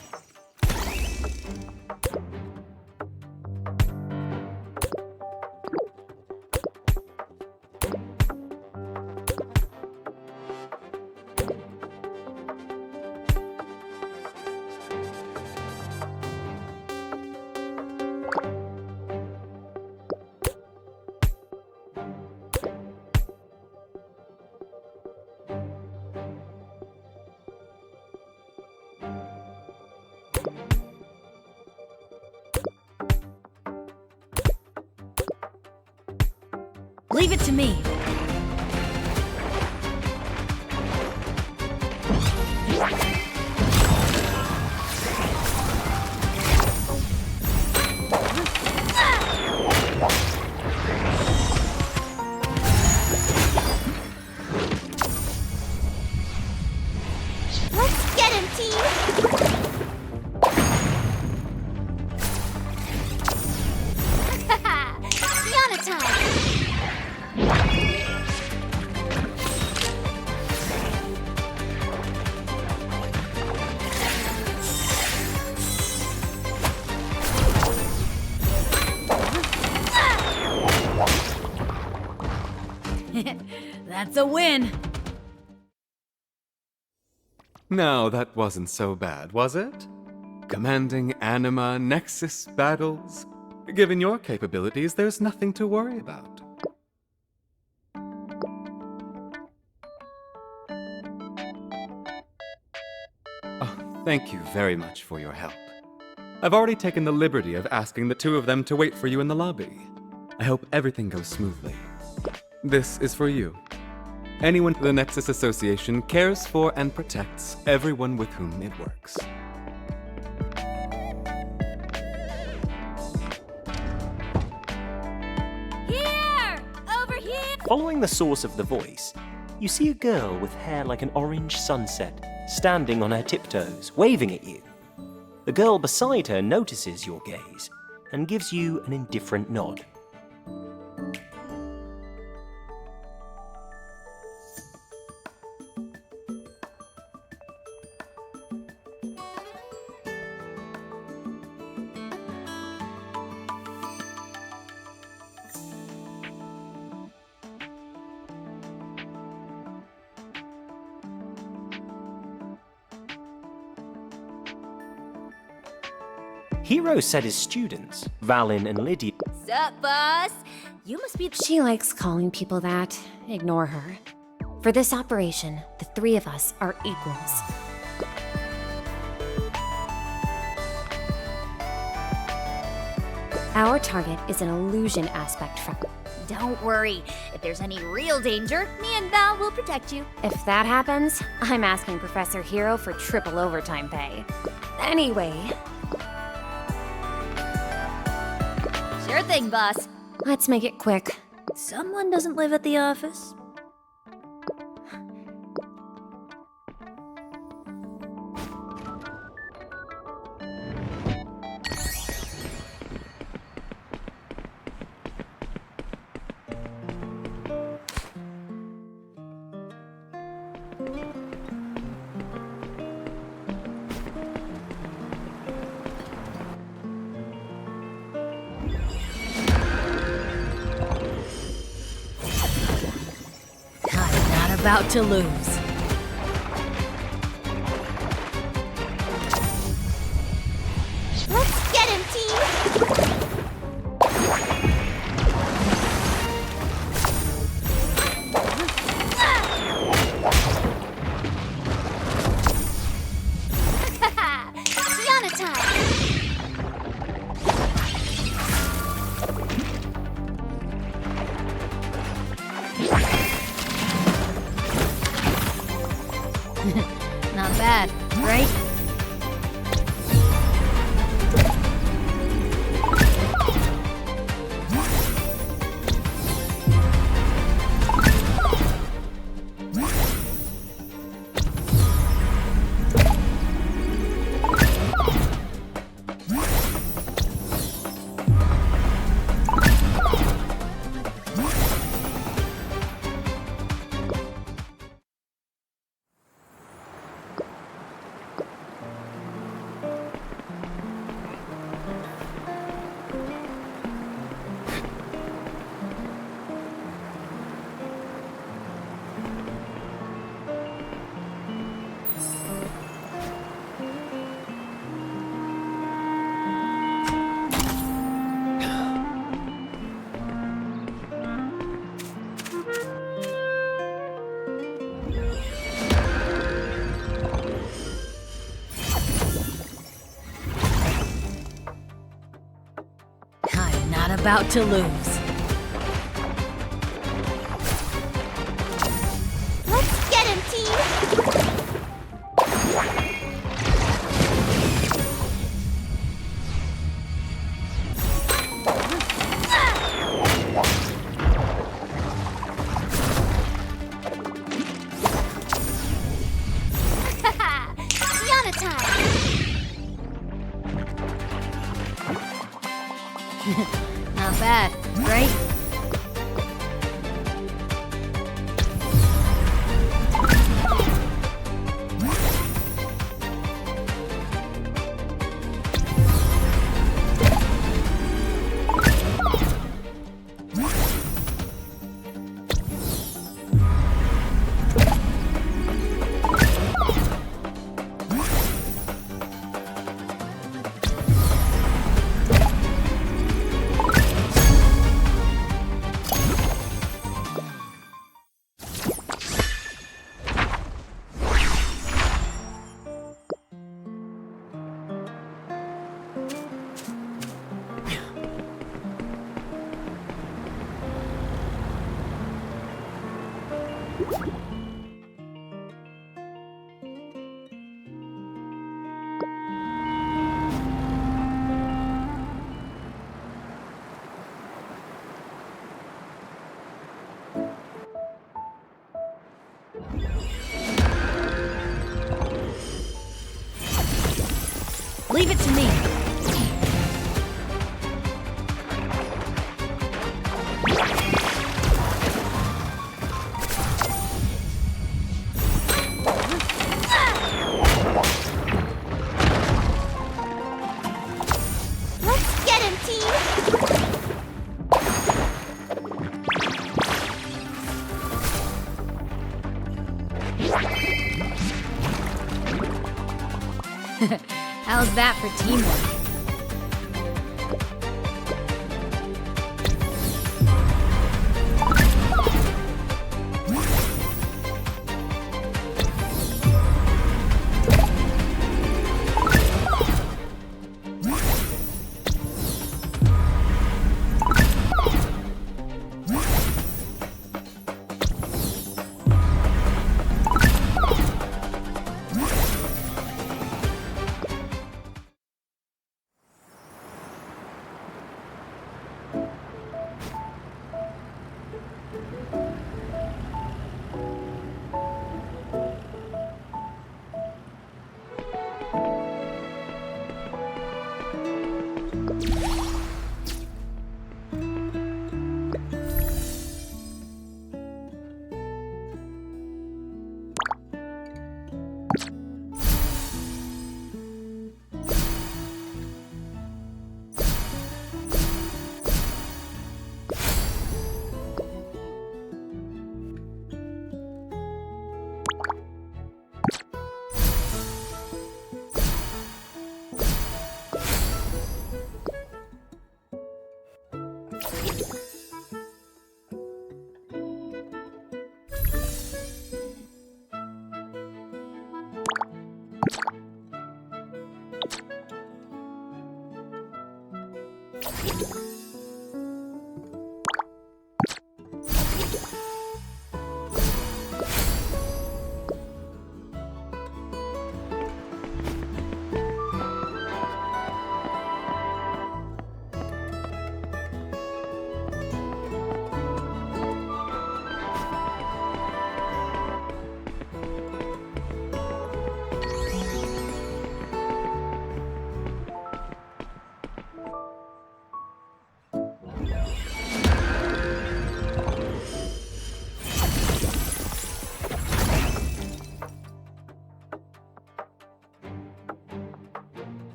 Leave it to me. Let's get him, team! Kiana time! That's a win. No, that wasn't so bad, was it? Commanding anima Nexus battles? Given your capabilities, there's nothing to worry about. Oh, thank you very much for your help. I've already taken the liberty of asking the two of them to wait for you in the lobby. I hope everything goes smoothly. This is for you. Anyone in the Nexus Association cares for and protects everyone with whom it works. Here! Over here! Following the source of the voice, you see a girl with hair like an orange sunset, standing on her tiptoes, waving at you. The girl beside her notices your gaze and gives you an indifferent nod. Hero said his students, Valin and Lydia. Sup, boss? You must be. She likes calling people that. Ignore her. For this operation, the three of us are equals. Our target is an illusion aspect from. Don't worry. If there's any real danger, me and Val will protect you. If that happens, I'm asking Professor Hero for triple overtime pay. Anyway. Sure thing, boss. Let's make it quick. Someone doesn't live at the office. About to lose. Let's get him, team! Kiana time! Not bad, right? About to lose. Let's get him, team! Kiana time! Not bad, right? Leave it to me. Let's get him, team! How's that for teamwork?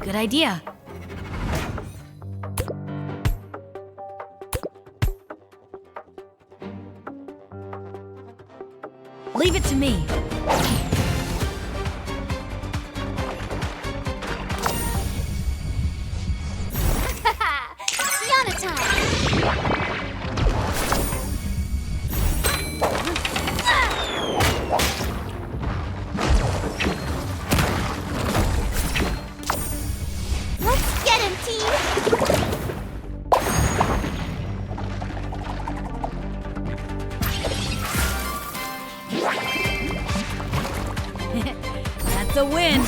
Good idea. Leave it to me. Kiana time! Let's get him, team! That's a win.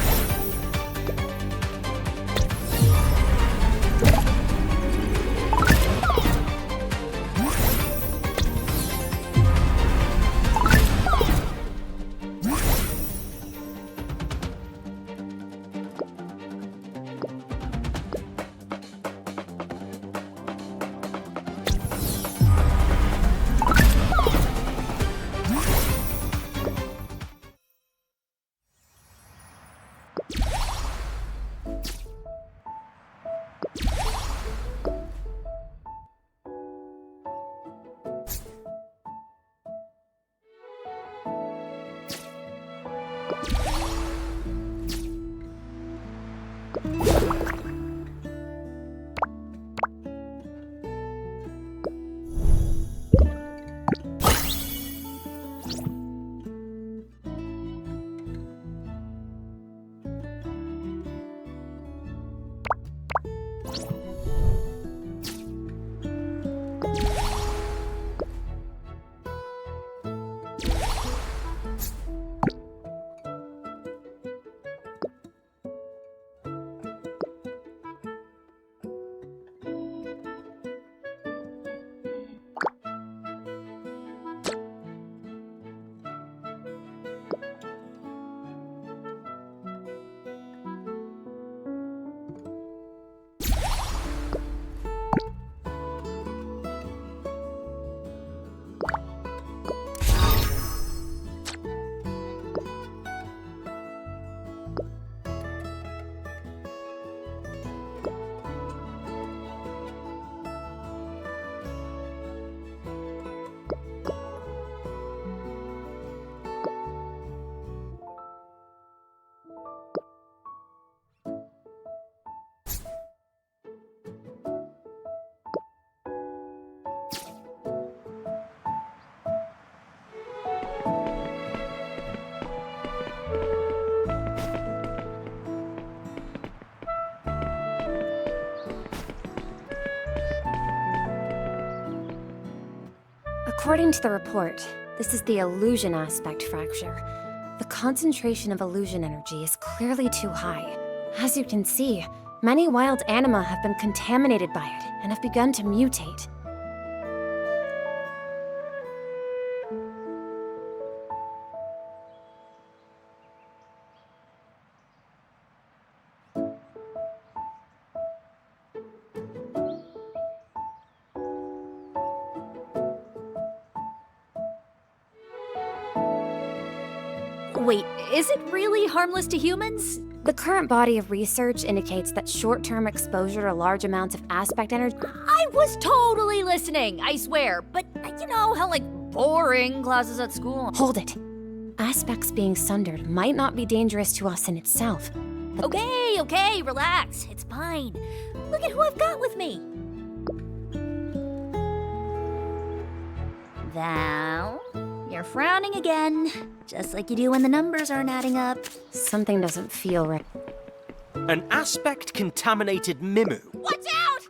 According to the report, this is the illusion aspect fracture. The concentration of illusion energy is clearly too high. As you can see, many wild anima have been contaminated by it and have begun to mutate. Wait, is it really harmless to humans? The current body of research indicates that short-term exposure to large amounts of aspect energy— I was totally listening, I swear. But you know how, boring classes at school. Hold it. Aspects being sundered might not be dangerous to us in itself. But Okay, relax. It's fine. Look at who I've got with me. Val, You're frowning again, just like you do when the numbers aren't adding up. Something doesn't feel right. An aspect-contaminated Mimu. Watch out!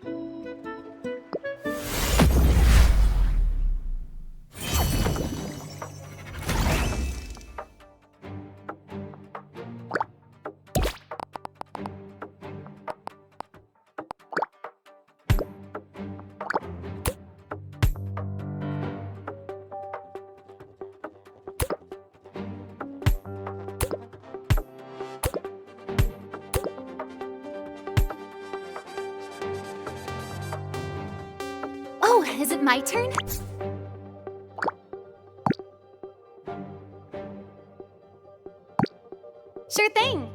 Oh, is it my turn? Sure thing.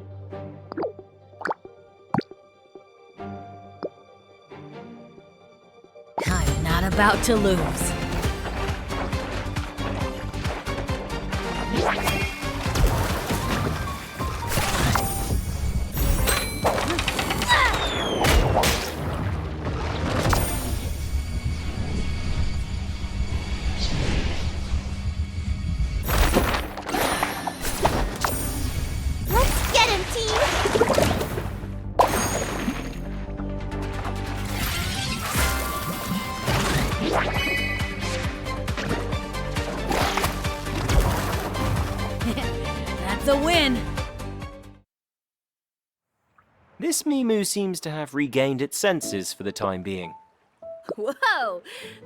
I'm not about to lose. Let's get him, team! That's a win. This Mimu seems to have regained its senses for the time being. Whoa!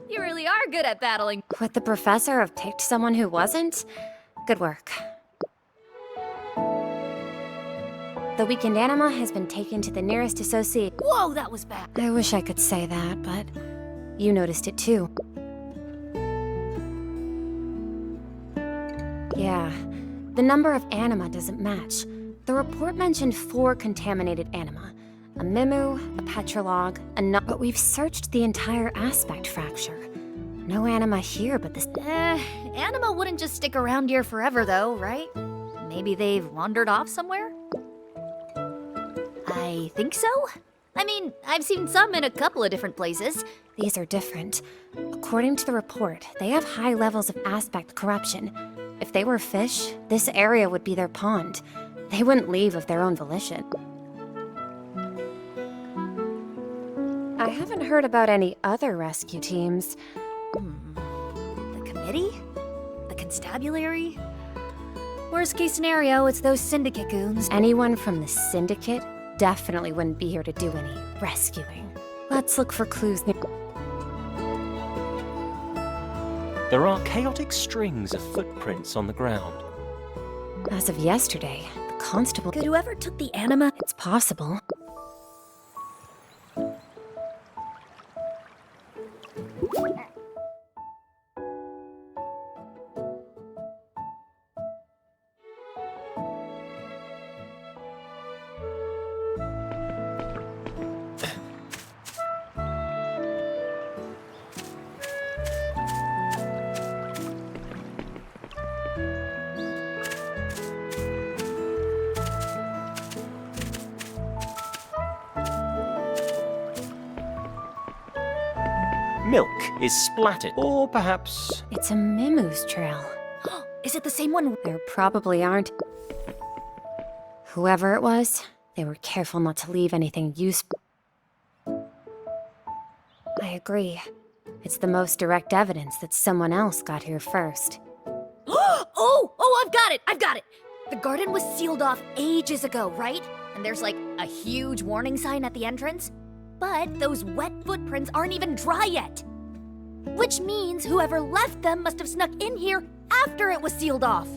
You really are good at battling. Would the professor have picked someone who wasn't? Good work. The weakened anima has been taken to the nearest associate. Whoa, that was bad. I wish I could say that, but you noticed it too. Yeah, the number of anima doesn't match. The report mentioned 4 contaminated anima. A Mimu, a Petrolog, but we've searched the entire aspect fracture. No anima here but this. Anima wouldn't just stick around here forever though, right? Maybe they've wandered off somewhere? I think so. I mean, I've seen some in a couple of different places. These are different. According to the report, they have high levels of aspect corruption. If they were fish, this area would be their pond. They wouldn't leave of their own volition. I haven't heard about any other rescue teams. The committee? The constabulary? Worst case scenario, it's those syndicate goons. Anyone from the syndicate definitely wouldn't be here to do any rescuing. Let's look for clues near. There are chaotic strings of footprints on the ground. As of yesterday, the constable. Could whoever took the anima? It's possible. Milk is splattered, or perhaps... It's a Mimu's trail. Is it the same one? There probably aren't. Whoever it was, they were careful not to leave anything useful. I agree. It's the most direct evidence that someone else got here first. Oh, I've got it! The garden was sealed off ages ago, right? And there's like a huge warning sign at the entrance? But those wet footprints aren't even dry yet. Which means whoever left them must have snuck in here after it was sealed off.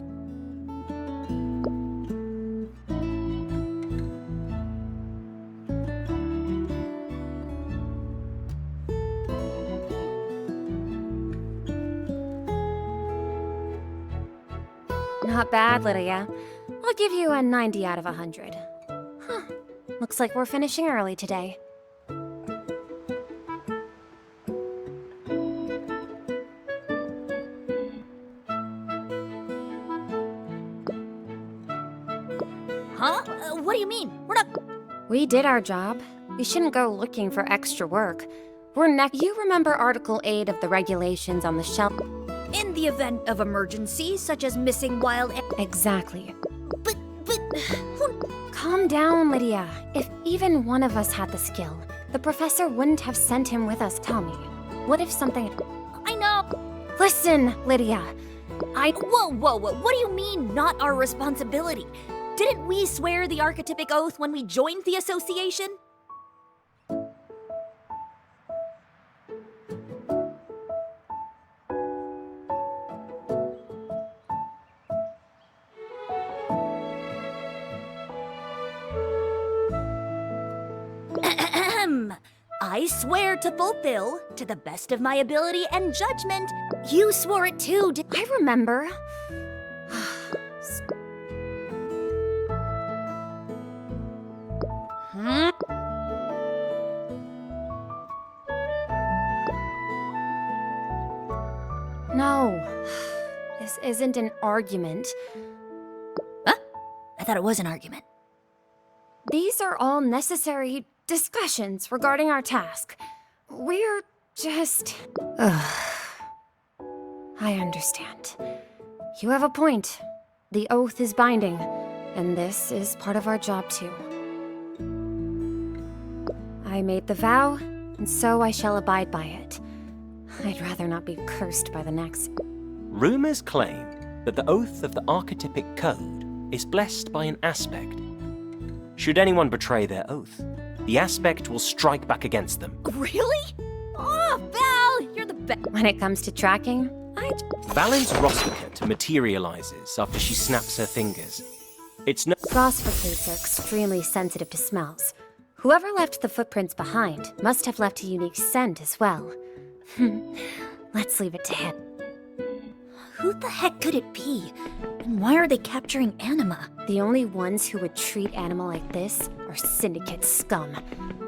Not bad, Lydia. I'll give you a 90 out of 100. Huh. Looks like we're finishing early today. Huh? What do you mean? We're not... We did our job. We shouldn't go looking for extra work. We're You remember Article 8 of the regulations on the shelf? In the event of emergency, such as missing wild... Exactly. But... Calm down, Lydia. If even one of us had the skill, the professor wouldn't have sent him with us. Tell me, what if something... I know... Listen, Lydia. Whoa, what do you mean, not our responsibility? Didn't we swear the archetypic oath when we joined the association? I swear to fulfill, to the best of my ability and judgment. You swore it too, I remember. No, this isn't an argument. Huh? I thought it was an argument. These are all necessary discussions regarding our task. We're just... I understand. You have a point. The oath is binding, and this is part of our job too. I made the vow, and so I shall abide by it. I'd rather not be cursed by the next. Rumors claim that the oath of the archetypic code is blessed by an aspect. Should anyone betray their oath, the aspect will strike back against them. Really? Oh, Val, you're the best. When it comes to tracking, Valen's rosticate materializes after she snaps her fingers. It's no... Phosphorates are extremely sensitive to smells. Whoever left the footprints behind must have left a unique scent as well. Let's leave it to him. Who the heck could it be? And why are they capturing Anima? The only ones who would treat Anima like this are syndicate scum.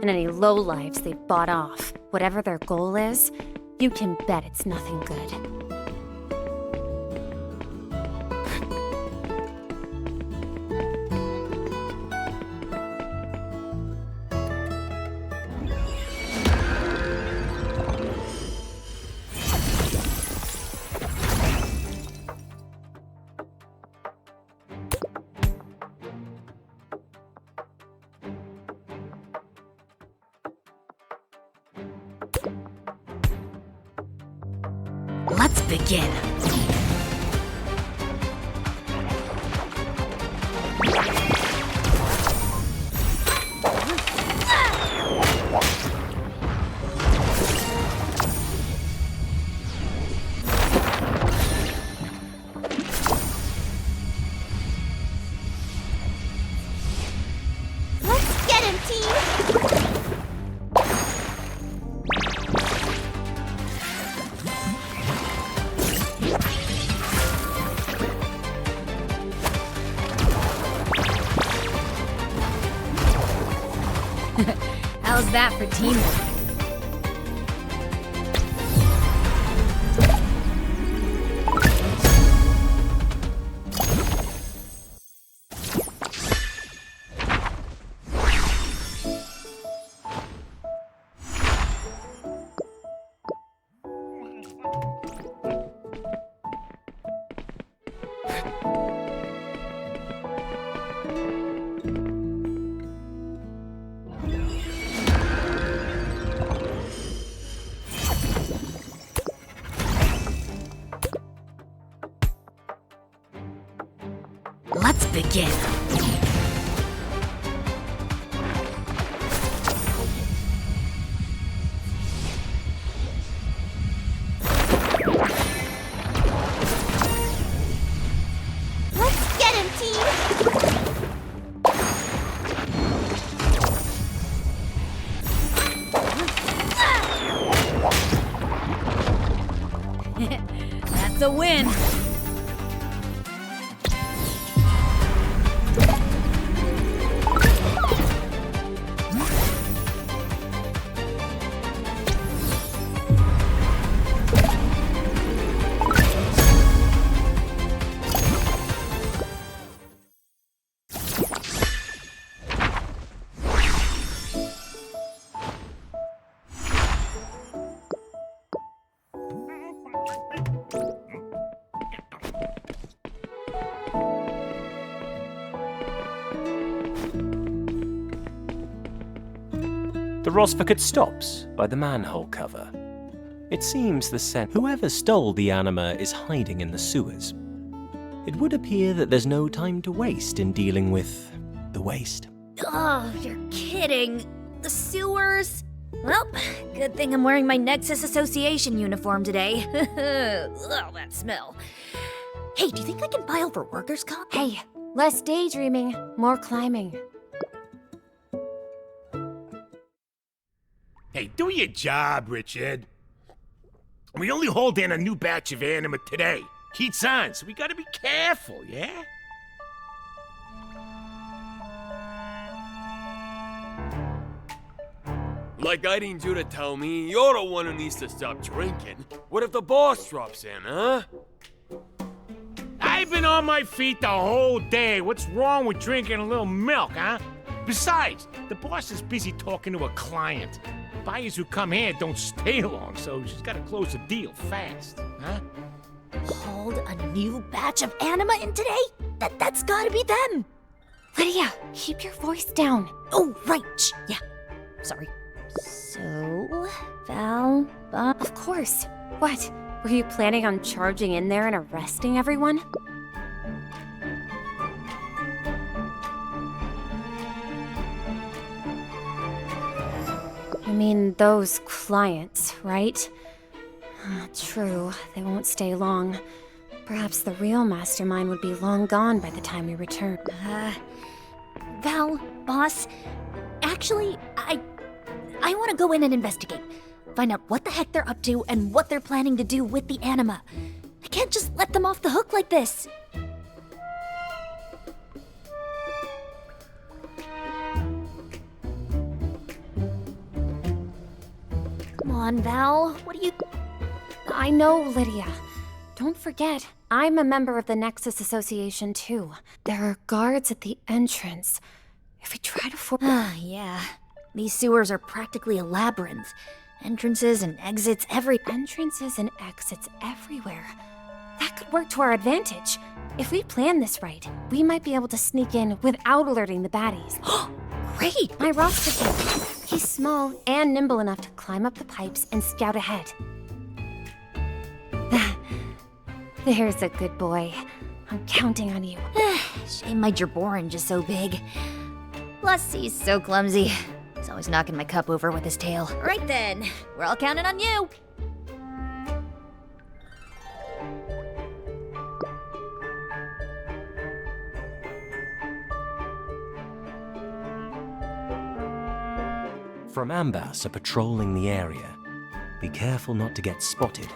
And any lowlives they've bought off. Whatever their goal is, you can bet it's nothing good. Let's begin. Let's get him, team! How's that for teamwork? Let's begin. Let's get him, team! That's a win. The Rosford stops by the manhole cover. It seems whoever stole the anima is hiding in the sewers. It would appear that there's no time to waste in dealing with the waste. Oh, you're kidding. The sewers? Well, good thing I'm wearing my Nexus Association uniform today. Ugh, that smell. Hey, do you think I can file for workers' comp? Hey, less daydreaming, more climbing. Hey, do your job, Richard. We only hauled in a new batch of anima today. Heat's on, so we gotta be careful, yeah? Like I need you to tell me you're the one who needs to stop drinking. What if the boss drops in, huh? I've been on my feet the whole day. What's wrong with drinking a little milk, huh? Besides, the boss is busy talking to a client. Buyers who come here don't stay long, so she's gotta close the deal fast, huh? Hauled a new batch of anima in today? That's gotta be them! Lydia, keep your voice down. Oh, right. Yeah. Sorry. So, Val, Of course. What? Were you planning on charging in there and arresting everyone? You mean those clients, right? True, they won't stay long. Perhaps the real mastermind would be long gone by the time we return. Val, boss, actually, I want to go in and investigate. Find out what the heck they're up to and what they're planning to do with the anima. I can't just let them off the hook like this. Come on, Val. What are you... I know, Lydia. Don't forget, I'm a member of the Nexus Association, too. There are guards at the entrance. If we try to yeah. These sewers are practically a labyrinth. Entrances and exits Entrances and exits everywhere. That could work to our advantage. If we plan this right, we might be able to sneak in without alerting the baddies. Great! My roster kid. He's small and nimble enough to climb up the pipes and scout ahead. There's a good boy. I'm counting on you. Shame my Jaborange is so big. Plus, he's so clumsy. He's always knocking my cup over with his tail. Right then, we're all counting on you. From Ambas are patrolling the area. Be careful not to get spotted.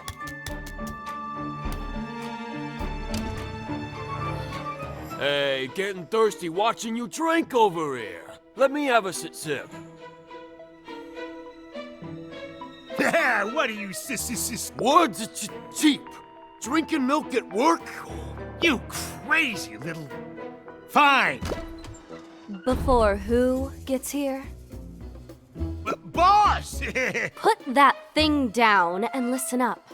Hey, getting thirsty watching you drink over here. Let me have a sip. What are you, sis? Words are cheap. Drinking milk at work? You crazy little... Fine. Before who gets here? Boss! Put that thing down and listen up.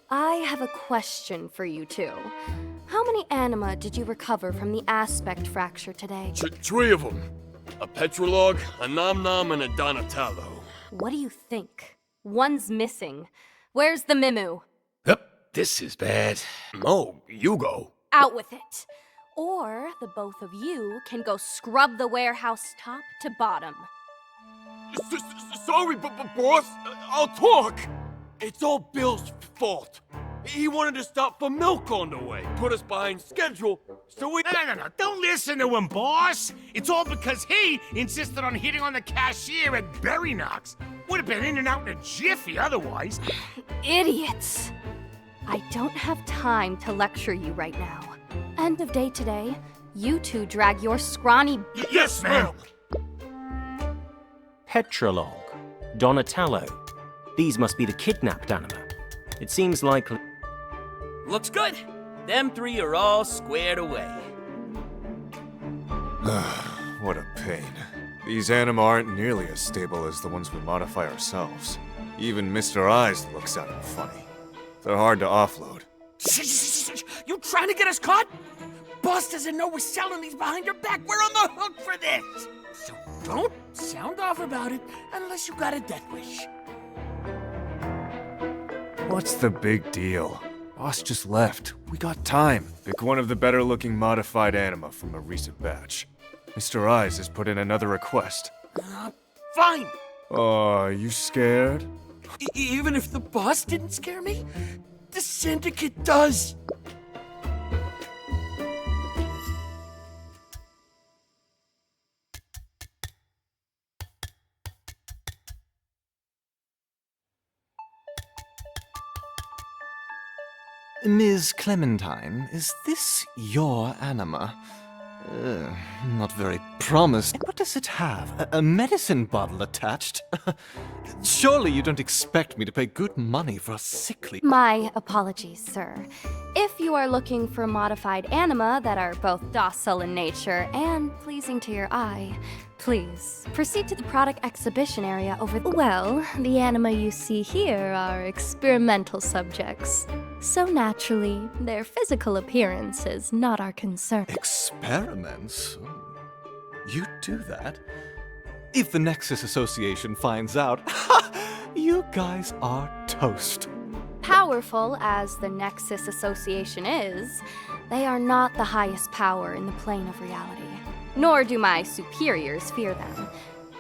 I have a question for you two. How many anima did you recover from the aspect fracture today? 3 of them. A Petrolog, a Nom Nom, and a Donatello. What do you think? One's missing. Where's the Mimu? Yep, this is bad. Oh, you go. Out with it. Or the both of you can go scrub the warehouse top to bottom. Sorry, boss. I'll talk. It's all Bill's fault. He wanted to stop for milk on the way, put us behind schedule, so we... No. Don't listen to him, boss. It's all because he insisted on hitting on the cashier at Berry Knox. Would have been in and out in a jiffy otherwise. Idiots. I don't have time to lecture you right now. End of day today, you two drag your scrawny... Yes, ma'am. Petrolog, Donatello. These must be the kidnapped anima. It seems likely... Looks good. Them 3 are all squared away. What a pain. These anima aren't nearly as stable as the ones we modify ourselves. Even Mr. Eyes looks at them funny. They're hard to offload. You trying to get us caught? Boss doesn't know we're selling these behind your back. We're on the hook for this. So Don't sound off about it unless you got a death wish. What's the big deal? Boss just left. We got time. Pick one of the better-looking modified anima from a recent batch. Mr. Eyes has put in another request. Fine. Oh, you scared? Even if the boss didn't scare me, the syndicate does. Ms. Clementine, is this your anima? Not very promising. What does it have? A medicine bottle attached? Surely you don't expect me to pay good money for a sickly... My apologies, sir. If you are looking for modified anima that are both docile in nature and pleasing to your eye, please proceed to the product exhibition area over there. Well, the anima you see here are experimental subjects. So naturally, their physical appearance is not our concern. Experiments? You do that? If the Nexus Association finds out, you guys are toast. Powerful as the Nexus Association is, they are not the highest power in the plane of reality. Nor do my superiors fear them.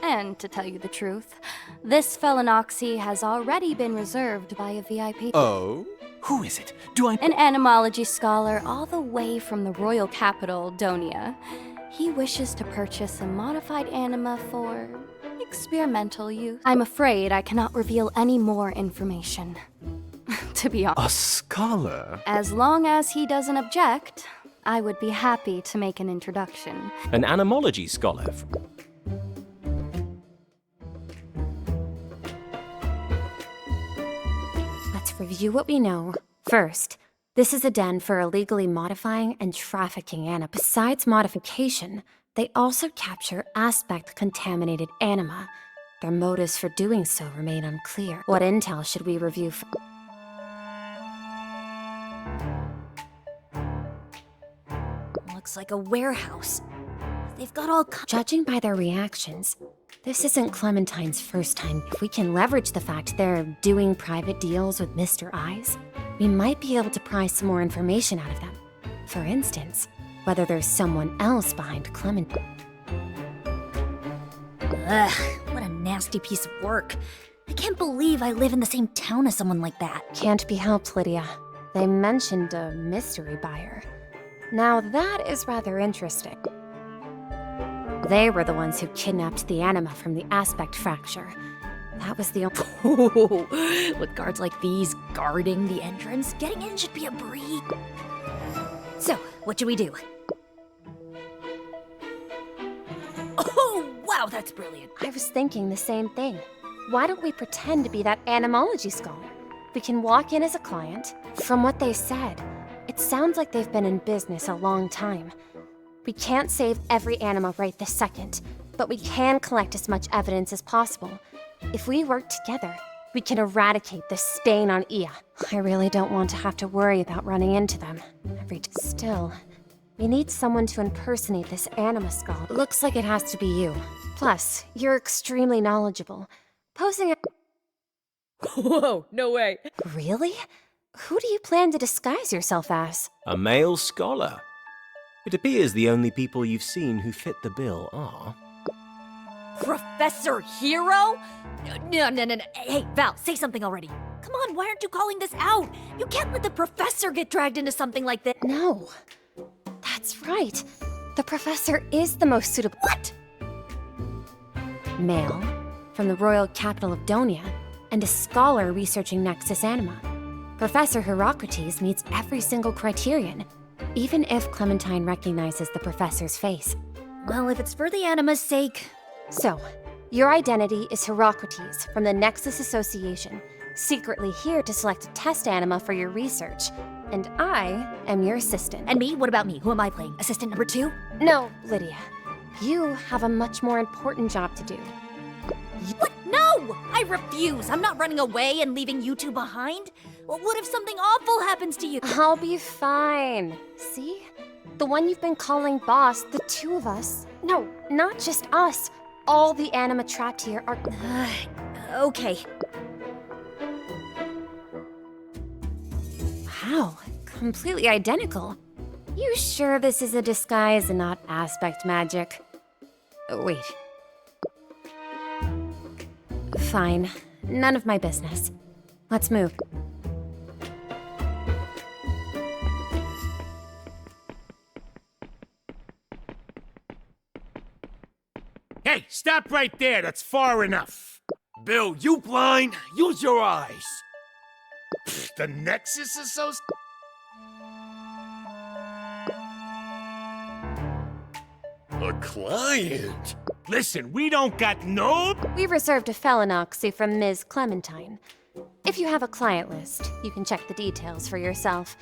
And to tell you the truth, this Phalaenoxy has already been reserved by a VIP. Oh? Who is it? Do I... An animology scholar all the way from the royal capital, Donia. He wishes to purchase a modified anima for experimental use. I'm afraid I cannot reveal any more information. To be honest. A scholar? As long as he doesn't object, I would be happy to make an introduction. An animology scholar. Let's review what we know. First, this is a den for illegally modifying and trafficking anima. Besides modification, they also capture aspect-contaminated anima. Their motives for doing so remain unclear. What intel should we review for... Looks like a warehouse. They've got all Judging by their reactions, this isn't Clementine's first time. If we can leverage the fact they're doing private deals with Mr. Eyes, we might be able to pry some more information out of them. For instance, whether there's someone else behind Clementine. Ugh, what a nasty piece of work. I can't believe I live in the same town as someone like that. Can't be helped, Lydia. They mentioned a mystery buyer. Now that is rather interesting. They were the ones who kidnapped the anima from the aspect fracture. That was the only... With guards like these guarding the entrance, getting in should be a breeze. So, what should we do? Oh, wow, that's brilliant. I was thinking the same thing. Why don't we pretend to be that animology scholar? We can walk in as a client. From what they said, it sounds like they've been in business a long time. We can't save every anima right this second, but we can collect as much evidence as possible. If we work together, we can eradicate this stain on Ia. I really don't want to have to worry about running into them Still, we need someone to impersonate this anima skull. Looks like it has to be you. Plus, you're extremely knowledgeable. Posing a... Whoa, no way. Really? Who do you plan to disguise yourself as? A male scholar. It appears the only people you've seen who fit the bill are... Professor Hero? No. Hey, Val, say something already. Come on, why aren't you calling this out? You can't let the professor get dragged into something like this. No. That's right. The professor is the most suitable... What? Male, from the royal capital of Donia, and a scholar researching Nexus Anima. Professor Herocrates meets every single criterion, even if Clementine recognizes the professor's face. Well, if it's for the anima's sake... So, your identity is Herocrates from the Nexus Association, secretly here to select a test anima for your research. And I am your assistant. And me? What about me? Who am I playing? Assistant number 2? No, Lydia. You have a much more important job to do. What? No! I refuse! I'm not running away and leaving you two behind. Well, what if something awful happens to you? I'll be fine. See? The one you've been calling boss, the two of us. No, not just us. all the anima trapped here are... Okay. Wow, completely identical. You sure this is a disguise and not aspect magic? Wait. Fine. None of my business. Let's move. Hey, stop right there. That's far enough. Bill, you blind? Use your eyes. The Nexus Association? A client? Listen, we don't got no... We reserved a felinoxy from Ms. Clementine. If you have a client list, you can check the details for yourself.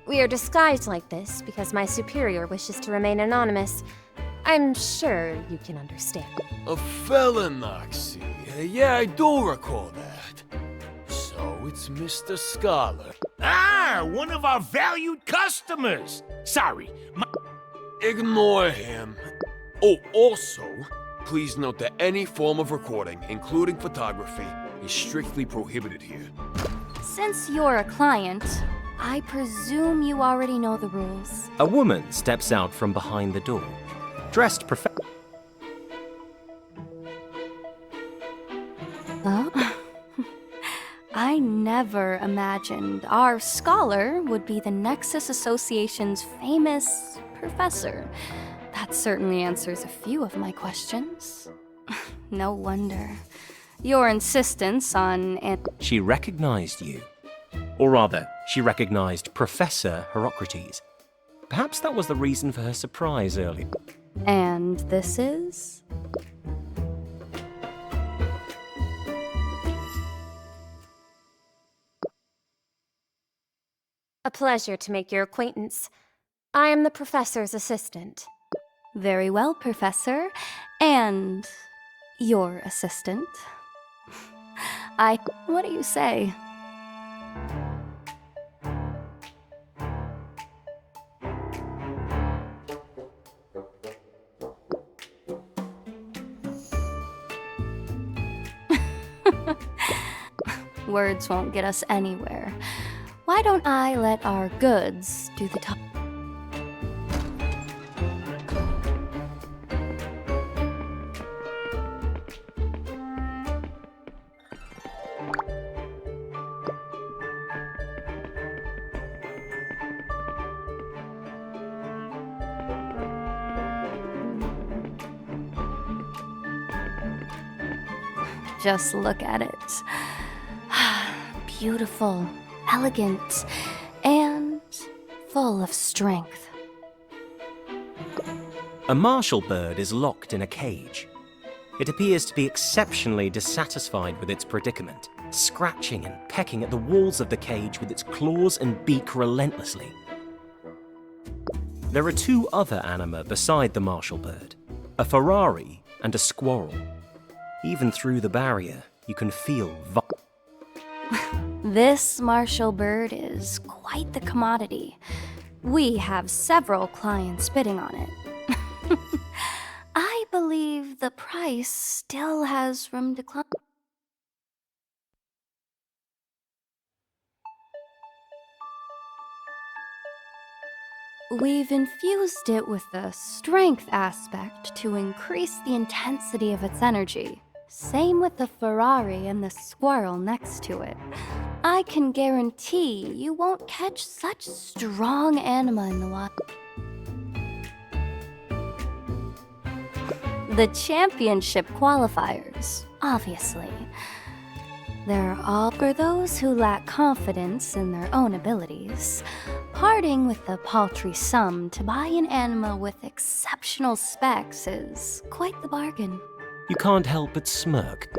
We are disguised like this because my superior wishes to remain anonymous. I'm sure you can understand. A felinoxy? Yeah, I do recall that. So it's Mr. Scholar. Ah, one of our valued customers. Sorry, Ignore him. Oh, also, please note that any form of recording, including photography, is strictly prohibited here. Since you're a client, I presume you already know the rules. A woman steps out from behind the door, dressed Huh? I never imagined our scholar would be the Nexus Association's famous professor. That certainly answers a few of my questions. No wonder. Your insistence on She recognized you. Or rather, she recognized Professor Herocrates. Perhaps that was the reason for her surprise earlier. And this is? A pleasure to make your acquaintance. I am the professor's assistant. Very well, Professor. And your assistant. What do you say? Words won't get us anywhere. Why don't I let our goods do the talk? Just look at it. Beautiful, elegant, and full of strength. A martial bird is locked in a cage. It appears to be exceptionally dissatisfied with its predicament, scratching and pecking at the walls of the cage with its claws and beak relentlessly. There are two other anima beside the martial bird, a Ferrari and a squirrel. Even through the barrier, you can feel This martial bird is quite the commodity. We have several clients bidding on it. I believe the price still has room to climb. We've infused it with the strength aspect to increase the intensity of its energy. Same with the Ferrari and the squirrel next to it. I can guarantee you won't catch such strong anima in the wild. The championship qualifiers, obviously. They're all for those who lack confidence in their own abilities. Parting with the paltry sum to buy an anima with exceptional specs is quite the bargain. You can't help but smirk.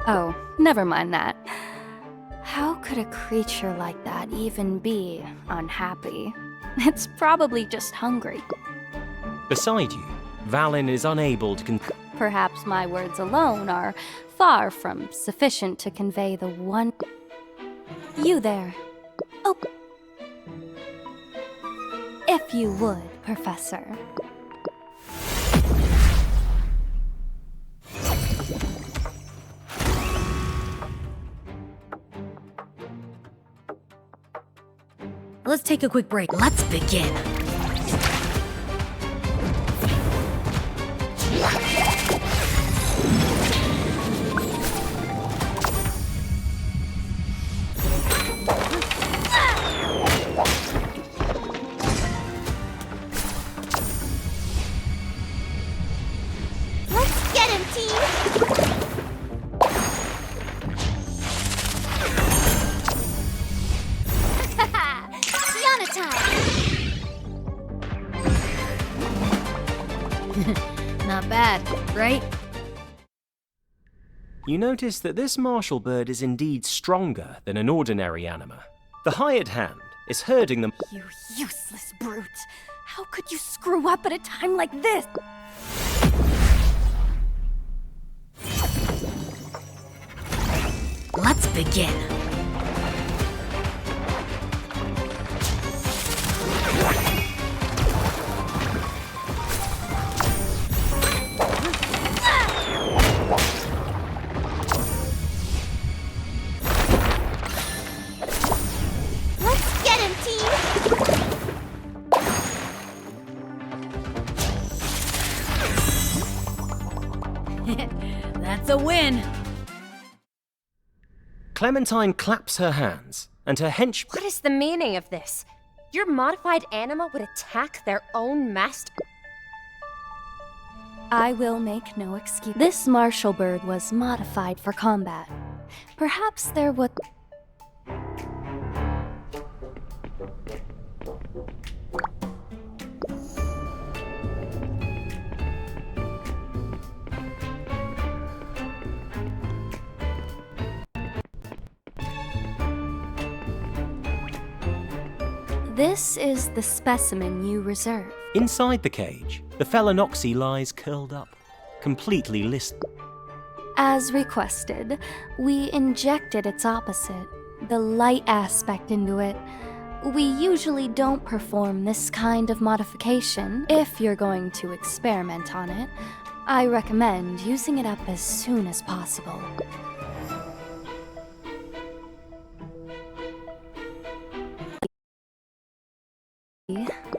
Oh, never mind that. How could a creature like that even be unhappy? It's probably just hungry. Beside you, Valin is unable to Perhaps my words alone are far from sufficient to convey the one... You there. Oh. If you would, Professor. let's take a quick break. Let's begin. Let's get him, team! Kiana time! Not bad, right? You notice that this martial bird is indeed stronger than an ordinary anima. The hired hand is herding them. You useless brute! How could you screw up at a time like this? Let's begin. Let's get him, team! That's a win. Clementine claps her hands, and her hench. What is the meaning of this? Your modified anima would attack their own master? I will make no excuse. This martial bird was modified for combat. Perhaps there would. This is the specimen you reserve. Inside the cage, the Phalaenoxy lies curled up, completely listless. As requested, we injected its opposite, the light aspect, into it. We usually don't perform this kind of modification. If you're going to experiment on it, I recommend using it up as soon as possible.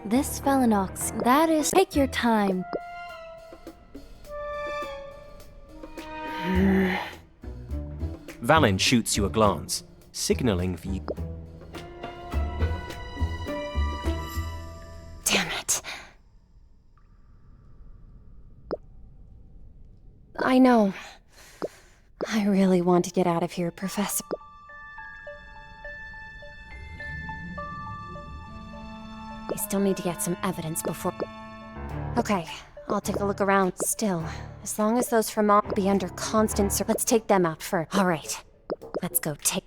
This Phalaenoxy, that is, take your time. Valin shoots you a glance, signaling for you. Damn it. I know. I really want to get out of here, Professor. I still need to get some evidence before... Okay, I'll take a look around. Still, as long as those from all be under constant let's take them out first. Alright, let's go take...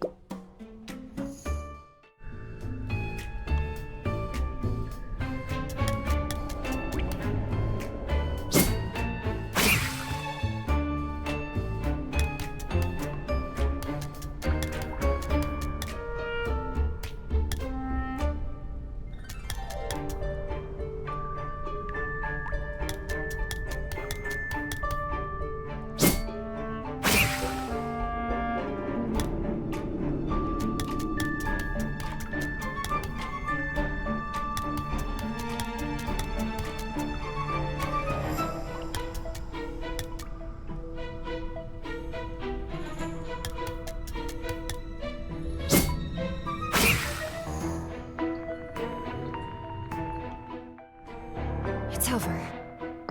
It's over.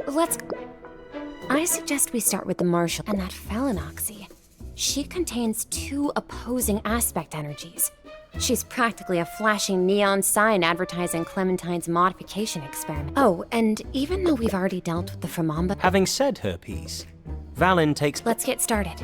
Let's... I suggest we start with the martial and that Phalaenoxy. She contains two opposing aspect energies. She's practically a flashing neon sign advertising Clementine's modification experiment. Oh, and even though we've already dealt with the Framamba... Having said her piece, Valin takes... Let's get started.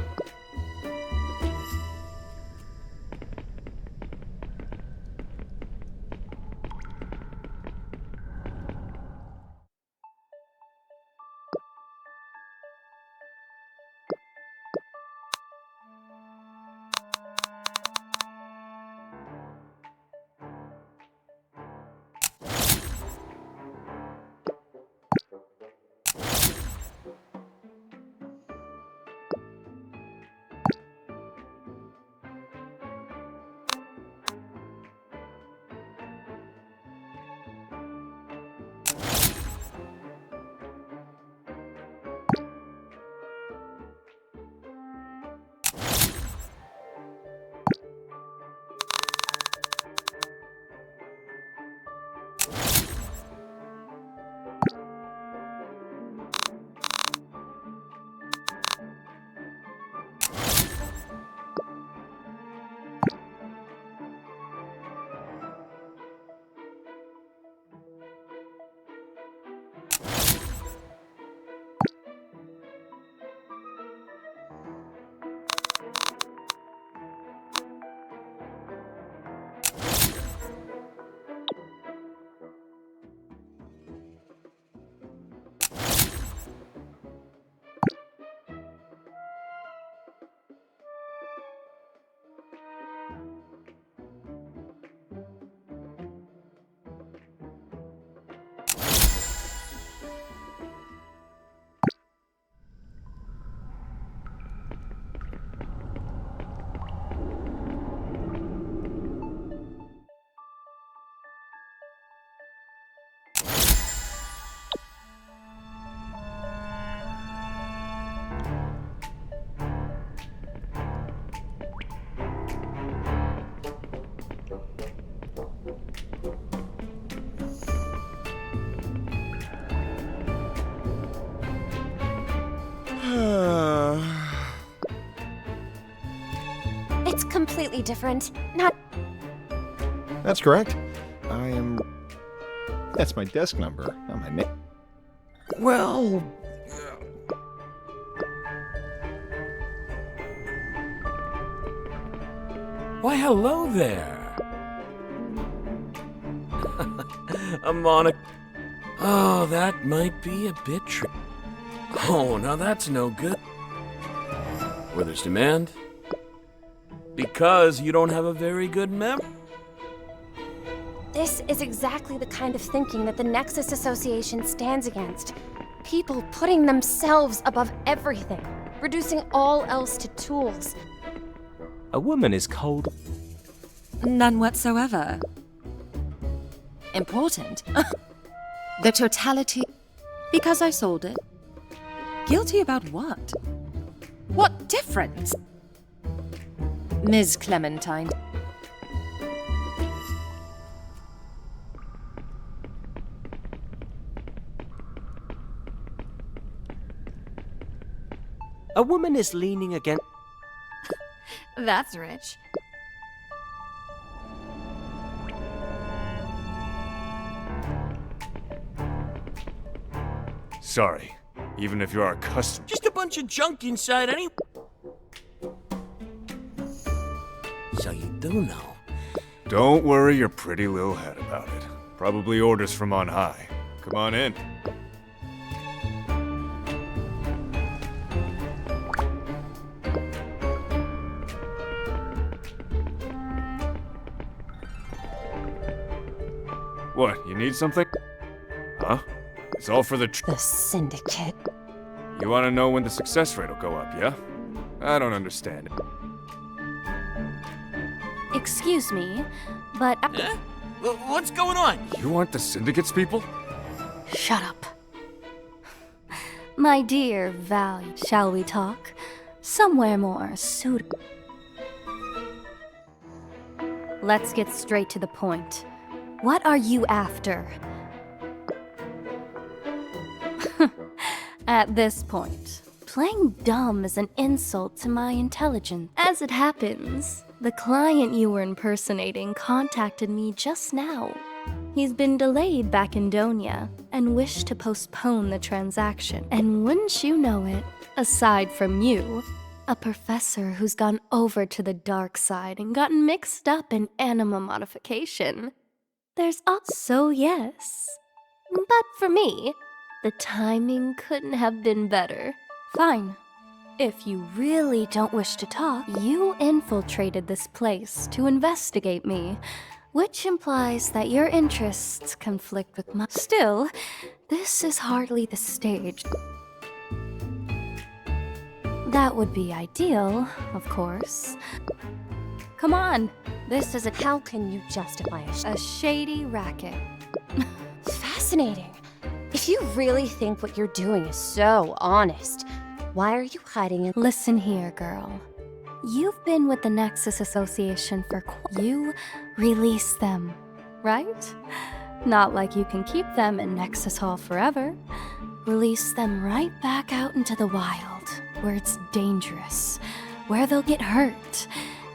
completely different. Not. That's correct. That's my desk number, not my name. Well. Why, hello there. A monoc. Oh, that might be a bit Oh, now that's no good. Where there's demand? Because you don't have a very good memory. This is exactly the kind of thinking that the Nexus Association stands against. People putting themselves above everything, reducing all else to tools. A woman is cold. None whatsoever. Important. The totality. Because I sold it. Guilty about what? What difference? Ms. Clementine. A woman is leaning against. That's rich. Sorry, even if you're our customer. Just a bunch of junk inside any. So you do know. Don't worry your pretty little head about it. Probably orders from on high. Come on in. What, you need something? Huh? It's all for the syndicate. You want to know when the success rate will go up, yeah? I don't understand it. Excuse me, but... What's going on? You aren't the syndicate's people? Shut up. My dear Val, shall we talk? Somewhere more suitable. Let's get straight to the point. What are you after? At this point, playing dumb is an insult to my intelligence. As it happens, the client you were impersonating contacted me just now. He's been delayed back in Donia and wished to postpone the transaction. And wouldn't you know it, aside from you, a professor who's gone over to the dark side and gotten mixed up in anima modification. There's also yes. But for me, the timing couldn't have been better. Fine. If you really don't wish to talk, you infiltrated this place to investigate me, which implies that your interests conflict with mine. Still, this is hardly the stage. That would be ideal, of course. Come on, this is how can you justify a shady racket? Fascinating. If you really think what you're doing is so honest, why are you hiding it? Listen here, girl. You've been with the Nexus Association for You release them, right? Not like you can keep them in Nexus Hall forever. Release them right back out into the wild, where it's dangerous, where they'll get hurt,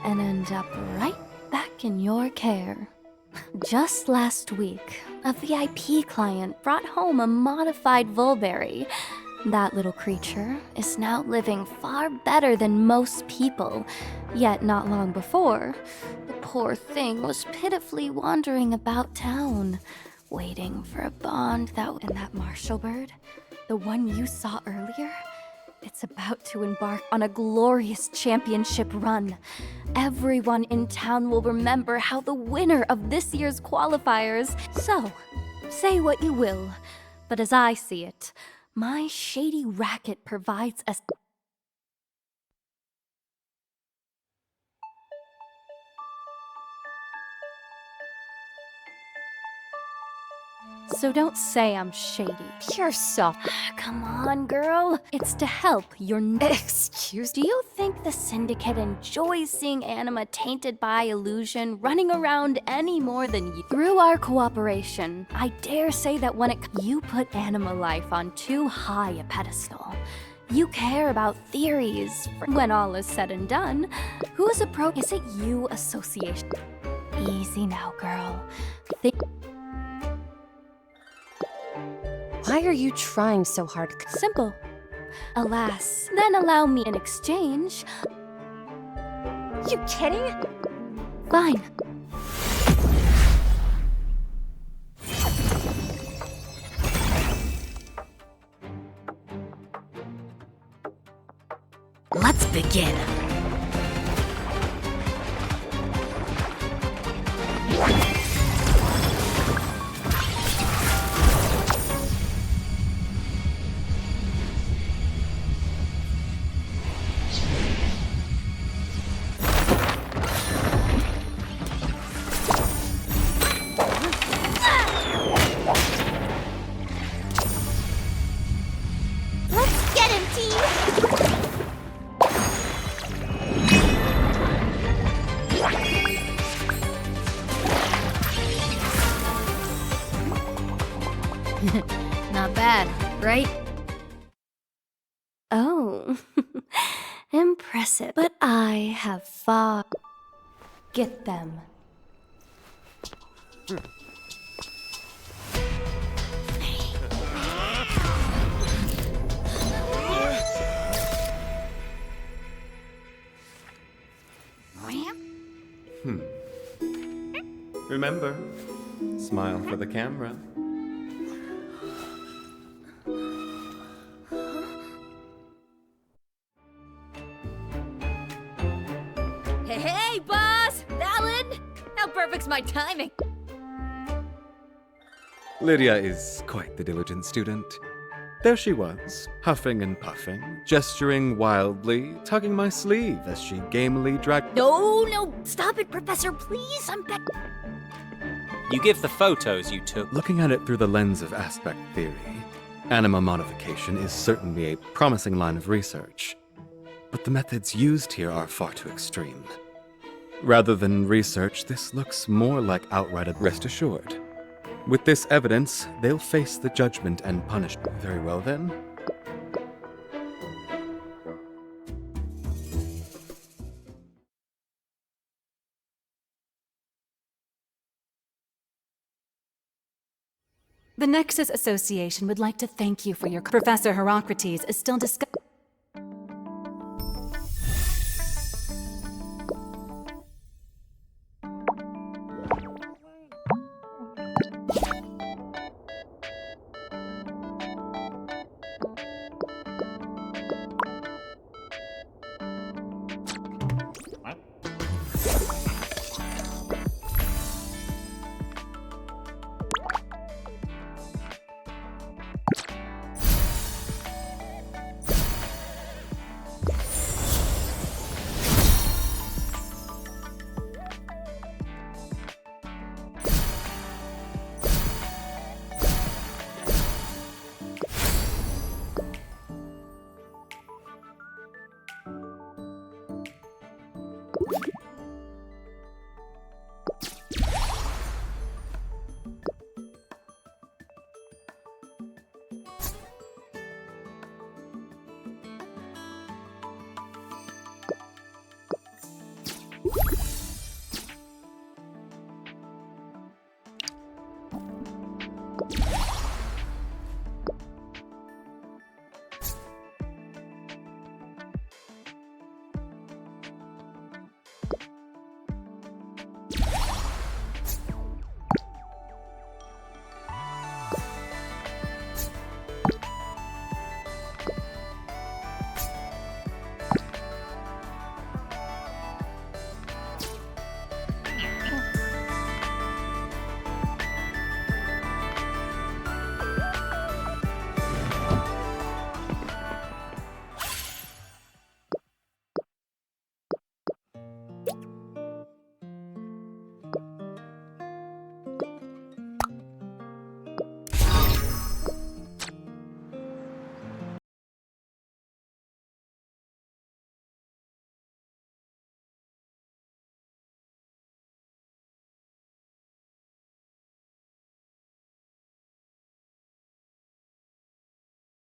and end up right back in your care. Just last week, a VIP client brought home a modified Vulberry. That little creature is now living far better than most people, yet not long before, the poor thing was pitifully wandering about town, waiting for a bond that... And that marshal bird, the one you saw earlier, it's about to embark on a glorious championship run. Everyone in town will remember how the winner of this year's qualifiers... So, say what you will, but as I see it, my shady racket provides a... So don't say I'm shady. Pure soft. Come on, girl. It's to help your... Excuse Do you think the Syndicate enjoys seeing anima tainted by illusion running around any more than you? Through our cooperation, I dare say that when you put anima life on too high a pedestal, You care about theories. When all is said and done, who's a pro? Is it you, association? Easy now, girl. Why are you trying so hard? Simple. Alas, then allow me in exchange. You kidding? Fine. Let's begin. Let's get him, team! Not bad, right? Oh, impressive. But I have far. Get them. Remember, smile for the camera. Hey, boss! Valid? How perfect's my timing? Lydia is quite the diligent student. There she was, huffing and puffing, gesturing wildly, tugging my sleeve as she gamely dragged— No, stop it, Professor, please, I'm back. You give the photos you took. Looking at it through the lens of aspect theory, anima modification is certainly a promising line of research. But the methods used here are far too extreme. Rather than research, this looks more like outright— Rest assured. With this evidence, they'll face the judgment and punishment. Very well then. The Nexus Association would like to thank you for your— Professor Herocrates is still discussing—